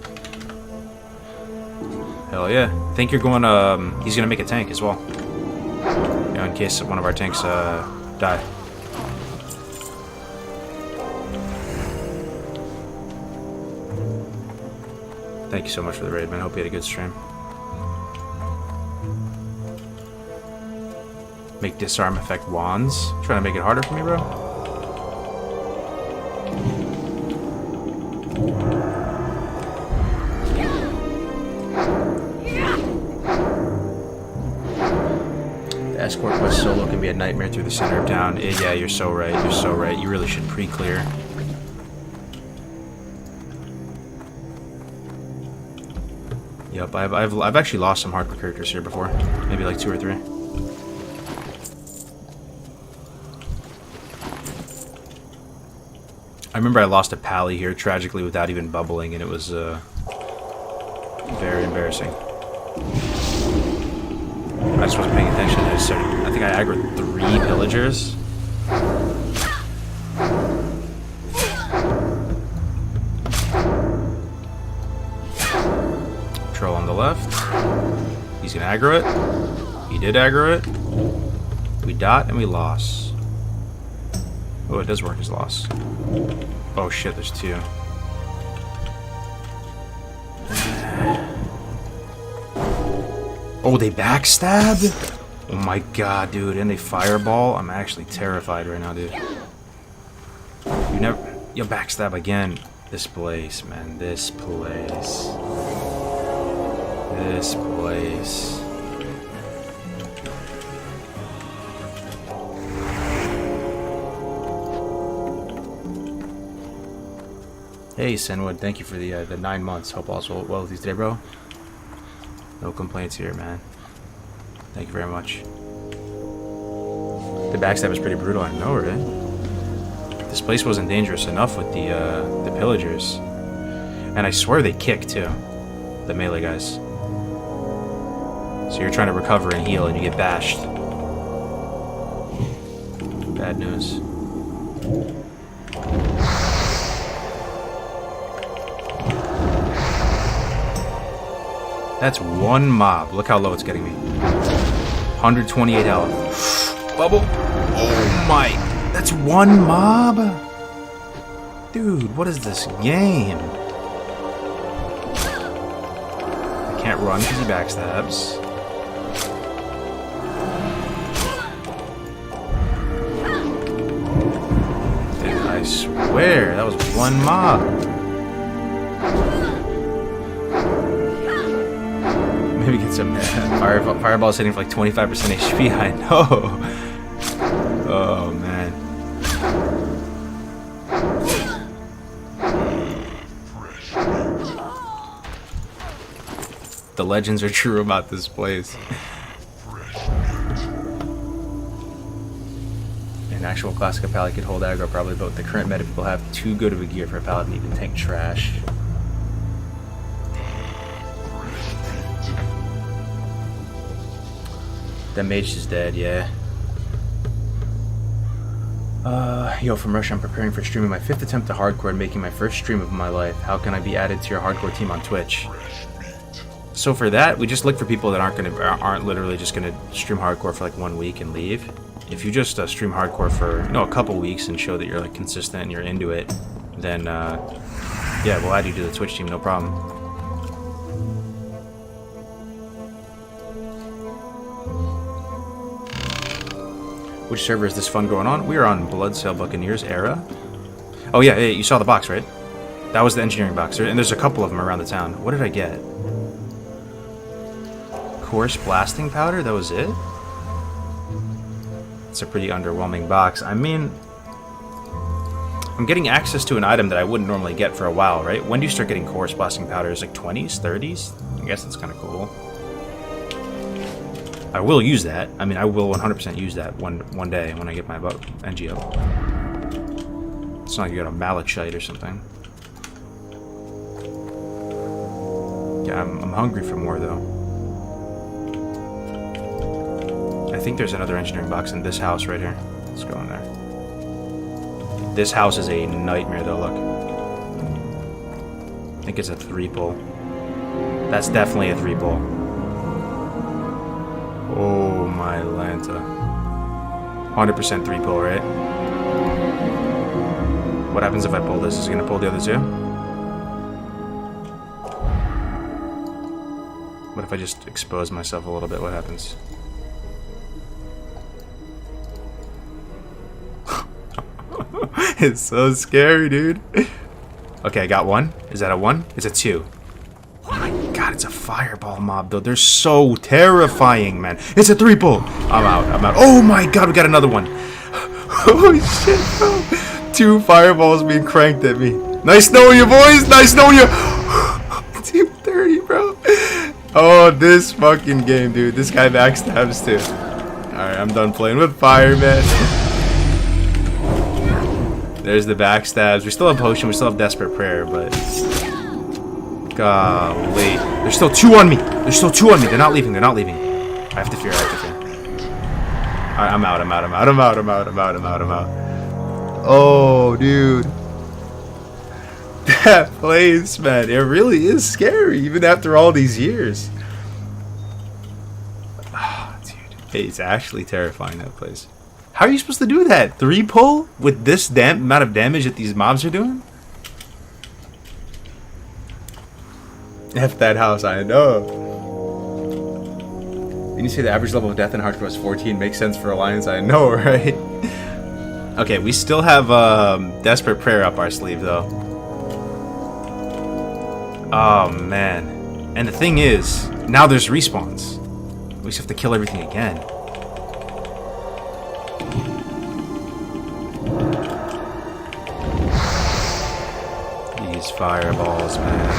Speaker 1: Hell yeah. Think you're going to... he's going to make a tank as well. You know, in case one of our tanks die. Thank you so much for the raid, man. Hope you had a good stream. Make disarm effect wands. Trying to make it harder for me, bro? The escort quest solo can be a nightmare through the center of town. Yeah, you're so right. You're so right. You really should pre-clear. Yep, I've actually lost some hardcore characters here before. Maybe like 2 or 3. I remember I lost a pally here tragically without even bubbling, and it was very embarrassing. I just wasn't paying attention. I think I aggroed 3 pillagers. Troll on the left. He's gonna aggro it. He did aggro it. We dot and we lost. Oh, it does work as loss. Oh shit, there's 2. Oh, they backstabbed? Oh my god, dude. And they fireball? I'm actually terrified right now, dude. You never... You'll backstab again. This place, man. This place. This place. Hey, Senwood, thank you for the 9 months. Hope all's well with you today, bro. No complaints here, man. Thank you very much. The backstab is pretty brutal, I know, right? This place wasn't dangerous enough with the pillagers. And I swear they kick, too. The melee guys. So you're trying to recover and heal, and you get bashed. Bad news. That's 1 mob. Look how low it's getting me. 128 health. Bubble. Oh my. That's 1 mob? Dude, what is this game? I can't run because he backstabs. Dude, I swear, that was 1 mob. Maybe get some fireballs hitting for like 25% HP. I know. Oh man. The legends are true about this place. An actual classic pally could hold aggro probably, but with the current meta people have too good of a gear for a paladin to even tank trash. That mage is dead, yeah. Yo, from Russia, I'm preparing for streaming my 5th attempt to hardcore and making my first stream of my life. How can I be added to your hardcore team on Twitch? So for that, we just look for people that aren't literally just gonna stream hardcore for like 1 week and leave. If you just stream hardcore for a couple weeks and show that you're like consistent and you're into it, then yeah, we'll add you to the Twitch team, no problem. Which server is this fun going on? We are on Bloodsail Buccaneers era. Oh yeah, hey, you saw the box, right? That was the engineering box. And there's a couple of them around the town. What did I get? Coarse blasting powder? That was it? It's a pretty underwhelming box. I mean, I'm getting access to an item that I wouldn't normally get for a while, right? When do you start getting coarse blasting powders? Like 20s, 30s? I guess that's kind of cool. I will use that. I mean, I will 100% use that one day when I get my NG up. It's not like you got a malachite or something. Yeah, I'm hungry for more, though. I think there's another engineering box in this house right here. Let's go in there. This house is a nightmare, though, look. I think it's a 3-pull. That's definitely a 3-pull. Oh, my Lanta. 100% 3-pull, right? What happens if I pull this? Is it going to pull the other two? What if I just expose myself a little bit? What happens? It's so scary, dude. Okay, I got one. Is that a 1? It's a 2. Oh my god, it's a fireball mob, though. They're so terrifying, man. It's a 3-pull. I'm out. Oh my god, we got another one. Holy shit, bro. 2 fireballs being cranked at me. Nice knowing you, boys. Nice knowing you. 230, bro. Oh, this fucking game, dude. This guy backstabs, too. Alright, I'm done playing with fire, man. There's the backstabs. We still have potion. We still have desperate prayer, but golly, there's still 2 on me. There's still 2 on me. They're not leaving. I have to fear. Alright, I'm out. Oh, dude. That place, man. It really is scary, even after all these years. Oh, dude. It's actually terrifying, that place. How are you supposed to do that? 3-pull with this amount of damage that these mobs are doing? F that house, I know. And you say the average level of death in hardcore is 14. Makes sense for Alliance, I know, right? Okay, we still have Desperate Prayer up our sleeve, though. Oh, man. And the thing is, now there's respawns. We just have to kill everything again. These fireballs, man.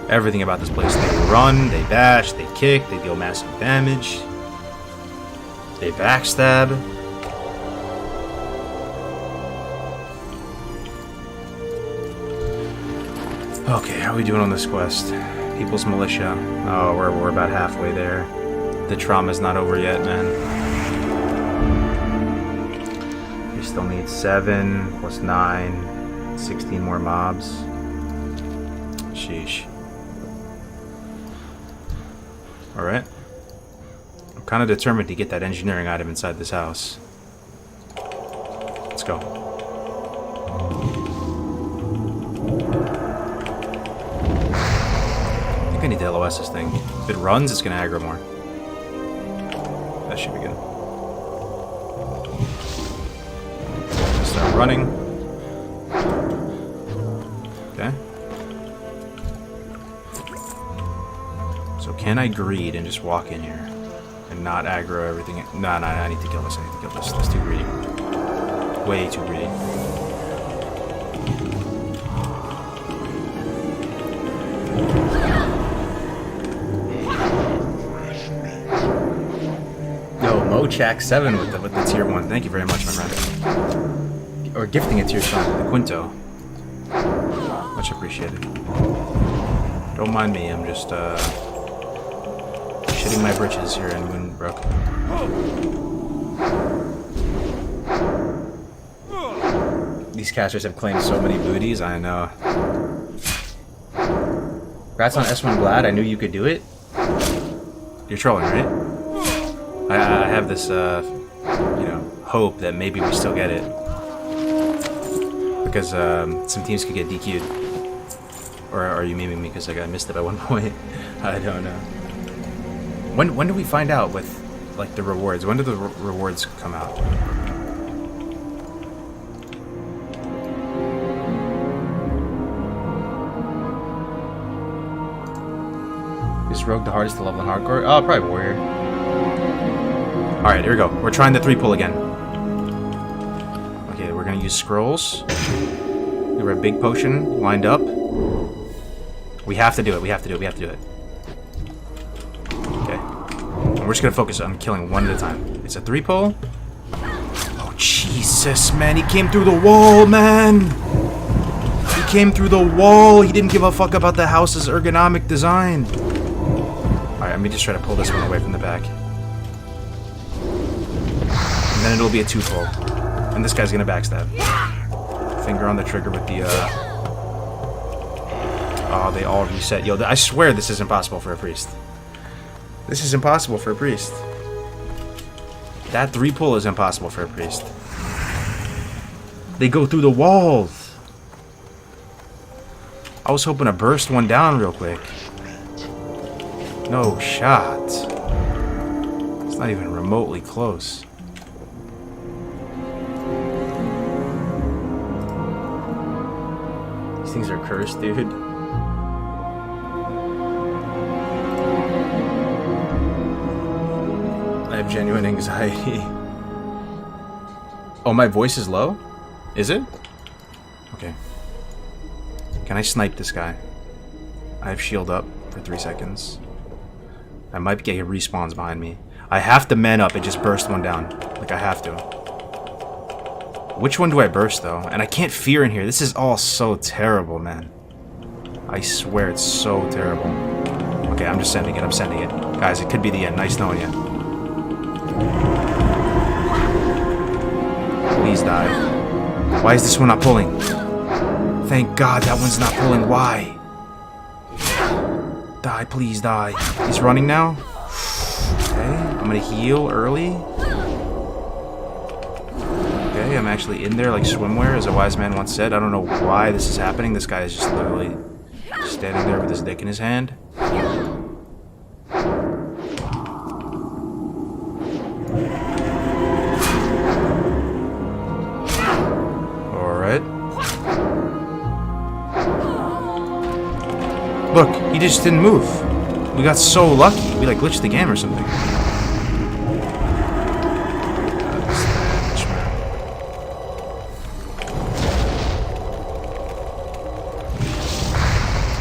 Speaker 1: Everything about this place. They run, they bash, they kick, they deal massive damage. They backstab. Okay, how are we doing on this quest? People's Militia. Oh, we're about halfway there. The trauma's not over yet, man. We still need 7 plus 9, 16 more mobs. Sheesh. Alright. I'm kind of determined to get that engineering item inside this house. Let's go. I think I need to LOS this thing. If it runs, it's going to aggro more. That should be good. Start running. Okay. So can I greed and just walk in here and not aggro everything? No, I need to kill this. That's too greedy. Way too greedy. Yo, Mochak7 with the tier 1. Thank you very much, my friend. Or gifting it to your son, the Quinto. Much appreciated. Don't mind me, I'm just shitting my britches here in Moonbrook. These casters have claimed so many booties, I know. Rats on S1 Glad, I knew you could do it. You're trolling, right? I have this, hope that maybe we still get it. Because some teams could get DQ'd. Or are you memeing me because I missed it at one point? I don't know. When do we find out with, like, the rewards? When do the rewards come out? Is Rogue the hardest to level in hardcore? Oh, probably Warrior. Alright, here we go. We're trying the 3-pull again. Okay, we're gonna use scrolls. We have a big potion lined up. have to do it. We have to do it. We have to do it. Okay. And we're just gonna focus on killing one at a time. It's a 3-pole. Oh Jesus, man! He came through the wall, man. He came through the wall. He didn't give a fuck about the house's ergonomic design. All right, let me just try to pull this one away from the back. And then it'll be a 2-pole. And this guy's gonna backstab. Finger on the trigger with the, Oh, they all reset. Yo, I swear this is impossible for a priest. This is impossible for a priest. That 3-pull is impossible for a priest. They go through the walls. I was hoping to burst one down real quick. No shot. It's not even remotely close. These things are cursed, dude. I have genuine anxiety. Oh, my voice is low? Is it? Okay. Can I snipe this guy? I have shield up for 3 seconds. I might get respawns behind me. I have to man up and just burst one down. Like, I have to. Which one do I burst, though? And I can't fear in here. This is all so terrible, man. I swear it's so terrible. Okay, I'm just sending it. I'm sending it. Guys, it could be the end. Nice knowing you. Please die. Why is this one not pulling? Thank God that one's not pulling. Why? Die, please die. He's running now. Okay, I'm gonna heal early. Okay, I'm actually in there like swimwear, as a wise man once said. I don't know why this is happening. This guy is just literally standing there with his dick in his hand. Look, he just didn't move. We got so lucky. We like glitched the game or something.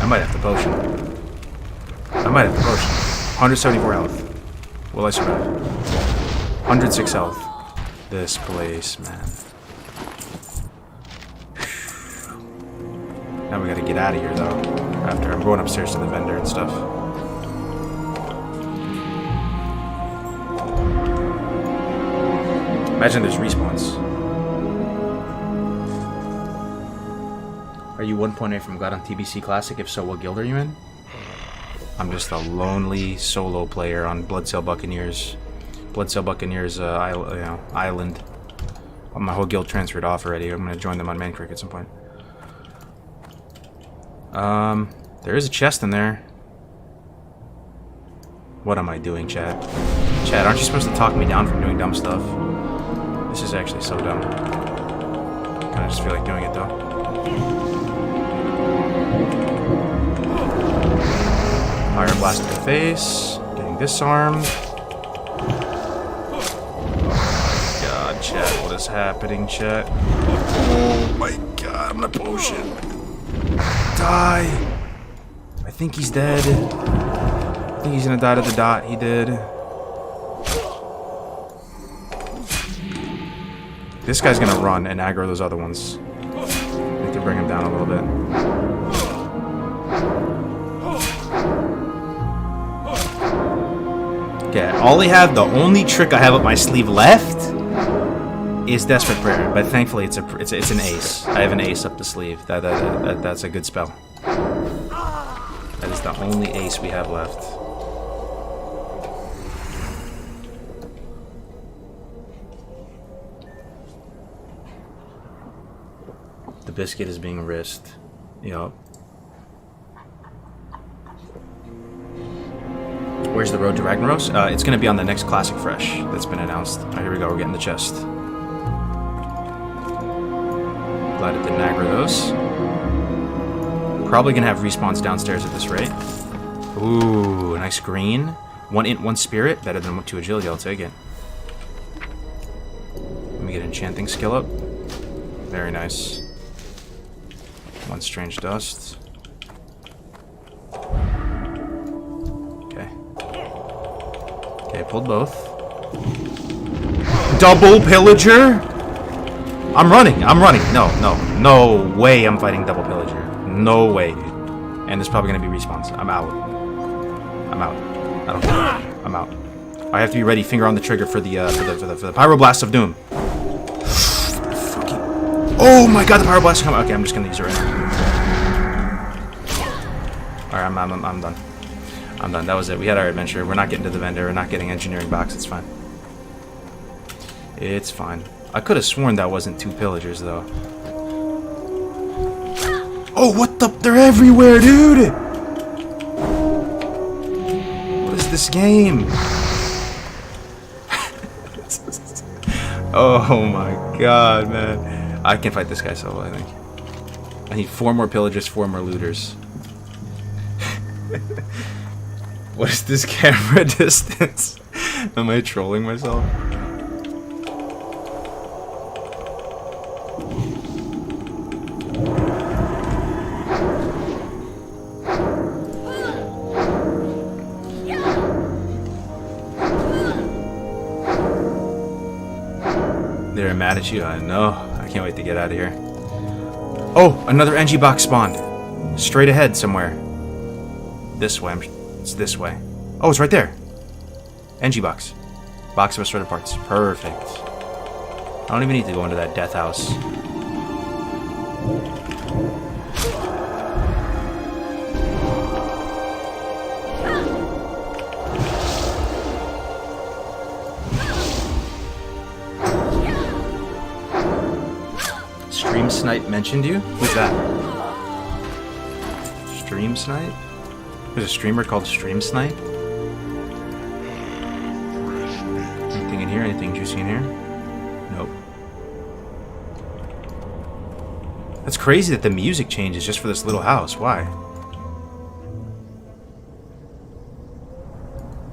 Speaker 1: I might have the potion. I might have the potion. 174 health. Will I survive? 106 health. This place, man. Now we gotta get out of here, though. After I'm going upstairs to the vendor and stuff. Imagine there's respawns. Are you 1.8 from God on TBC Classic? If so, what guild are you in? I'm just a lonely solo player on Bloodsail Buccaneers. Bloodsail Buccaneers island. Well, my whole guild transferred off already. I'm gonna join them on Main Creek at some point. There is a chest in there. What am I doing, Chad? Chad, aren't you supposed to talk me down from doing dumb stuff? This is actually so dumb. Kinda just feel like doing it, though. Fire blast in the face. Getting disarmed. Oh my god, Chad, what is happening, Chat? Oh my god, I'm gonna potion. Die! I think he's dead. I think he's gonna die to the dot. He did. This guy's gonna run and aggro those other ones. I need to bring him down a little bit. Okay, the only trick I have up my sleeve left is Desperate Prayer, but thankfully it's an ace. I have an ace up the sleeve. That's a good spell. That is the only ace we have left. The biscuit is being risked. Yup. Where's the road to Ragnaros? It's gonna be on the next Classic Fresh that's been announced. Oh, here we go, we're getting the chest. Glad it didn't aggro those. Probably gonna have respawns downstairs at this rate. Ooh, nice green. 1 int, 1 spirit. Better than 2 agility, I'll take it. Let me get enchanting skill up. Very nice. 1 strange dust. Okay, pulled both. Double pillager? I'm running. No way I'm fighting double pillager. No way, dude. And there's probably gonna be respawns. I'm out. I don't care. I'm out. I have to be ready, finger on the trigger for the pyroblast of doom. Fucking. Oh my god, the pyroblast is coming. Okay, I'm just gonna use it right now. Alright, I'm done. I'm done. That was it. We had our adventure. We're not getting to the vendor. We're not getting engineering box. It's fine. It's fine. I could have sworn that wasn't 2 pillagers, though. Oh, what the? They're everywhere, dude! What is this game? Oh my god, man. I can fight this guy solo, I think. I need 4 more pillagers, 4 more looters. What is this camera distance? Am I trolling myself? They're mad at you? I know. I can't wait to get out of here. Oh, another NG box spawned. Straight ahead somewhere. This way. It's this way. Oh, it's right there. NG box. Box of assorted parts. Perfect. I don't even need to go into that death house. Stream Snipe mentioned you? Who's that? Stream Snipe? There's a streamer called Stream Snipe? Anything in here? Anything juicy in here? Nope. That's crazy that the music changes just for this little house. Why?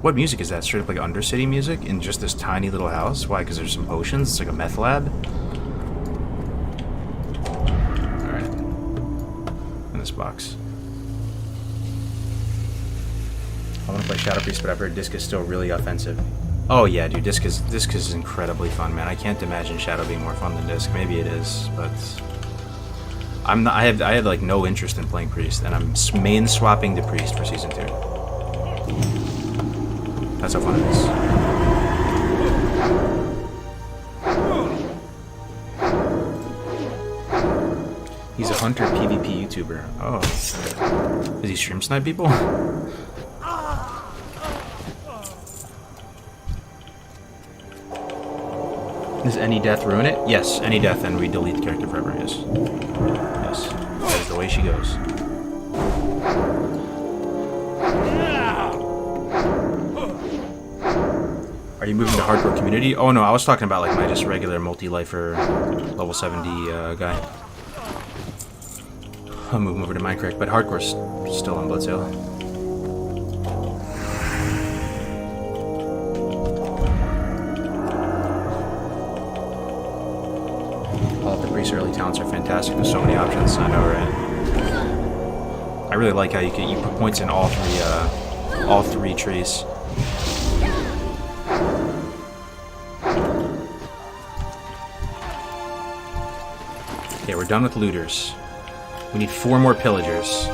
Speaker 1: What music is that? Straight up like Undercity music in just this tiny little house? Why? Because there's some potions? It's like a meth lab? Alright. In this box. I want to play Shadow Priest, but I've heard Disc is still really offensive. Oh yeah, dude, Disc is incredibly fun, man. I can't imagine Shadow being more fun than Disc. Maybe it is, but I'm not. I have like no interest in playing Priest, and I'm main swapping to Priest for Season 2. That's how fun it is. He's a hunter PvP YouTuber. Oh, does he stream snipe people? Does any death ruin it? Yes, any death, and we delete the character forever. Yes. Yes. That is the way she goes. Are you moving to hardcore community? Oh no, I was talking about like my just regular multi-lifer level 70 guy. I'll move him over to Minecraft, but hardcore's still on Bloodsail. All of the Priest's early talents are fantastic. There's so many options. I know, right? I really like how you put points in all three trees. Okay, we're done with looters. We need 4 more pillagers.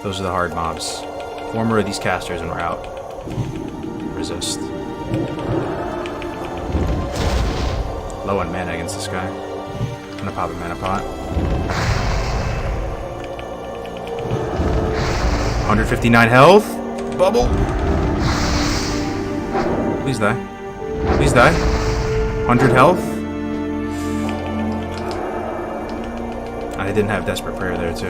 Speaker 1: Those are the hard mobs. 4 more of these casters and we're out. Resist. Low on mana against this guy. I'm gonna pop a mana pot. 159 health. Bubble. Please die. Please die. 100 health. I didn't have Desperate Prayer there, too.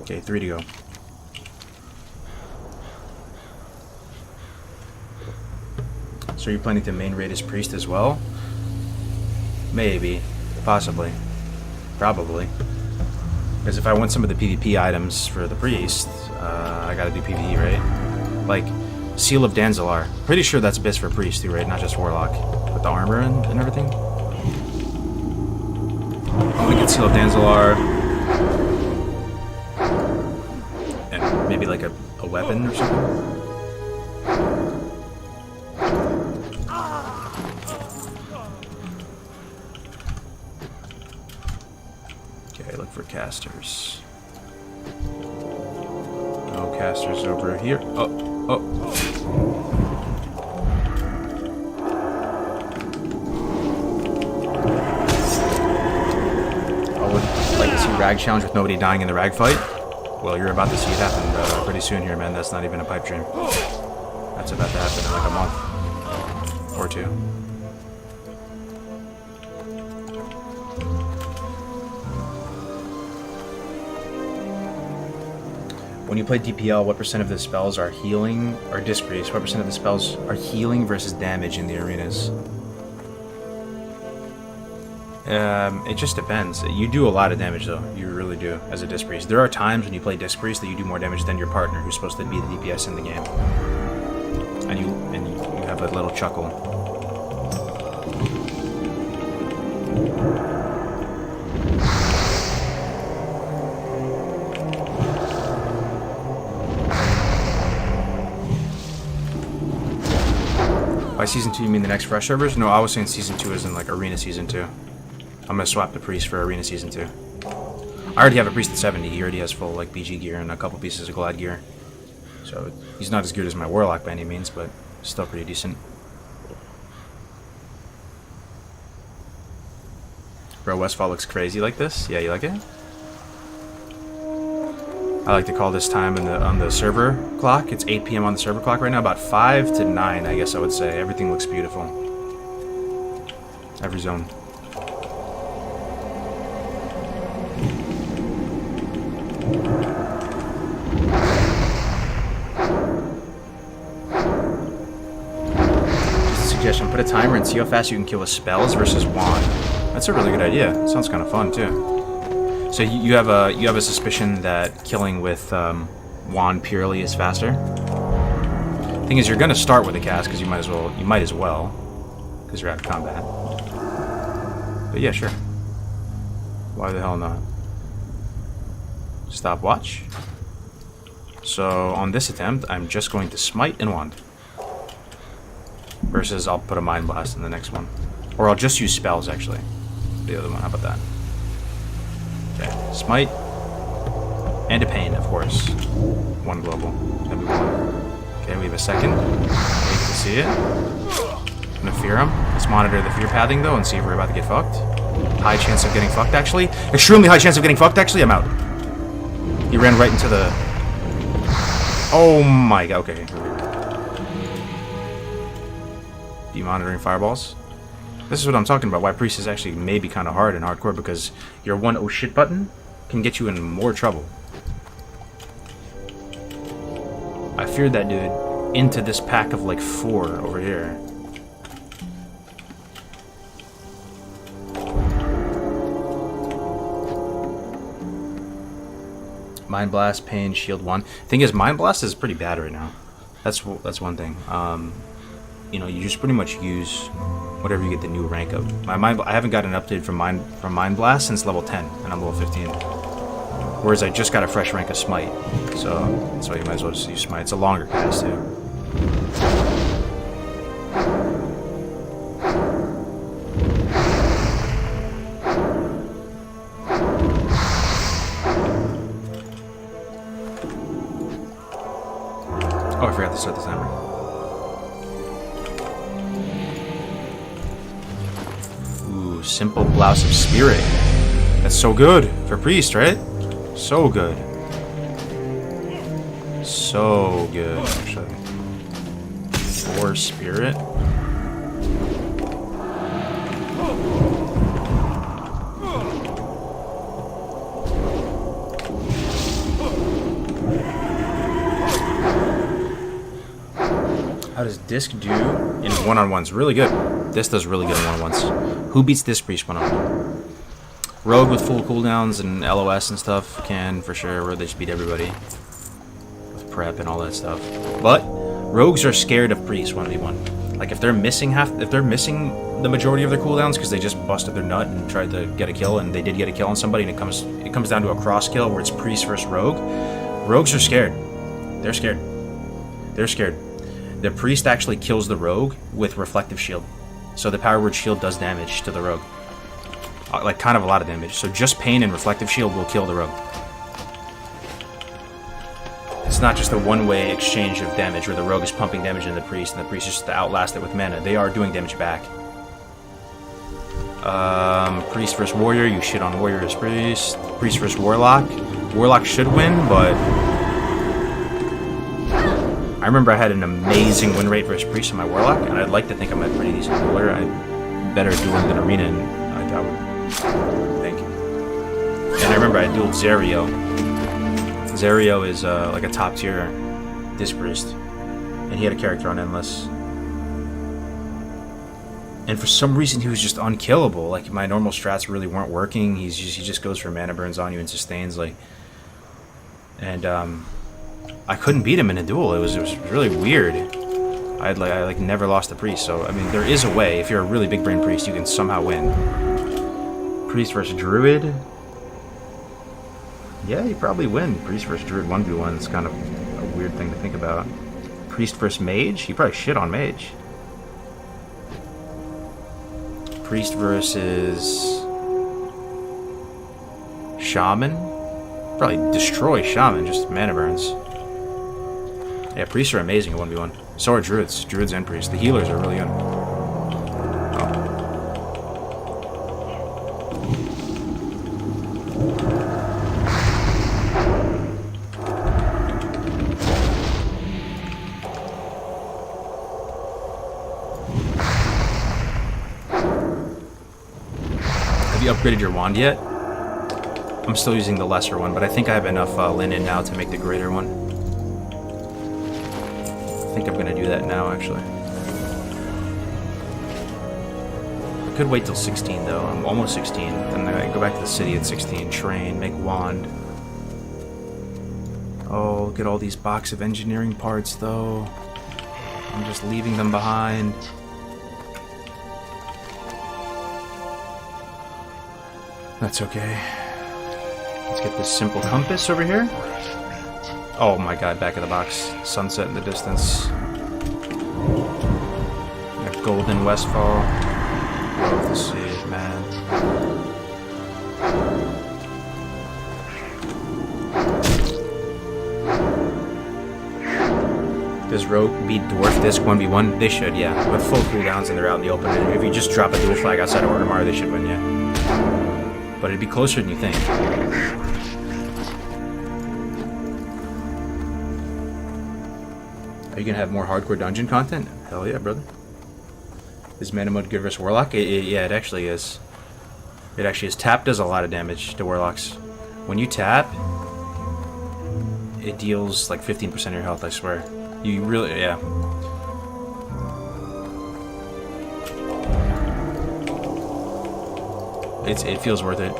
Speaker 1: Okay, 3 to go. So are you planning to main raid as Priest as well? Maybe. Possibly. Probably. Because if I want some of the PvP items for the Priest, I gotta do PvE, right? Like... Seal of Danzilar. Pretty sure that's best for Priest too, right? Not just Warlock. With the armor and everything. I want to get Seal of Danzalar. And maybe like a weapon or something. Okay, look for casters. No casters over here. Oh. I would like to see Rag Challenge with nobody dying in the Rag fight. Well, you're about to see it happen pretty soon here, man. That's not even a pipe dream. That's about to happen in like a month or two. When you play DPL, what percent of the spells are healing or disgrace? What percent of the spells are healing versus damage in the arenas? It just depends. You do a lot of damage, though. You really do, as a Disc Priest. There are times when you play Disc Priest that you do more damage than your partner, who's supposed to be the DPS in the game. And you have a little chuckle. By Season 2, you mean the next Fresh servers? No, I was saying Season 2 is in, like, Arena Season 2. I'm gonna swap the Priest for Arena Season 2. I already have a Priest at 70. He already has full, like, BG gear and a couple pieces of Glad gear. So, he's not as good as my Warlock by any means, but still pretty decent. Bro, Westfall looks crazy like this? Yeah, you like it? I like to call this time on the server clock. It's 8 PM on the server clock right now. About 5 to 9, I guess I would say. Everything looks beautiful. Every zone. Just a suggestion, put a timer and see how fast you can kill with spells versus wand. That's a really good idea. Sounds kind of fun too. So you have a suspicion that killing with wand purely is faster. Thing is, you're gonna start with a cast because you might as well because you're out of combat. But yeah, sure. Why the hell not? Stopwatch. So on this attempt, I'm just going to smite and wand. Versus I'll put a mind blast in the next one, or I'll just use spells actually. The other one, how about that? Okay, smite and a pain, of course. One global. That'd be one. Okay, we have a second. Wait to see it. I'm gonna fear him. Let's monitor the fear pathing though and see if we're about to get fucked. High chance of getting fucked actually. Extremely high chance of getting fucked actually. I'm out. He ran right into the. Oh my god. Okay. Demonitoring fireballs. This is what I'm talking about, why Priest is actually maybe kind of hard in hardcore, because your one oh shit button can get you in more trouble. I feared that dude into this pack of like 4 over here. Mind Blast, Pain, Shield 1. Thing is, Mind Blast is pretty bad right now. That's one thing. You know, you just pretty much use whatever you get the new rank of. I haven't gotten an update from Mind Blast since level 10, and I'm level 15. Whereas I just got a fresh rank of Smite, so that's why you might as well just use Smite. It's a longer cast too. Oh, I forgot to start the timer. Simple Blouse of Spirit. That's so good for Priest, right? So good. So good, actually. For Spirit. How does Disc do in one-on-ones? Really good. This does really good in one-on-ones. Who beats this Priest one-on-one? Rogue with full cooldowns and LOS and stuff can, for sure. Rogue, they just beat everybody. With prep and all that stuff. But Rogues are scared of Priest 1v1. Like, if they're missing the majority of their cooldowns because they just busted their nut and tried to get a kill, and they did get a kill on somebody, and it comes down to a cross kill where it's priest versus rogue. Rogues are scared. They're scared. They're scared. The priest actually kills the rogue with reflective shield, so the power word shield does damage to the rogue, like kind of a lot of damage. So just pain and reflective shield will kill the rogue. It's not just a one-way exchange of damage where the rogue is pumping damage into the priest and the priest is just to outlast it with mana. They are doing damage back. Priest versus warrior. You shit on warrior as priest. Priest versus warlock. Warlock should win, but I remember I had an amazing win rate versus priest on my warlock, and I'd like to think I'm a pretty decent dueler. I'm better dueling than arena, and I would think. And I remember I dueled Zerio. Zerio is like a top tier disc priest, and he had a character on Endless. And for some reason he was just unkillable. Like my normal strats really weren't working. He just goes for mana burns on you and sustains like. And I couldn't beat him in a duel. It was really weird. I never lost a priest. So I mean there is a way. If you're a really big brain priest, you can somehow win. Priest versus druid. Yeah, you probably win. Priest versus druid 1v1 is kind of a weird thing to think about. Priest versus mage? You probably shit on mage. Priest versus shaman? Probably destroy shaman, just mana burns. Yeah, priests are amazing at 1v1. So are druids. Druids and priests. The healers are really good. Upgraded your wand yet? I'm still using the lesser one, but I think I have enough linen now to make the greater one. I think I'm gonna do that now, actually. I could wait till 16 though. I'm almost 16. Then I go back to the city at 16, train, make wand. Oh, look at all these box of engineering parts though. I'm just leaving them behind. That's okay. Let's get this simple compass over here. Oh my god, back of the box. Sunset in the distance. Got golden Westfall. Love to see it, man. Does Rogue beat Dwarf Disc 1v1? They should, yeah. With full cooldowns and they're out in the open. And if you just drop a dual flag outside of Orgrimmar, they should win, yeah. But it'd be closer than you think. Are you gonna have more hardcore dungeon content? Hell yeah, brother. Is mana mode good versus warlock? Yeah, it actually is. It actually is. Tap does a lot of damage to warlocks. When you tap, it deals like 15% of your health, I swear. You really, yeah. It feels worth it.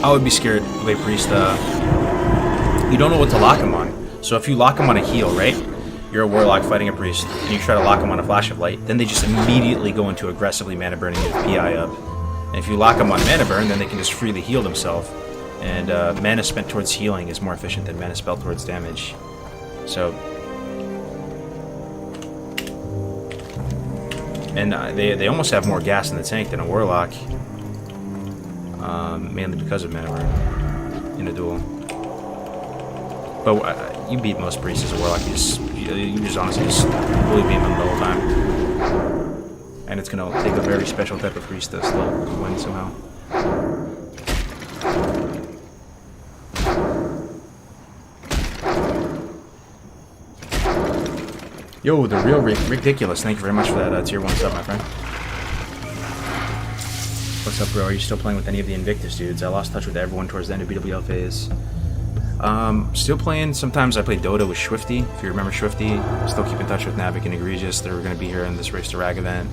Speaker 1: I would be scared of a priest. You don't know what to lock him on. So if you lock him on a heal, right? You're a warlock fighting a priest, and you try to lock him on a flash of light, then they just immediately go into aggressively mana burning with PI up. And if you lock them on mana burn, then they can just freely heal themselves. And mana spent towards healing is more efficient than mana spent towards damage. So, and they almost have more gas in the tank than a warlock. Mainly because of mana burn in a duel. But you beat most priests as a warlock. You just honestly just fully beam them the whole time. And it's gonna take a very special type of priest to still win somehow. Yo, the real ridiculous. Thank you very much for that tier 1 sub, my friend. What's up, bro? Are you still playing with any of the Invictus dudes? I lost touch with everyone towards the end of BWL phase. Still playing. Sometimes I play Dota with Swifty. If you remember Swifty, still keep in touch with Navik and Egregious. They're going to be here in this Race to Rag event.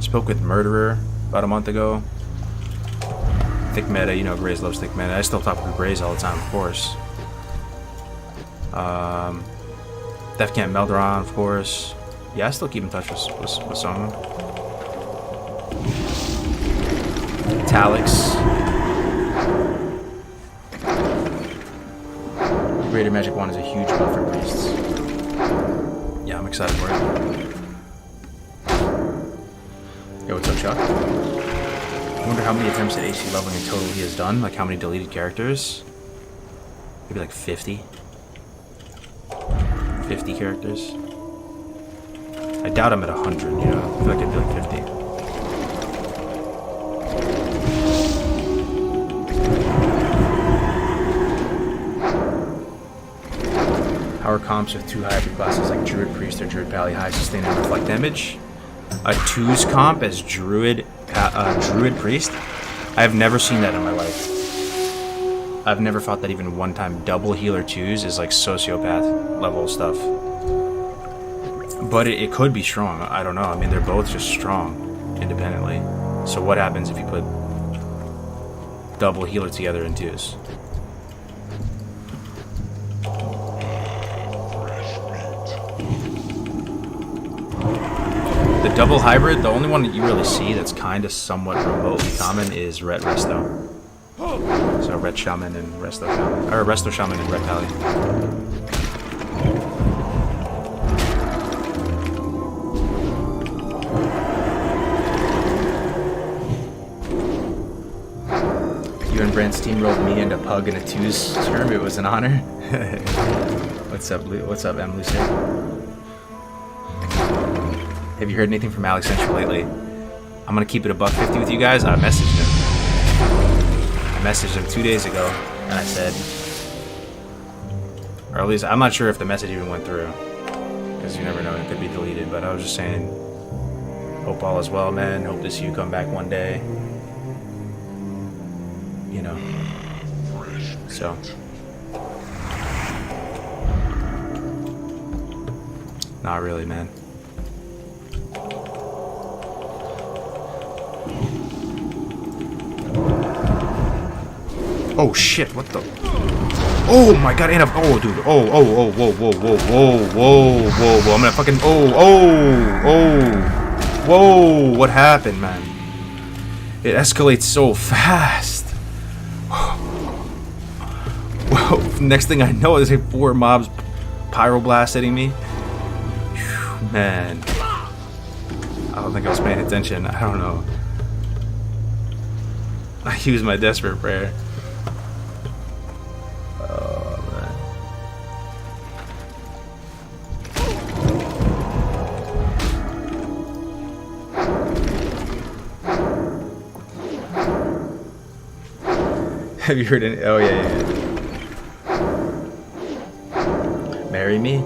Speaker 1: Spoke with Murderer about a month ago. Thick meta, you know, Graze loves thick meta. I still talk with Graze all the time, of course. Def Camp Melderon, of course. Yeah, I still keep in touch with some of them. Italics. Greater Magic Wand is a huge buff for priests. Yeah, I'm excited for it. Yo, what's up, Chuck? I wonder how many attempts at AC leveling in total he has done. Like, how many deleted characters? Maybe like 50. 50 characters. I doubt I'm at 100, you know? I feel like I'd be like 50. Power comps with 2 hybrid classes like Druid Priest or Druid Pally, high sustain and reflect damage. A 2's comp as Druid Priest? I have never seen that in my life. I've never fought that even one time. Double healer 2's is like sociopath level stuff. But it could be strong. I don't know. I mean, they're both just strong independently. So what happens if you put double healer together in 2's? The double hybrid, the only one that you really see that's kind of somewhat remotely common is Ret Resto. So Ret Shaman and Resto Shaman. Or Resto Shaman and Ret Pally. You and Brent steamrolled me into Pug in a 2's term. It was an honor. What's up, M. Lucy? Have you heard anything from Alex Central lately? I'm gonna keep it a $150 with you guys. I messaged him 2 days ago, and I said, or at least I'm not sure if the message even went through, because you never know, it could be deleted. But I was just saying, hope all is well, man. Hope to see you come back one day. You know. So. Not really, man. Oh shit, what the? Oh my god, Anna. Oh dude. Oh, whoa, I'm gonna fucking. Whoa, what happened, man? It escalates so fast. Whoa, next thing I know, there's like 4 mobs pyroblast hitting me. Whew, man. I don't think I was paying attention. I don't know. I used my desperate prayer. Have you heard any? Oh yeah. Marry me?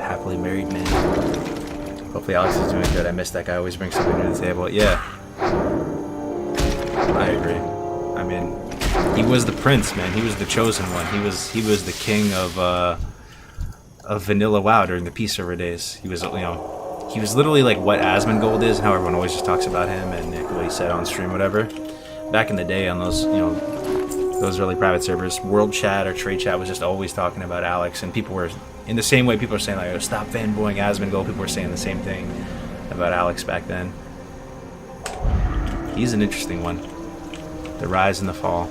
Speaker 1: Happily married man. Hopefully Alex is doing good. I miss that guy. Always brings something to the table. Yeah. I agree. I mean, he was the prince, man. He was the chosen one. He was the king of Vanilla WoW during the peace server days. He was, you know, he was literally like what Asmongold is, and how everyone always just talks about him and what he said on stream, whatever. Back in the day on those, you know, those early private servers, World Chat or Trade Chat was just always talking about Alex, and people were, in the same way people are saying like, oh, stop fanboying Asmongold, people were saying the same thing about Alex back then. He's an interesting one. The rise and the fall.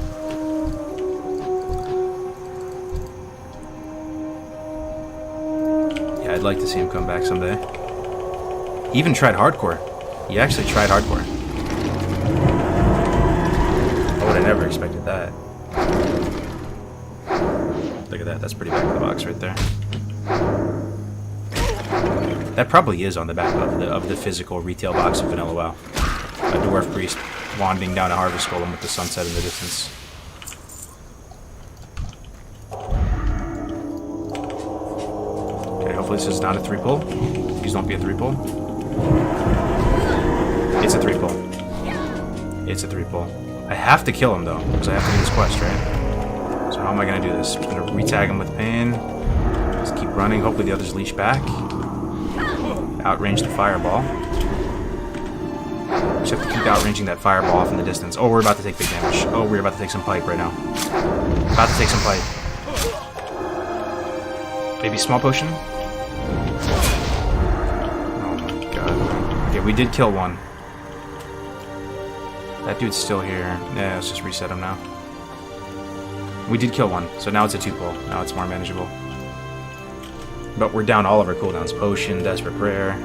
Speaker 1: Yeah, I'd like to see him come back someday. He even tried hardcore. He actually tried hardcore. I would have never expected that. Look at that. That's pretty back of the box right there. That probably is on the back of the physical retail box of Vanilla WoW. A Dwarf Priest wanding down a Harvest Golem with the sunset in the distance. Okay, hopefully this is not a 3-pull. Please don't be a 3-pull. It's a 3-pull. It's a 3-pull. I have to kill him though, because I have to do this quest, right? So how am I going to do this? I'm going to re-tag him with pain. Just keep running. Hopefully the others leash back. Outrange the fireball. Just have to keep outranging that fireball off in the distance. Oh, we're about to take big damage. Oh, we're about to take some pipe right now. About to take some pipe. Maybe small potion? Oh my god. Okay, we did kill one. That dude's still here. Yeah, let's just reset him now. We did kill one, so now it's a 2-pull. Now it's more manageable. But we're down all of our cooldowns. Potion, Desperate Prayer.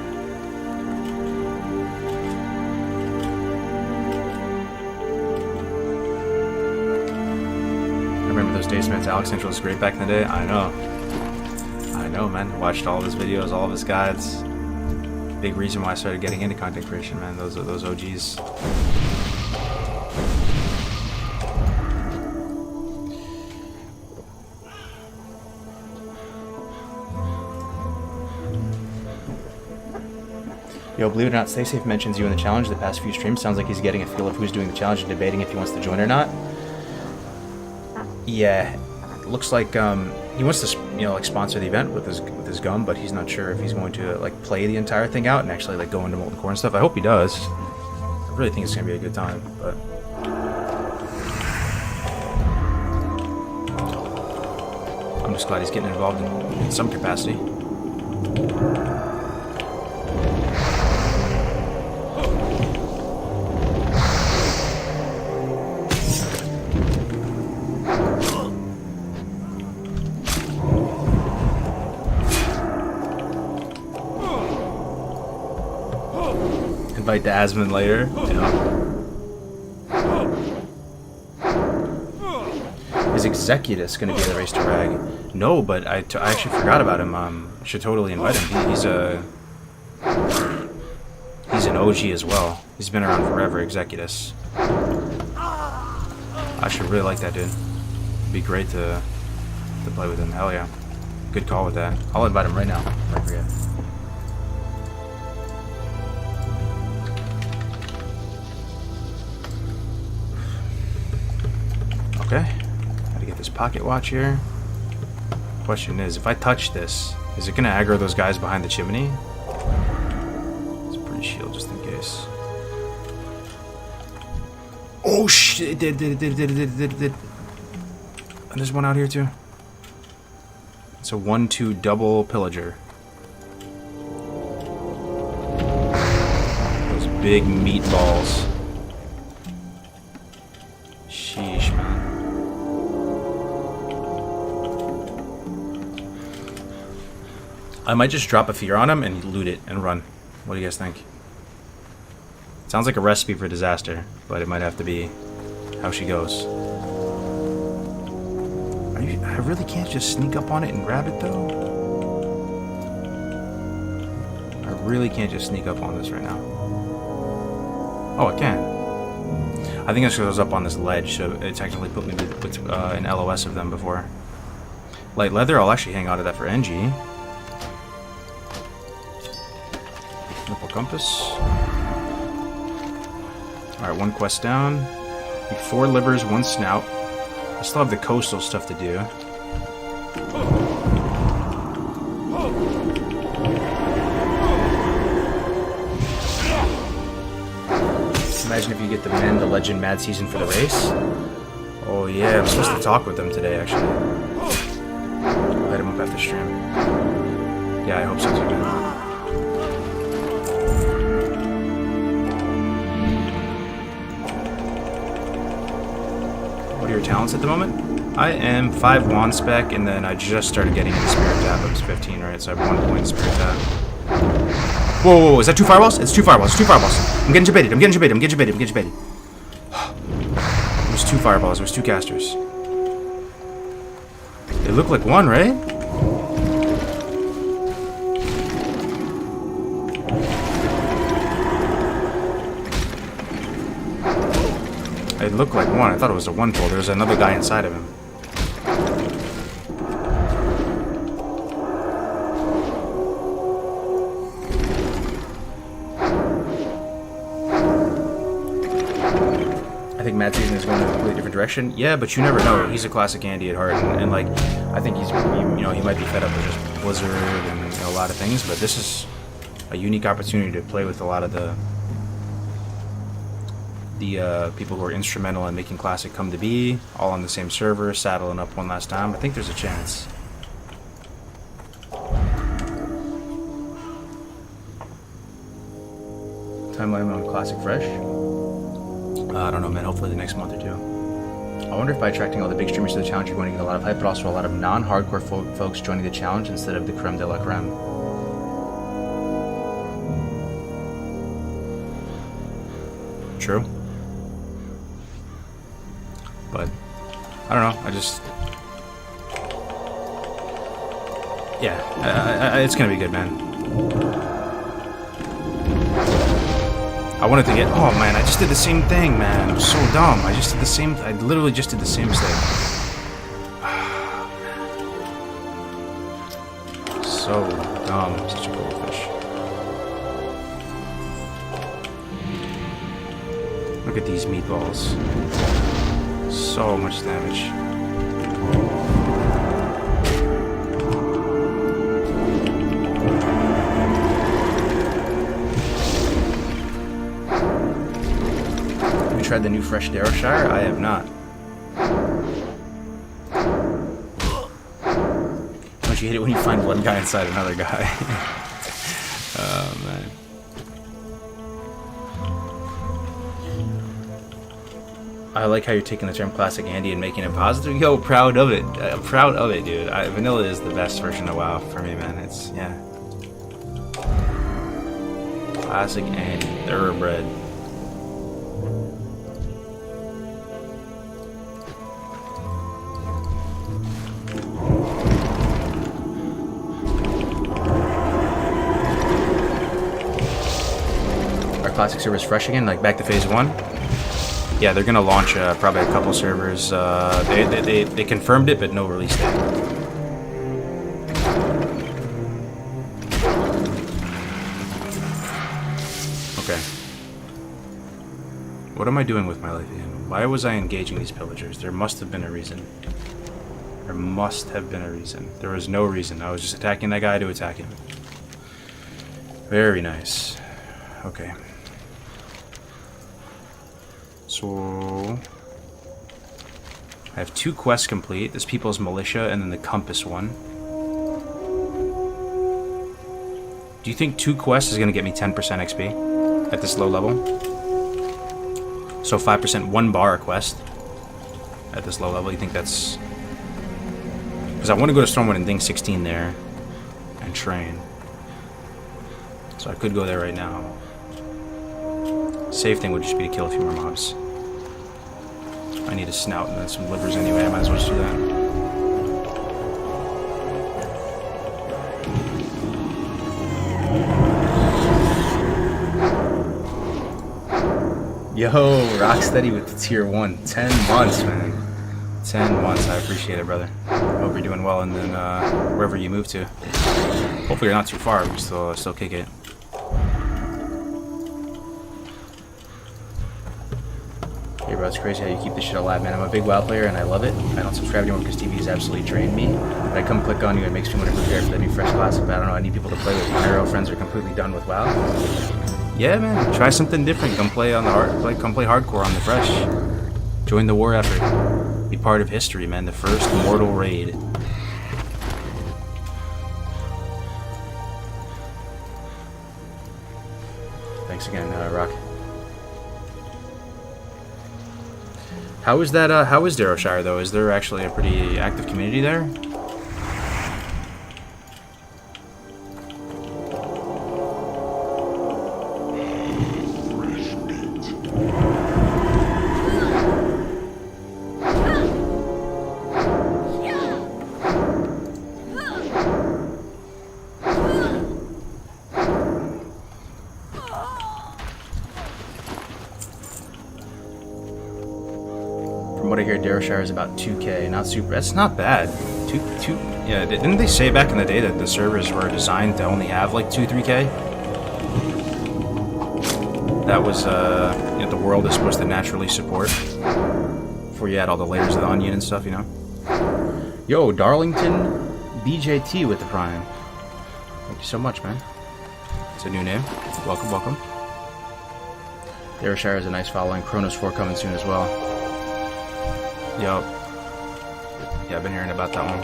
Speaker 1: I remember those days, man. Alex Central was great back in the day. I know. I know, man. Watched all of his videos, all of his guides. Big reason why I started getting into content creation, man. Those OGs. Yo, believe it or not, Stay Safe mentions you in the challenge the past few streams. Sounds like he's getting a feel of who's doing the challenge and debating if he wants to join or not. Yeah, looks like he wants to, you know, like sponsor the event with his gum, but he's not sure if he's going to like play the entire thing out and actually like go into molten core and stuff. I hope he does. I really think it's gonna be a good time, but. I'm just glad he's getting involved in some capacity. Invite the Asmon later. Yeah. Is Executus going to be in the race to Rag? No, but I actually forgot about him. Should totally invite him. He's an OG as well. He's been around forever, Executus. I should really like that dude. It'd be great to play with him. Hell yeah. Good call with that. I'll invite him right now. I forget. Okay, gotta get this pocket watch here. Question is, if I touch this, is it gonna aggro those guys behind the chimney? It's a pretty shield just in case. Oh shit, it did. And there's one out here too. It's a 1-2 double pillager. Those big meatballs. Sheesh, man. I might just drop a fear on him and loot it and run. What do you guys think? Sounds like a recipe for disaster, but it might have to be how she goes. I really can't just sneak up on it and grab it, though? I really can't just sneak up on this right now. Oh, I can. I think it's because I was up on this ledge, so it technically put me with an LOS of them before. Light leather, I'll actually hang on to that for NG. Nipple compass. Alright, one quest down. 4 livers, 1 snout. I still have the coastal stuff to do. Imagine if you get the men, the legend, mad season for the race. Oh yeah, I'm supposed to talk with them today, actually. I'll hit him up after stream. Yeah, I hope so too, man. What are your talents at the moment? I am 5 wand spec, and then I just started getting into spirit tap. I was 15, right? So I have 1 point in spirit tap. Whoa, is that 2 fireballs? It's 2 fireballs, 2 fireballs. I'm getting jebaited, I'm getting jebaited. It was 2 fireballs, it was 2 casters. They look like 1, right? It looked like 1. I thought it was a 1-pull. There was another guy inside of him. I think Mad Season is going in a completely different direction. Yeah, but you never know. He's a classic Andy at heart, and like, I think he's, you know, he might be fed up with just Blizzard and, you know, a lot of things, but this is a unique opportunity to play with a lot of the people who are instrumental in making Classic come to be, all on the same server, saddling up one last time. I think there's a chance. Timeline on Classic Fresh. I don't know, man. Hopefully the next month or two.
Speaker 4: I wonder if by attracting all the big streamers to the challenge, you're going to get a lot of hype, but also a lot of non-hardcore folks joining the challenge instead of the creme de la creme.
Speaker 1: True. But I don't know. I just, yeah, it's gonna be good, man. I wanted to get. Oh man, I just did the same thing, man. I'm so dumb. I just did the same. I literally just did the same mistake. So dumb. I'm such a goldfish. Look at these meatballs. So much damage.
Speaker 4: Have you tried the new fresh Darkshire?
Speaker 1: I have not.
Speaker 4: Don't you hate it when you find one guy inside another guy?
Speaker 1: Oh man.
Speaker 4: I like how you're taking the term classic Andy and making it positive. Yo, proud of it. Proud of it, dude. Vanilla is the best version of WoW for me, man. It's, yeah. Classic Andy. Thoroughbred. Our classic server is fresh again, like back to phase 1.
Speaker 1: Yeah, they're gonna launch probably a couple servers. They confirmed it, but no release date. Okay. What am I doing with my life again? Why was I engaging these pillagers? There must have been a reason. There must have been a reason. There was no reason. I was just attacking that guy to attack him. Very nice. Okay. So I have 2 quests complete. This People's Militia and then the Compass one. Do you think 2 quests is going to get me 10% XP at this low level? So 5%, 1 bar a quest at this low level. You think that's... Because I want to go to Stormwind and ding 16 there and train. So I could go there right now. Safe thing would just be to kill a few more mobs. I need a snout and then some livers anyway. I might as well just do that.
Speaker 4: Yo, Rocksteady with the tier 1. 10 months, man. 10 months. I appreciate it, brother. Hope you're doing well, and then wherever you move to. Hopefully you're not too far. We can still kick it. Yeah, bro, it's crazy how you keep this shit alive, man. I'm a big WoW player and I love it. I don't subscribe anymore because TV has absolutely drained me. But I come click on you, it makes me want to prepare for the new fresh classic. But I don't know, I need people to play with. My hero friends are completely done with WoW.
Speaker 1: Yeah, man. Try something different. Come play on the come play hardcore on the fresh. Join the war effort. Be part of history, man. The first mortal raid.
Speaker 4: Thanks again, Rock. How is that?
Speaker 1: How is Darkshire though? Is there actually a pretty active community there?
Speaker 4: From what I hear, Darkshire is about 2K, not super.
Speaker 1: That's not bad. Yeah, didn't they say back in the day that the servers were designed to only have like 2-3K? That was the world is supposed to naturally support. Before you add all the layers of the onion and stuff, you know.
Speaker 4: Yo, Darlington BJT with the Prime. Thank you so much, man.
Speaker 1: It's a new name. Welcome, welcome.
Speaker 4: Darkshire is a nice following. Chronos 4 coming soon as well.
Speaker 1: Yup. Yeah, I've been hearing about that one.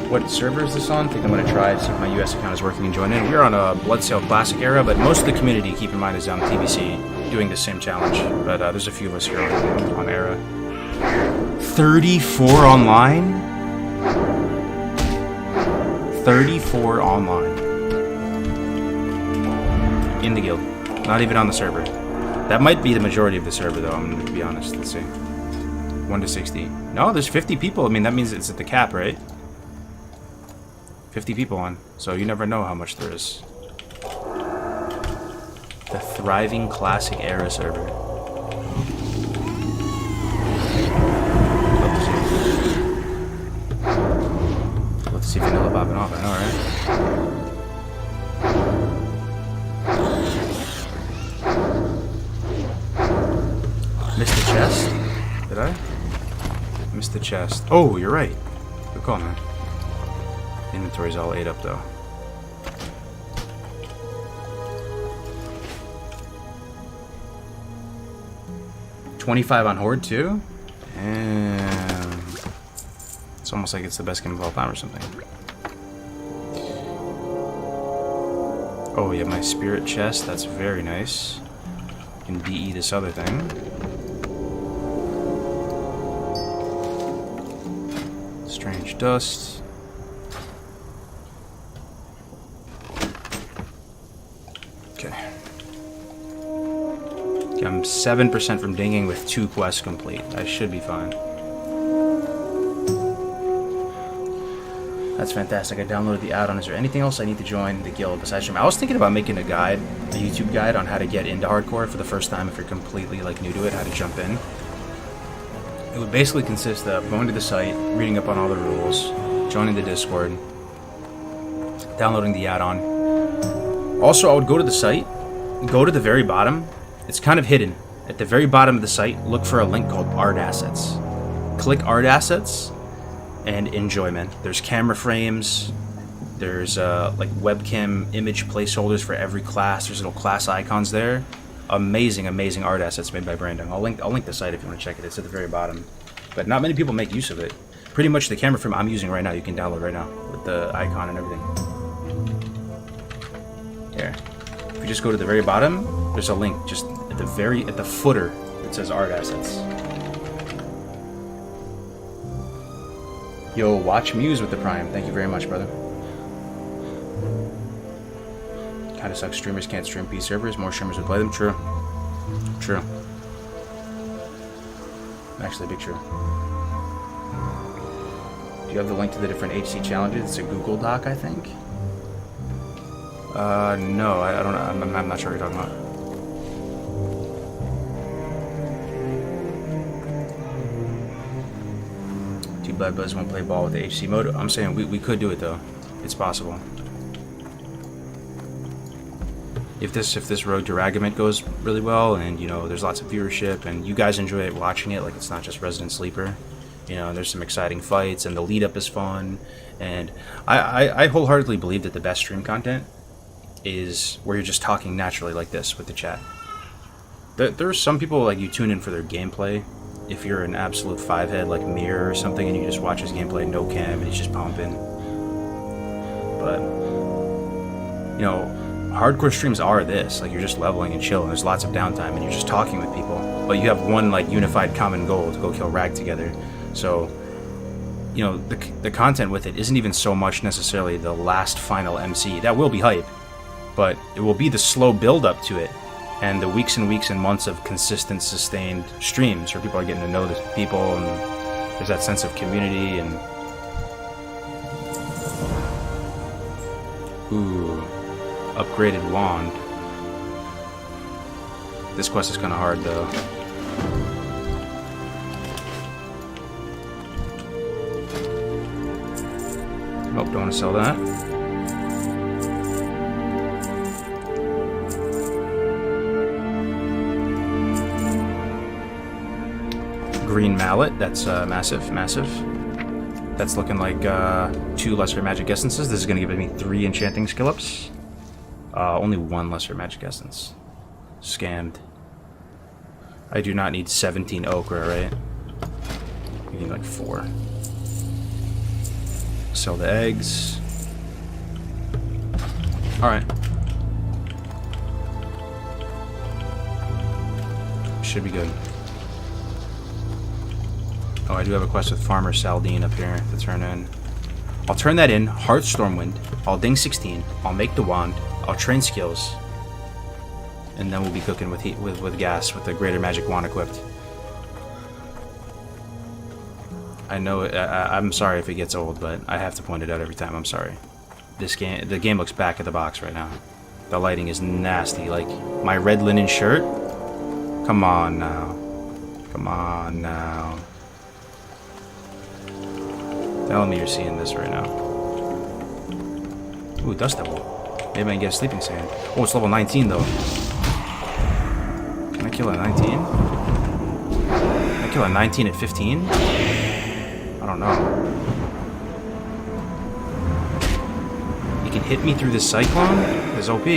Speaker 4: What server is this on? I think I'm going to try to see if my US account is working and join in. We're on a Bloodsail Classic era, but most of the community, keep in mind, is on TBC doing the same challenge. But there's a few of us here on era. 34 online? 34 online. In the guild. Not even on the server. That might be the majority of the server, though, I'm going to be honest. Let's see. 1 to 60. No, there's 50 people. I mean, that means it's at the cap, right? 50 people on. So you never know how much there is. The thriving classic era server. Love to see vanilla popping off, I know, right? Missed the chest? Did I? Missed the chest. Oh, you're right. Good call, man. Inventory's all ate up, though. $25 on Horde, too? Damn. It's almost like it's the best game of all time or something. Oh, yeah, my spirit chest. That's very nice. Can DE this other thing. Strange dust. Okay. I'm 7% from dinging with 2 quests complete. I should be fine. That's fantastic. I downloaded the add-on. Is there anything else I need to join the guild besides stream? I was thinking about making a guide, a YouTube guide on how to get into hardcore for the first time if you're completely like new to it, how to jump in. It would basically consist of going to the site, reading up on all the rules, joining the Discord, downloading the add-on. Also, I would go to the site, go to the very bottom. It's kind of hidden. At the very bottom of the site, look for a link called Art Assets. Click Art Assets and enjoy, man. There's camera frames. There's like webcam image placeholders for every class. There's little class icons there. Amazing, amazing art assets made by Brandon. I'll link the site if you want to check it. It's at the very bottom. But not many people make use of it. Pretty much the camera frame I'm using right now, you can download right now with the icon and everything. Here. If you just go to the very bottom, there's a link just at the footer that says art assets. Yo, watch Muse with the Prime. Thank you very much, brother. Kinda sucks streamers can't stream P servers. More streamers would play them. True. True. Actually, big true. Do you have the link to the different HC challenges? It's a Google Doc, I think. No, I don't know. I'm not sure what you're talking about. Too bad Buzz won't play ball with the HC mode. I'm saying we could do it though. It's possible. If this road to Ragament goes really well, and you know there's lots of viewership, and you guys enjoy it watching it, like it's not just Resident Sleeper, you know, there's some exciting fights, and the lead up is fun, and I wholeheartedly believe that the best stream content is where you're just talking naturally like this with the chat. There's some people like you tune in for their gameplay. If you're an absolute 5-head like Mirror or something, and you just watch his gameplay no cam and he's just pumping. But you know, hardcore streams are this, like you're just leveling and chilling, there's lots of downtime and you're just talking with people, but you have one like unified common goal to go kill Rag together. So you know, the content with it isn't even so much necessarily the last final MC. That will be hype, but it will be the slow build up to it and the weeks and weeks and months of consistent sustained streams where people are getting to know the people and there's that sense of community. And ooh, upgraded wand. This quest is kind of hard though. Nope, don't want to sell that. Green mallet, that's massive. That's looking like 2 lesser magic essences. This is going to give me 3 enchanting skill ups. Only 1 lesser magic essence. Scammed. I do not need 17 ochre, right? I need like 4.
Speaker 1: Sell the eggs. Alright. Should be good. Oh, I do have a quest with Farmer Saldine up here to turn in. I'll turn that in. Heart Stormwind. I'll ding 16. I'll make the wand. I'll train skills. And then we'll be cooking with heat, with gas, with the greater magic wand equipped. I know, I'm sorry if it gets old, but I have to point it out every time. I'm sorry. The game looks back at the box right now. The lighting is nasty. Like, my red linen shirt? Come on now. Come on now. Tell me you're seeing this right now. Ooh, Dust Devil. Maybe I can get a Sleeping Sand. Oh, it's level 19 though. Can I kill a 19? Can I kill a 19 at 15? I don't know. He can hit me through this Cyclone? This OP.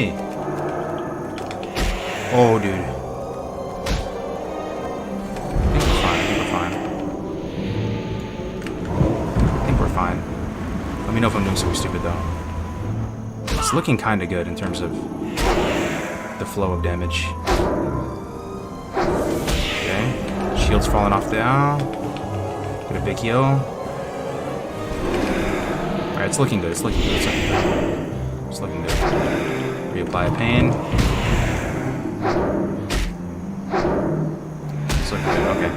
Speaker 1: Oh, dude. I think we're fine. Let me know if I'm doing something stupid though. It's looking kind of good in terms of the flow of damage. Okay, shield's falling off down. Get a big heal. Alright, it's looking good. It's looking good. It's looking good. It's looking good. Reapply pain. It's looking good. Okay.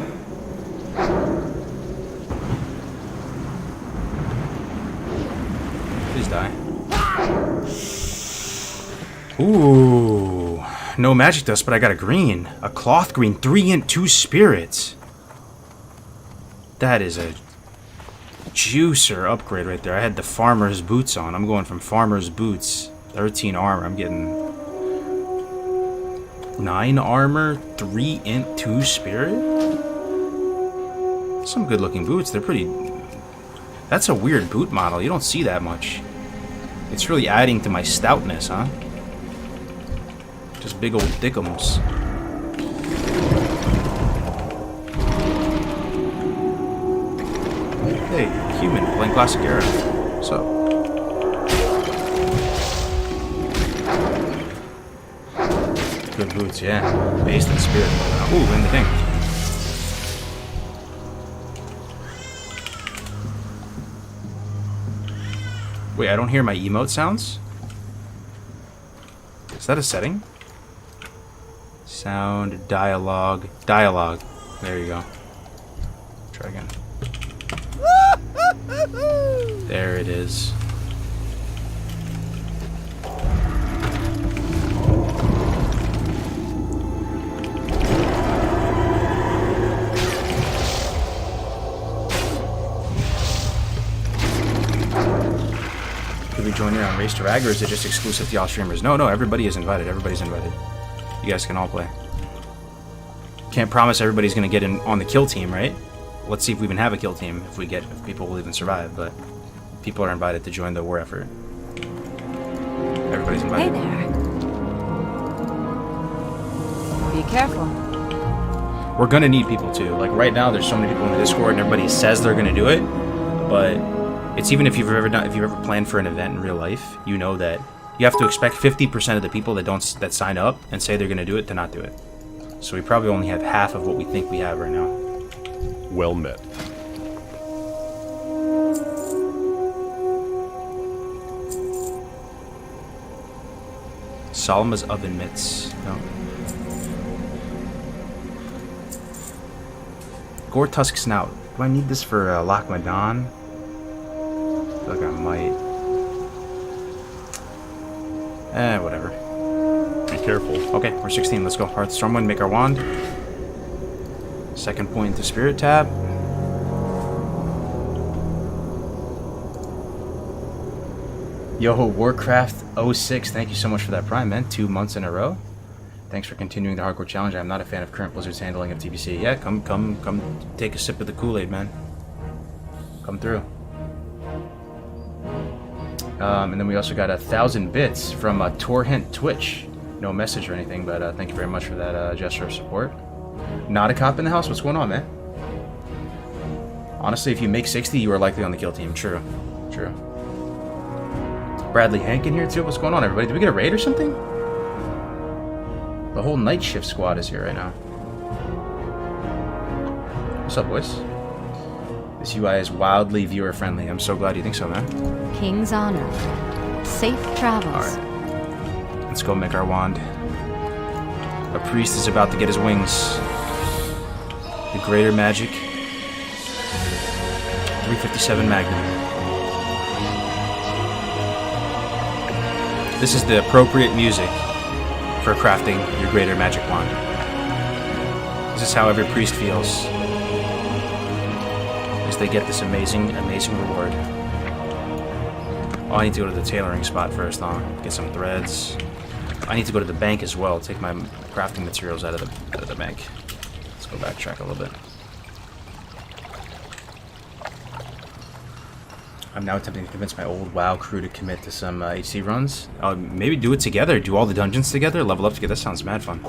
Speaker 1: Please die. Ooh. No magic dust, but I got a green. A cloth green. 3 int 2 spirits. That is a juicer upgrade right there. I had the farmer's boots on. I'm going from farmer's boots. 13 armor. I'm getting 9 armor, 3 int 2 spirit. Some good looking boots. They're pretty... That's a weird boot model. You don't see that much. It's really adding to my stoutness, huh? Just big old dickums. Hey, human, playing classic era. What's up? Good boots, yeah. Based in spirit. Ooh, in the thing. Wait, I don't hear my emote sounds? Is that a setting? Sound, dialogue. Dialogue. There you go. Try again. There it is. Could we join in on Race to Rag, or is it just exclusive to y'all streamers? No, everybody is invited. Everybody's invited. You guys can all play. Can't promise everybody's gonna get in on the kill team, right? Let's see if we even have a kill team, if people will even survive, but people are invited to join the war effort. Everybody's invited.
Speaker 5: Hey there. Be careful.
Speaker 1: We're gonna need people too. Like right now, there's so many people in the Discord, and everybody says they're gonna do it, but it's even if you've ever planned for an event in real life, you know that you have to expect 50% of the people that sign up and say they're gonna do it to not do it. So we probably only have half of what we think we have right now.
Speaker 6: Well met.
Speaker 1: Salma's oven mitts. No. Gore Tusk Snout. Do I need this for Lakhmadan? I feel like I might. Whatever.
Speaker 6: Be careful.
Speaker 1: Okay, we're 16. Let's go. Hearth Stormwind, make our wand. Second point to Spirit tab. Yo, Warcraft 06, thank you so much for that Prime, man. 2 months in a row. Thanks for continuing the hardcore challenge. I'm not a fan of current Blizzard's handling of TBC. Yeah, come take a sip of the Kool-Aid, man. Come through. And then we also got 1,000 bits from Torrent Twitch. No message or anything, but thank you very much for that gesture of support. Not a cop in the house? What's going on, man? Honestly, if you make 60, you are likely on the kill team. True.
Speaker 4: True. Bradley Hank in here too. What's going on, everybody? Did we get a raid or something? The whole night shift squad is here right now. What's up, boys? This UI is wildly viewer friendly. I'm so glad you think so, man.
Speaker 5: King's honor. Safe travels.
Speaker 4: Alright. Let's go make our wand. A priest is about to get his wings. The greater magic. 357 Magnum. This is the appropriate music for crafting your greater magic wand. This is how every priest feels as they get this amazing, amazing reward. Oh, I need to go to the tailoring spot first, huh? Get some threads. I need to go to the bank as well. Take my crafting materials out of the bank. Let's go backtrack a little bit. I'm now attempting to convince my old WoW crew to commit to some HC runs. Maybe do it together. Do all the dungeons together. Level up together. That sounds mad fun.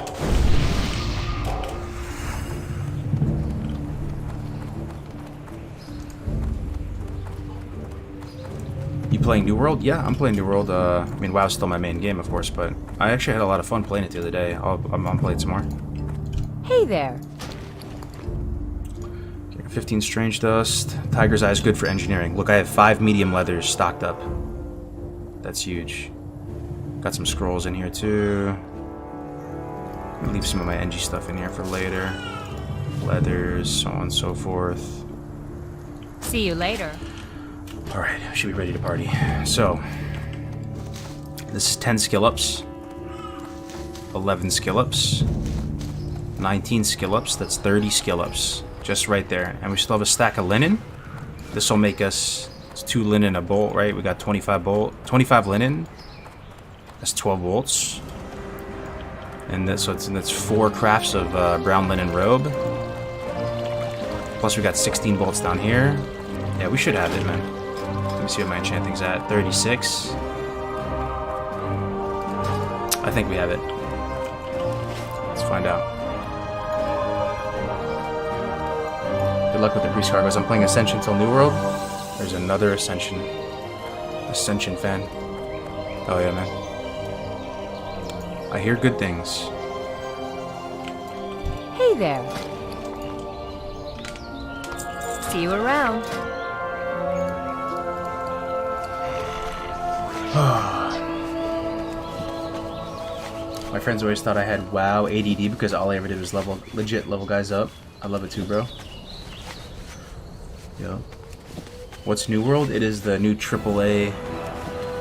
Speaker 4: You playing New World? Yeah, I'm playing New World. I mean, WoW's still my main game, of course, but I actually had a lot of fun playing it the other day. I'm playing some more.
Speaker 5: Hey there.
Speaker 4: 15 strange dust. Tiger's eye is good for engineering. Look, I have 5 medium leathers stocked up. That's huge. Got some scrolls in here too. I'll leave some of my NG stuff in here for later. Leathers, so on and so forth.
Speaker 5: See you later.
Speaker 4: Alright, I should be ready to party. So, this is 10 skill ups, 11 skill ups, 19 skill ups, that's 30 skill ups. Just right there. And we still have a stack of linen. This will make us, it's 2 linen a bolt, right? We got 25 linen. That's 12 bolts. And that's 4 crafts of brown linen robe. Plus we got 16 bolts down here. Yeah, we should have it, man. Let me see what my enchanting's at. 36. I think we have it. Let's find out. Good luck with the priest Kargoz. I'm playing Ascension till New World. There's another Ascension fan. Oh yeah, man. I hear good things.
Speaker 5: Hey there. See you around.
Speaker 4: My friends always thought I had WoW ADD because all I ever did was legit level guys up. I love it too, bro. Yo. What's New World? It is the new AAA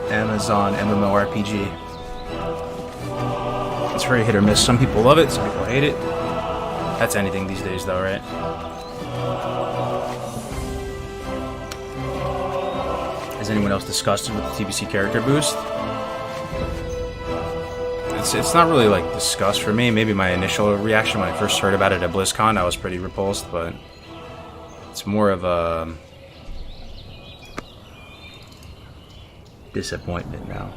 Speaker 4: Amazon MMORPG. It's very hit or miss. Some people love it, some people hate it. That's anything these days though, right? Is anyone else disgusted with the TBC character boost? It's not really like disgust for me. Maybe my initial reaction when I first heard about it at BlizzCon, I was pretty repulsed, but it's more of a disappointment now.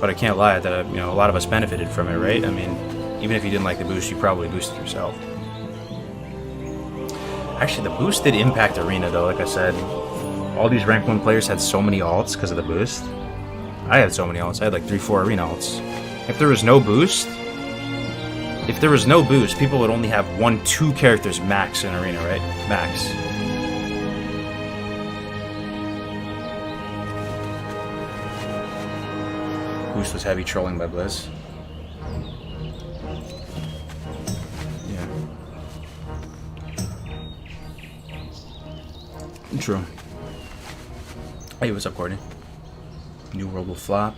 Speaker 4: But I can't lie that a lot of us benefited from it, right? I mean, even if you didn't like the boost, you probably boosted yourself. Actually, the boost did impact Arena, though. Like I said, all these rank 1 players had so many alts because of the boost. I had so many alts. I had like 3-4 Arena alts. If there was no boost, people would only have 1-2 characters max in Arena, right? Max. Boost was heavy trolling by Blizz. Yeah. True. Hey, what's up, Courtney? New World will flop.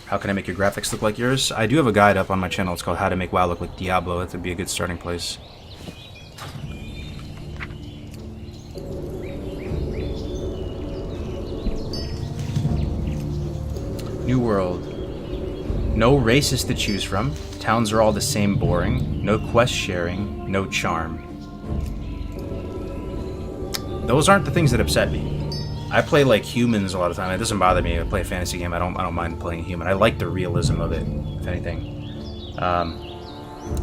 Speaker 4: How can I make your graphics look like yours? I do have a guide up on my channel. It's called How to Make WoW Look Like Diablo. That would be a good starting place. New World. No races to choose from. Towns are all the same boring. No quest sharing. No charm. Those aren't the things that upset me. I play like humans a lot of the time. It doesn't bother me. I play a fantasy game. I don't mind playing human. I like the realism of it, if anything.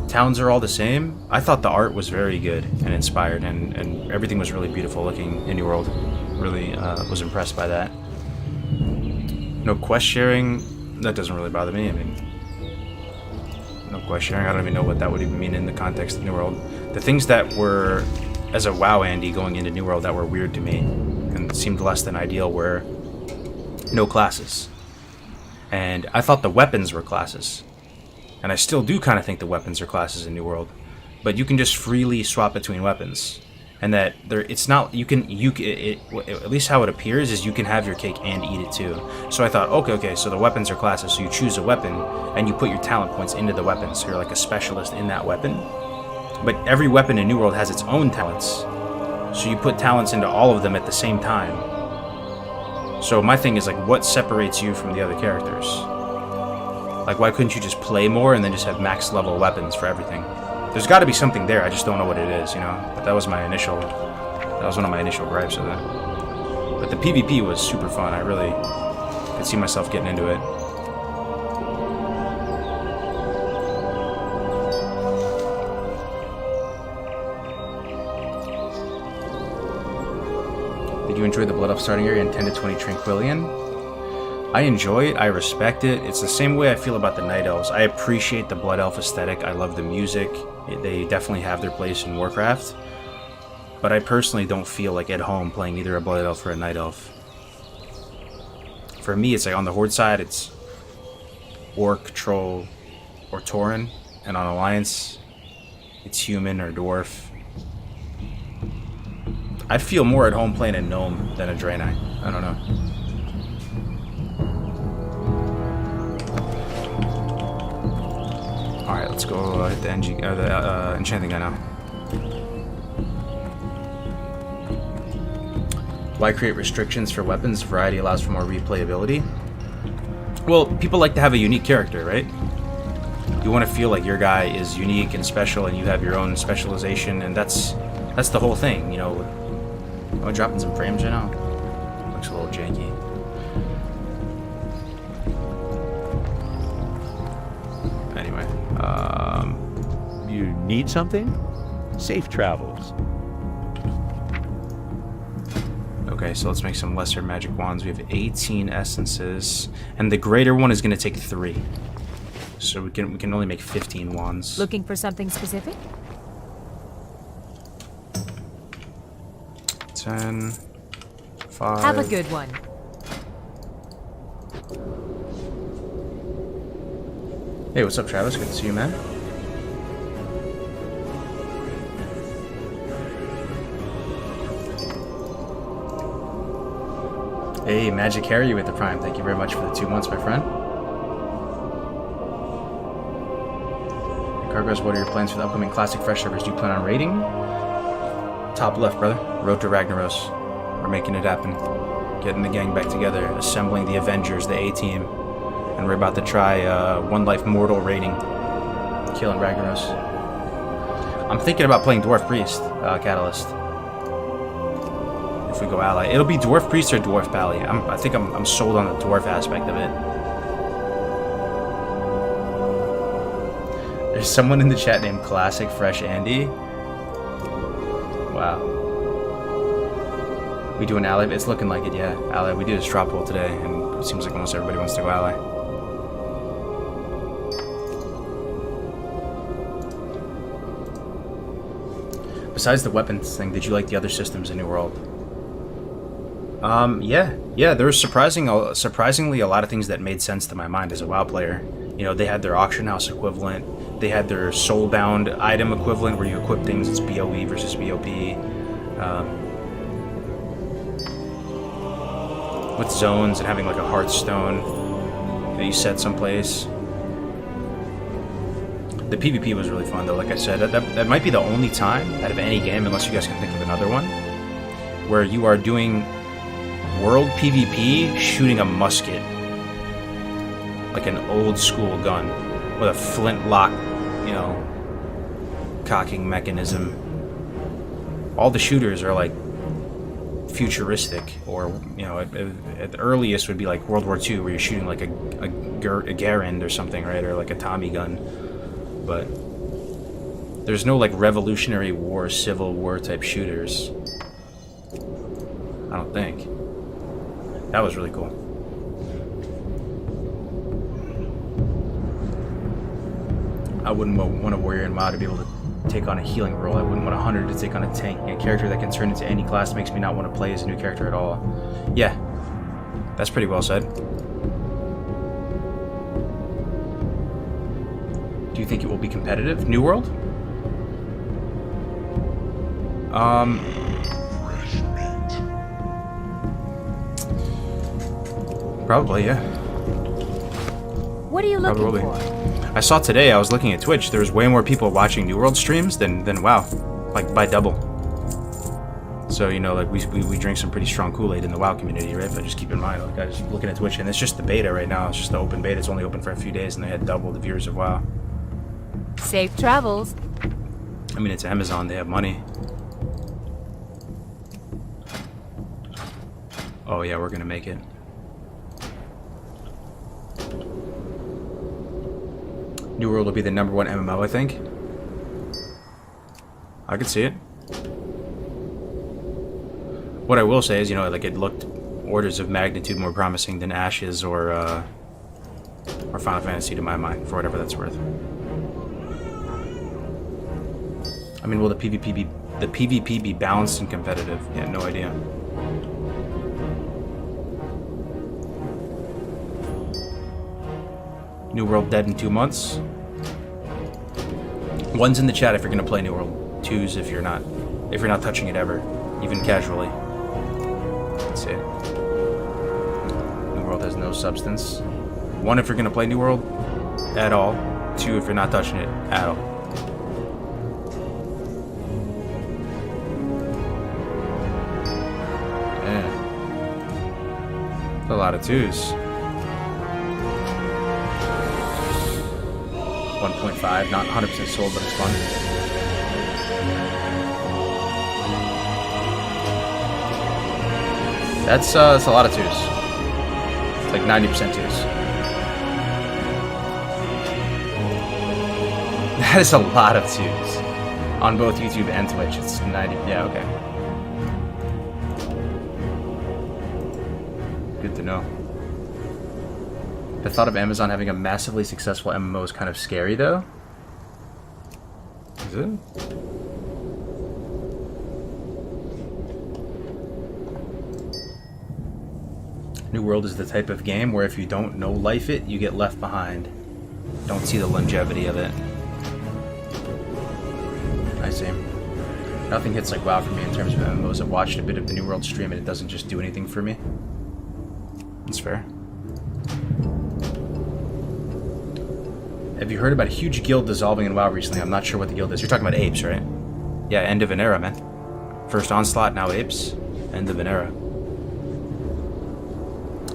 Speaker 4: Towns are all the same. I thought the art was very good and inspired, and everything was really beautiful looking in New World. Really was impressed by that. No quest sharing, that doesn't really bother me. I mean, no quest sharing, I don't even know what that would even mean in the context of New World. The things that were, as a WoW Andy going into New World, that were weird to me and seemed less than ideal were no classes. And I thought the weapons were classes. And I still do kind of think the weapons are classes in New World. But you can just freely swap between weapons. And that it's not, at least how it appears is you can have your cake and eat it too. So I thought, okay, so the weapons are classes, so you choose a weapon and you put your talent points into the weapon, so you're like a specialist in that weapon. But every weapon in New World has its own talents, so you put talents into all of them at the same time. So my thing is, like, what separates you from the other characters? Like, why couldn't you just play more and then just have max level weapons for everything? There's got to be something there. I just don't know what it is, you know. But that was one of my initial gripes with it. But the PvP was super fun. I really could see myself getting into it. Did you enjoy the Blood Elf starting area in 10 to 20 Tranquillion? I enjoy it, I respect it. It's the same way I feel about the Night Elves. I appreciate the Blood Elf aesthetic, I love the music. They definitely have their place in Warcraft. But I personally don't feel like at home playing either a Blood Elf or a Night Elf. For me, it's like on the Horde side, it's Orc, Troll, or Tauren. And on Alliance, it's Human or Dwarf. I'd feel more at home playing a Gnome than a Draenei. I don't know. Alright, let's go hit the enchanting guy now. Why create restrictions for weapons? Variety allows for more replayability. Well, people like to have a unique character, right? You want to feel like your guy is unique and special and you have your own specialization, and that's the whole thing, you know. Am I dropping some frames right now? Looks a little janky. Anyway,
Speaker 7: You need something? Safe travels.
Speaker 4: okay, so let's make some lesser magic wands. We have 18 essences, and the greater one is going to take 3. So we can only make 15 wands.
Speaker 5: Looking for something specific?
Speaker 4: 10, 5.
Speaker 5: Have a good one.
Speaker 4: Hey, what's up, Travis? Good to see you, man. Hey, Magic Harry with the Prime. Thank you very much for the 2 months, my friend. Kargoz, what are your plans for the upcoming Classic Fresh servers? Do you plan on raiding? Top left, brother. Road to Ragnaros. We're making it happen. Getting the gang back together, assembling the Avengers, the A-Team, and we're about to try One Life Mortal raiding. Killing Ragnaros. I'm thinking about playing Dwarf Priest, Catalyst. If we go ally. It'll be Dwarf Priest or Dwarf Pally. I think I'm sold on the Dwarf aspect of it. There's someone in the chat named Classic Fresh Andy. Wow. We do an ally? It's looking like it, yeah. Ally. We did a straw poll today, and it seems like almost everybody wants to go ally. Besides the weapons thing, did you like the other systems in New World? Yeah. There was surprisingly a lot of things that made sense to my mind as a WoW player. You know, they had their auction house equivalent. They had their soulbound item equivalent where you equip things. It's BOE versus BOP. With zones and having like a Hearthstone that you set someplace. The PvP was really fun though, like I said. That might be the only time out of any game, unless you guys can think of another one, where you are doing world PvP shooting a musket. Like an old school gun with a flintlock, you know, cocking mechanism. All the shooters are like futuristic, or you know, at the earliest would be like World War II, where you're shooting like a Garand or something, right, or like a Tommy gun. But There's no like Revolutionary War, Civil War type shooters. I don't think. That was really cool. I wouldn't want a warrior in WoW to be able to take on a healing role. I wouldn't want a hunter to take on a tank. A character that can turn into any class makes me not want to play as a new character at all. Yeah, that's pretty well said. Do you think it will be competitive? New World?
Speaker 2: Fresh meat.
Speaker 4: Probably, yeah.
Speaker 5: What are you looking
Speaker 4: Probably.
Speaker 5: for?
Speaker 4: I saw today, I was looking at Twitch, there was way more people watching New World streams than WoW. Like, by double. So, you know, like, we drink some pretty strong Kool-Aid in the WoW community, right? But just keep in mind, like, I was looking at Twitch, and it's just the beta right now. It's just the open beta. It's only open for a few days, and they had double the viewers of WoW.
Speaker 5: Safe travels.
Speaker 4: I mean, it's Amazon. They have money. Oh, yeah, we're gonna make it. New World will be the #1 MMO, I think. I could see it. What I will say is, you know, like, it looked orders of magnitude more promising than Ashes or Final Fantasy to my mind, for whatever that's worth. I mean, will the PvP be balanced and competitive? Yeah, no idea. New World dead in 2 months. 1's in the chat if you're gonna play New World. 2's if you're not touching it ever, even casually. That's it. New World has no substance. 1 if you're gonna play New World at all. 2 if you're not touching it at all. Yeah. A lot of 2's. 1.5, not 100% sold, but it's fun. That's a lot of 2's. It's like 90% 2's. That is a lot of 2's. On both YouTube and Twitch, it's 90, yeah, okay. Good to know. The thought of Amazon having a massively successful MMO is kind of scary, though. Is it? New World is the type of game where if you don't know life it, you get left behind. Don't see the longevity of it. I see. Nothing hits like WoW for me in terms of MMOs. I've watched a bit of the New World stream and it doesn't just do anything for me. That's fair. Have you heard about a huge guild dissolving in WoW recently? I'm not sure what the guild is. You're talking about Apes, right? Yeah, end of an era, man. First Onslaught, now Apes. End of an era.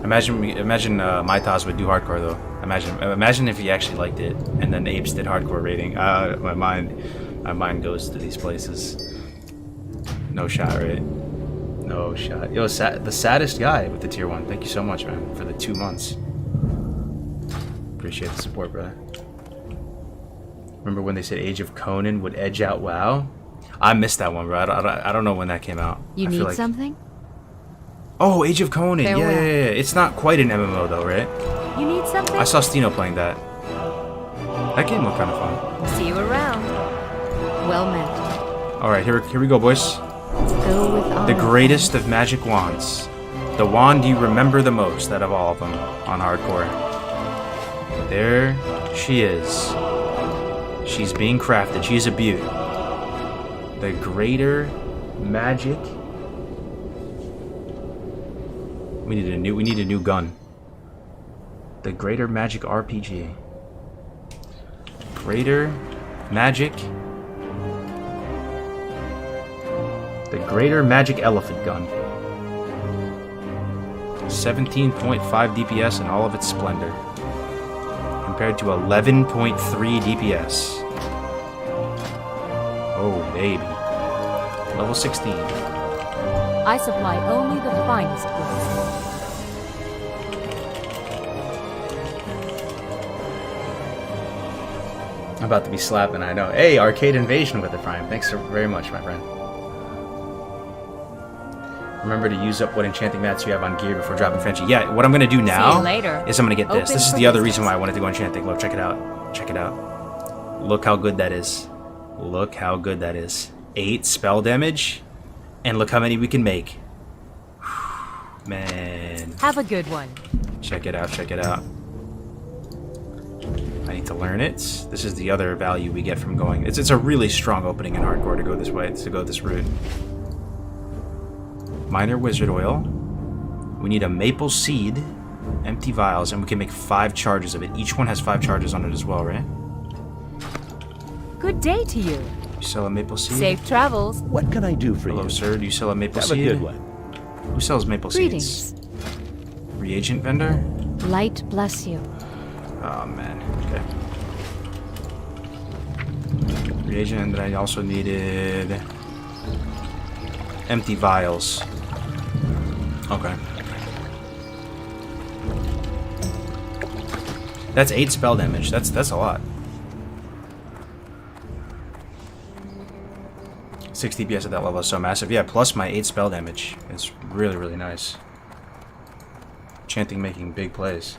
Speaker 4: Imagine Mythos would do hardcore, though. Imagine if he actually liked it, and then Apes did hardcore rating. My mind goes to these places. No shot, right? No shot. Yo, the saddest guy with the tier 1. Thank you so much, man, for the 2 months. Appreciate the support, brother. Remember when they said Age of Conan would edge out WoW? I missed that one, bro. I don't know when that came out.
Speaker 5: You
Speaker 4: I feel
Speaker 5: need
Speaker 4: like...
Speaker 5: something?
Speaker 4: Oh, Age of Conan. Yeah,
Speaker 5: Farewell.
Speaker 4: yeah, yeah. It's not quite an MMO, though, right?
Speaker 5: You need something?
Speaker 4: I saw Stino playing that. That game looked kind of fun.
Speaker 5: See you around. Well met.
Speaker 4: Alright, here we go, boys.
Speaker 5: Go with honor.
Speaker 4: The greatest of magic wands. The wand you remember the most out of all of them on hardcore. There she is. She's being crafted. She's a beaut. The greater magic. We need a new gun. The greater magic RPG. Greater magic. The greater magic elephant gun. 17.5 DPS in all of its splendor. Compared to 11.3 DPS. Oh, baby. Level 16.
Speaker 5: I supply only the finest goods.
Speaker 4: I'm about to be slapping, I know. Hey, Arcade Invasion with it, Prime. Thanks very much, my friend. Remember to use up what enchanting mats you have on gear before dropping Frenchy. Yeah, what I'm going to do now
Speaker 5: See you later.
Speaker 4: is I'm going to get this.
Speaker 5: Open
Speaker 4: This is
Speaker 5: for
Speaker 4: the other
Speaker 5: business.
Speaker 4: reason why I wanted to go enchanting. Look, check it out. Check it out. Look how good that is. Look how good that is. 8 spell damage, and look how many we can make. Man.
Speaker 5: Have a good one.
Speaker 4: Check it out, check it out. I need to learn it. This is the other value we get from going. It's a really strong opening in hardcore to go this way, to go this route. Minor wizard oil. We need a maple seed, empty vials, and we can make 5 charges of it. Each one has 5 charges on it as well, right?
Speaker 5: Good day to you.
Speaker 4: You sell a maple seed?
Speaker 5: Safe travels.
Speaker 7: What can I do for
Speaker 4: Hello,
Speaker 7: you?
Speaker 4: sir. Do you sell a maple
Speaker 7: Have
Speaker 4: seed?
Speaker 7: a good one.
Speaker 4: Who sells maple
Speaker 5: Greetings.
Speaker 4: seeds? Reagent vendor?
Speaker 5: Light bless you.
Speaker 4: Oh, man. Okay. Reagent, and then I also needed empty vials. Okay. That's 8 spell damage. That's a lot. 6 DPS at that level is so massive. Yeah, plus my 8 spell damage. It's really, really nice. Chanting making big plays.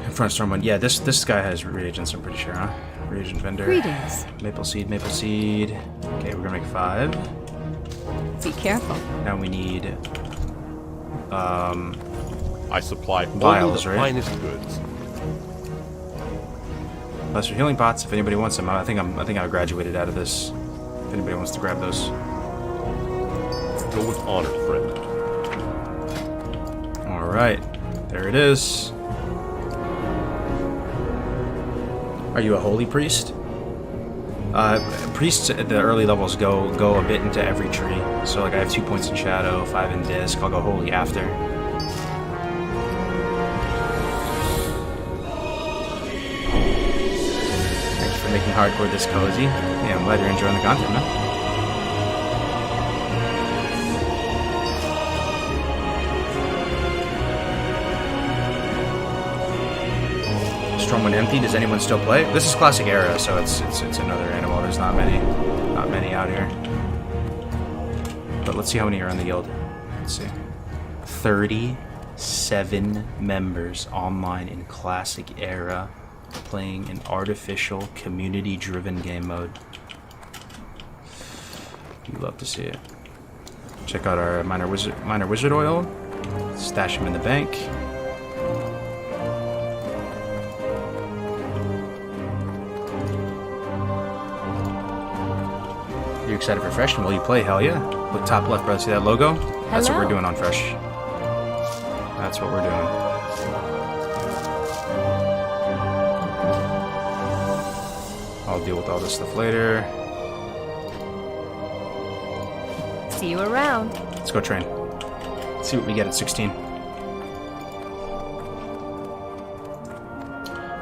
Speaker 4: In front of storm one. Yeah, this guy has reagents, I'm pretty sure, huh? Reagent vendor.
Speaker 5: Greetings.
Speaker 4: Maple seed, maple seed. Okay, we're gonna make 5.
Speaker 5: Be careful.
Speaker 4: Now we need
Speaker 6: I supply only
Speaker 4: Vials,
Speaker 6: the
Speaker 4: right?
Speaker 6: finest goods.
Speaker 4: lesser healing pots if anybody wants them. I think I graduated out of this. If anybody wants to grab those.
Speaker 6: Go with honor, friend.
Speaker 4: Alright. There it is. Are you a holy priest? Priests at the early levels go a bit into every tree. So like I have 2 points in shadow, 5 in disc. I'll go holy after. Thanks for making hardcore this cozy. Yeah, I'm glad you're enjoying the content, man. Stormwind empty. Does anyone still play? This is classic era, so it's another animal. There's not many out here. But let's see how many are in the guild. Let's see. 37 members online in classic era, playing an artificial, community-driven game mode. You love to see it. Check out our minor wizard oil. Stash them in the bank. You excited for Fresh? And will you play? Hell yeah. Look top left, bro. See that logo? That's what we're
Speaker 5: Hello.
Speaker 4: doing on Fresh. That's what we're doing. I'll deal with all this stuff later.
Speaker 5: See you around.
Speaker 4: Let's go train. Let's see what we get at 16.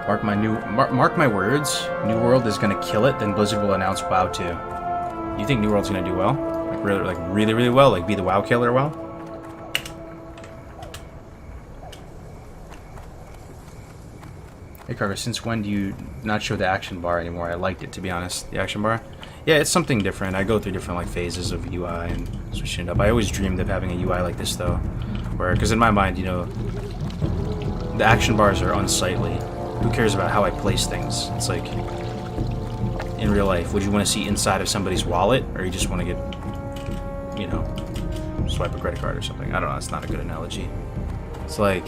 Speaker 4: Mark my words. New World is gonna kill it. Then Blizzard will announce WoW 2. You think New World's gonna do well? Like really well? Like be the WoW killer well? Hey Kargoz, since when do you not show the action bar anymore? I liked it, to be honest. The action bar? Yeah, it's something different. I go through different like phases of UI and switching it up. I always dreamed of having a UI like this though, where because in my mind, you know, the action bars are unsightly. Who cares about how I place things? It's like in real life, would you want to see inside of somebody's wallet, or you just want to get, you know, swipe a credit card or something? I don't know. It's not a good analogy. It's like,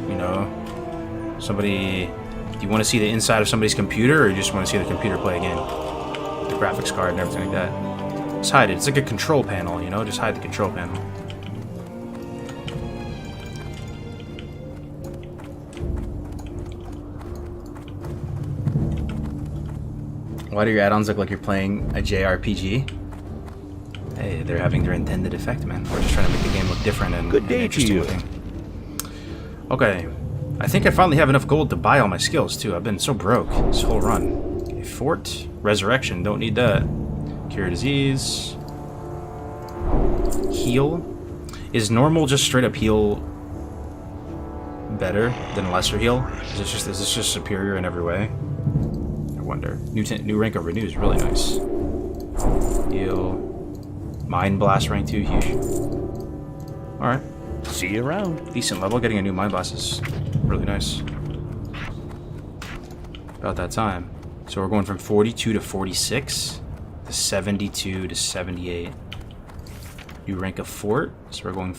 Speaker 4: you know, somebody. Do you want to see the inside of somebody's computer, or you just want to see the computer play a game? The graphics card and everything like that. Just hide it. It's like a control panel, you know. Just hide the control panel. Why do your add-ons look like you're playing a JRPG? Hey, they're having their intended effect, man. We're just trying to make the game look different and,
Speaker 7: Good
Speaker 4: and
Speaker 7: day to
Speaker 4: interesting
Speaker 7: you.
Speaker 4: looking. Okay. I think I finally have enough gold to buy all my skills, too. I've been so broke this whole run. Okay, Fort. Resurrection. Don't need that. Cure disease. Heal. Is normal just straight up heal better than lesser heal? Is this just superior in every way? I wonder. New rank of renew is really nice. Heal. Mind blast rank 2, huge. Alright.
Speaker 7: See you around.
Speaker 4: Decent level. Getting a new mind blast is really nice. About that time. So we're going from 42 to 46 to 72 to 78. New rank of fort. So we're going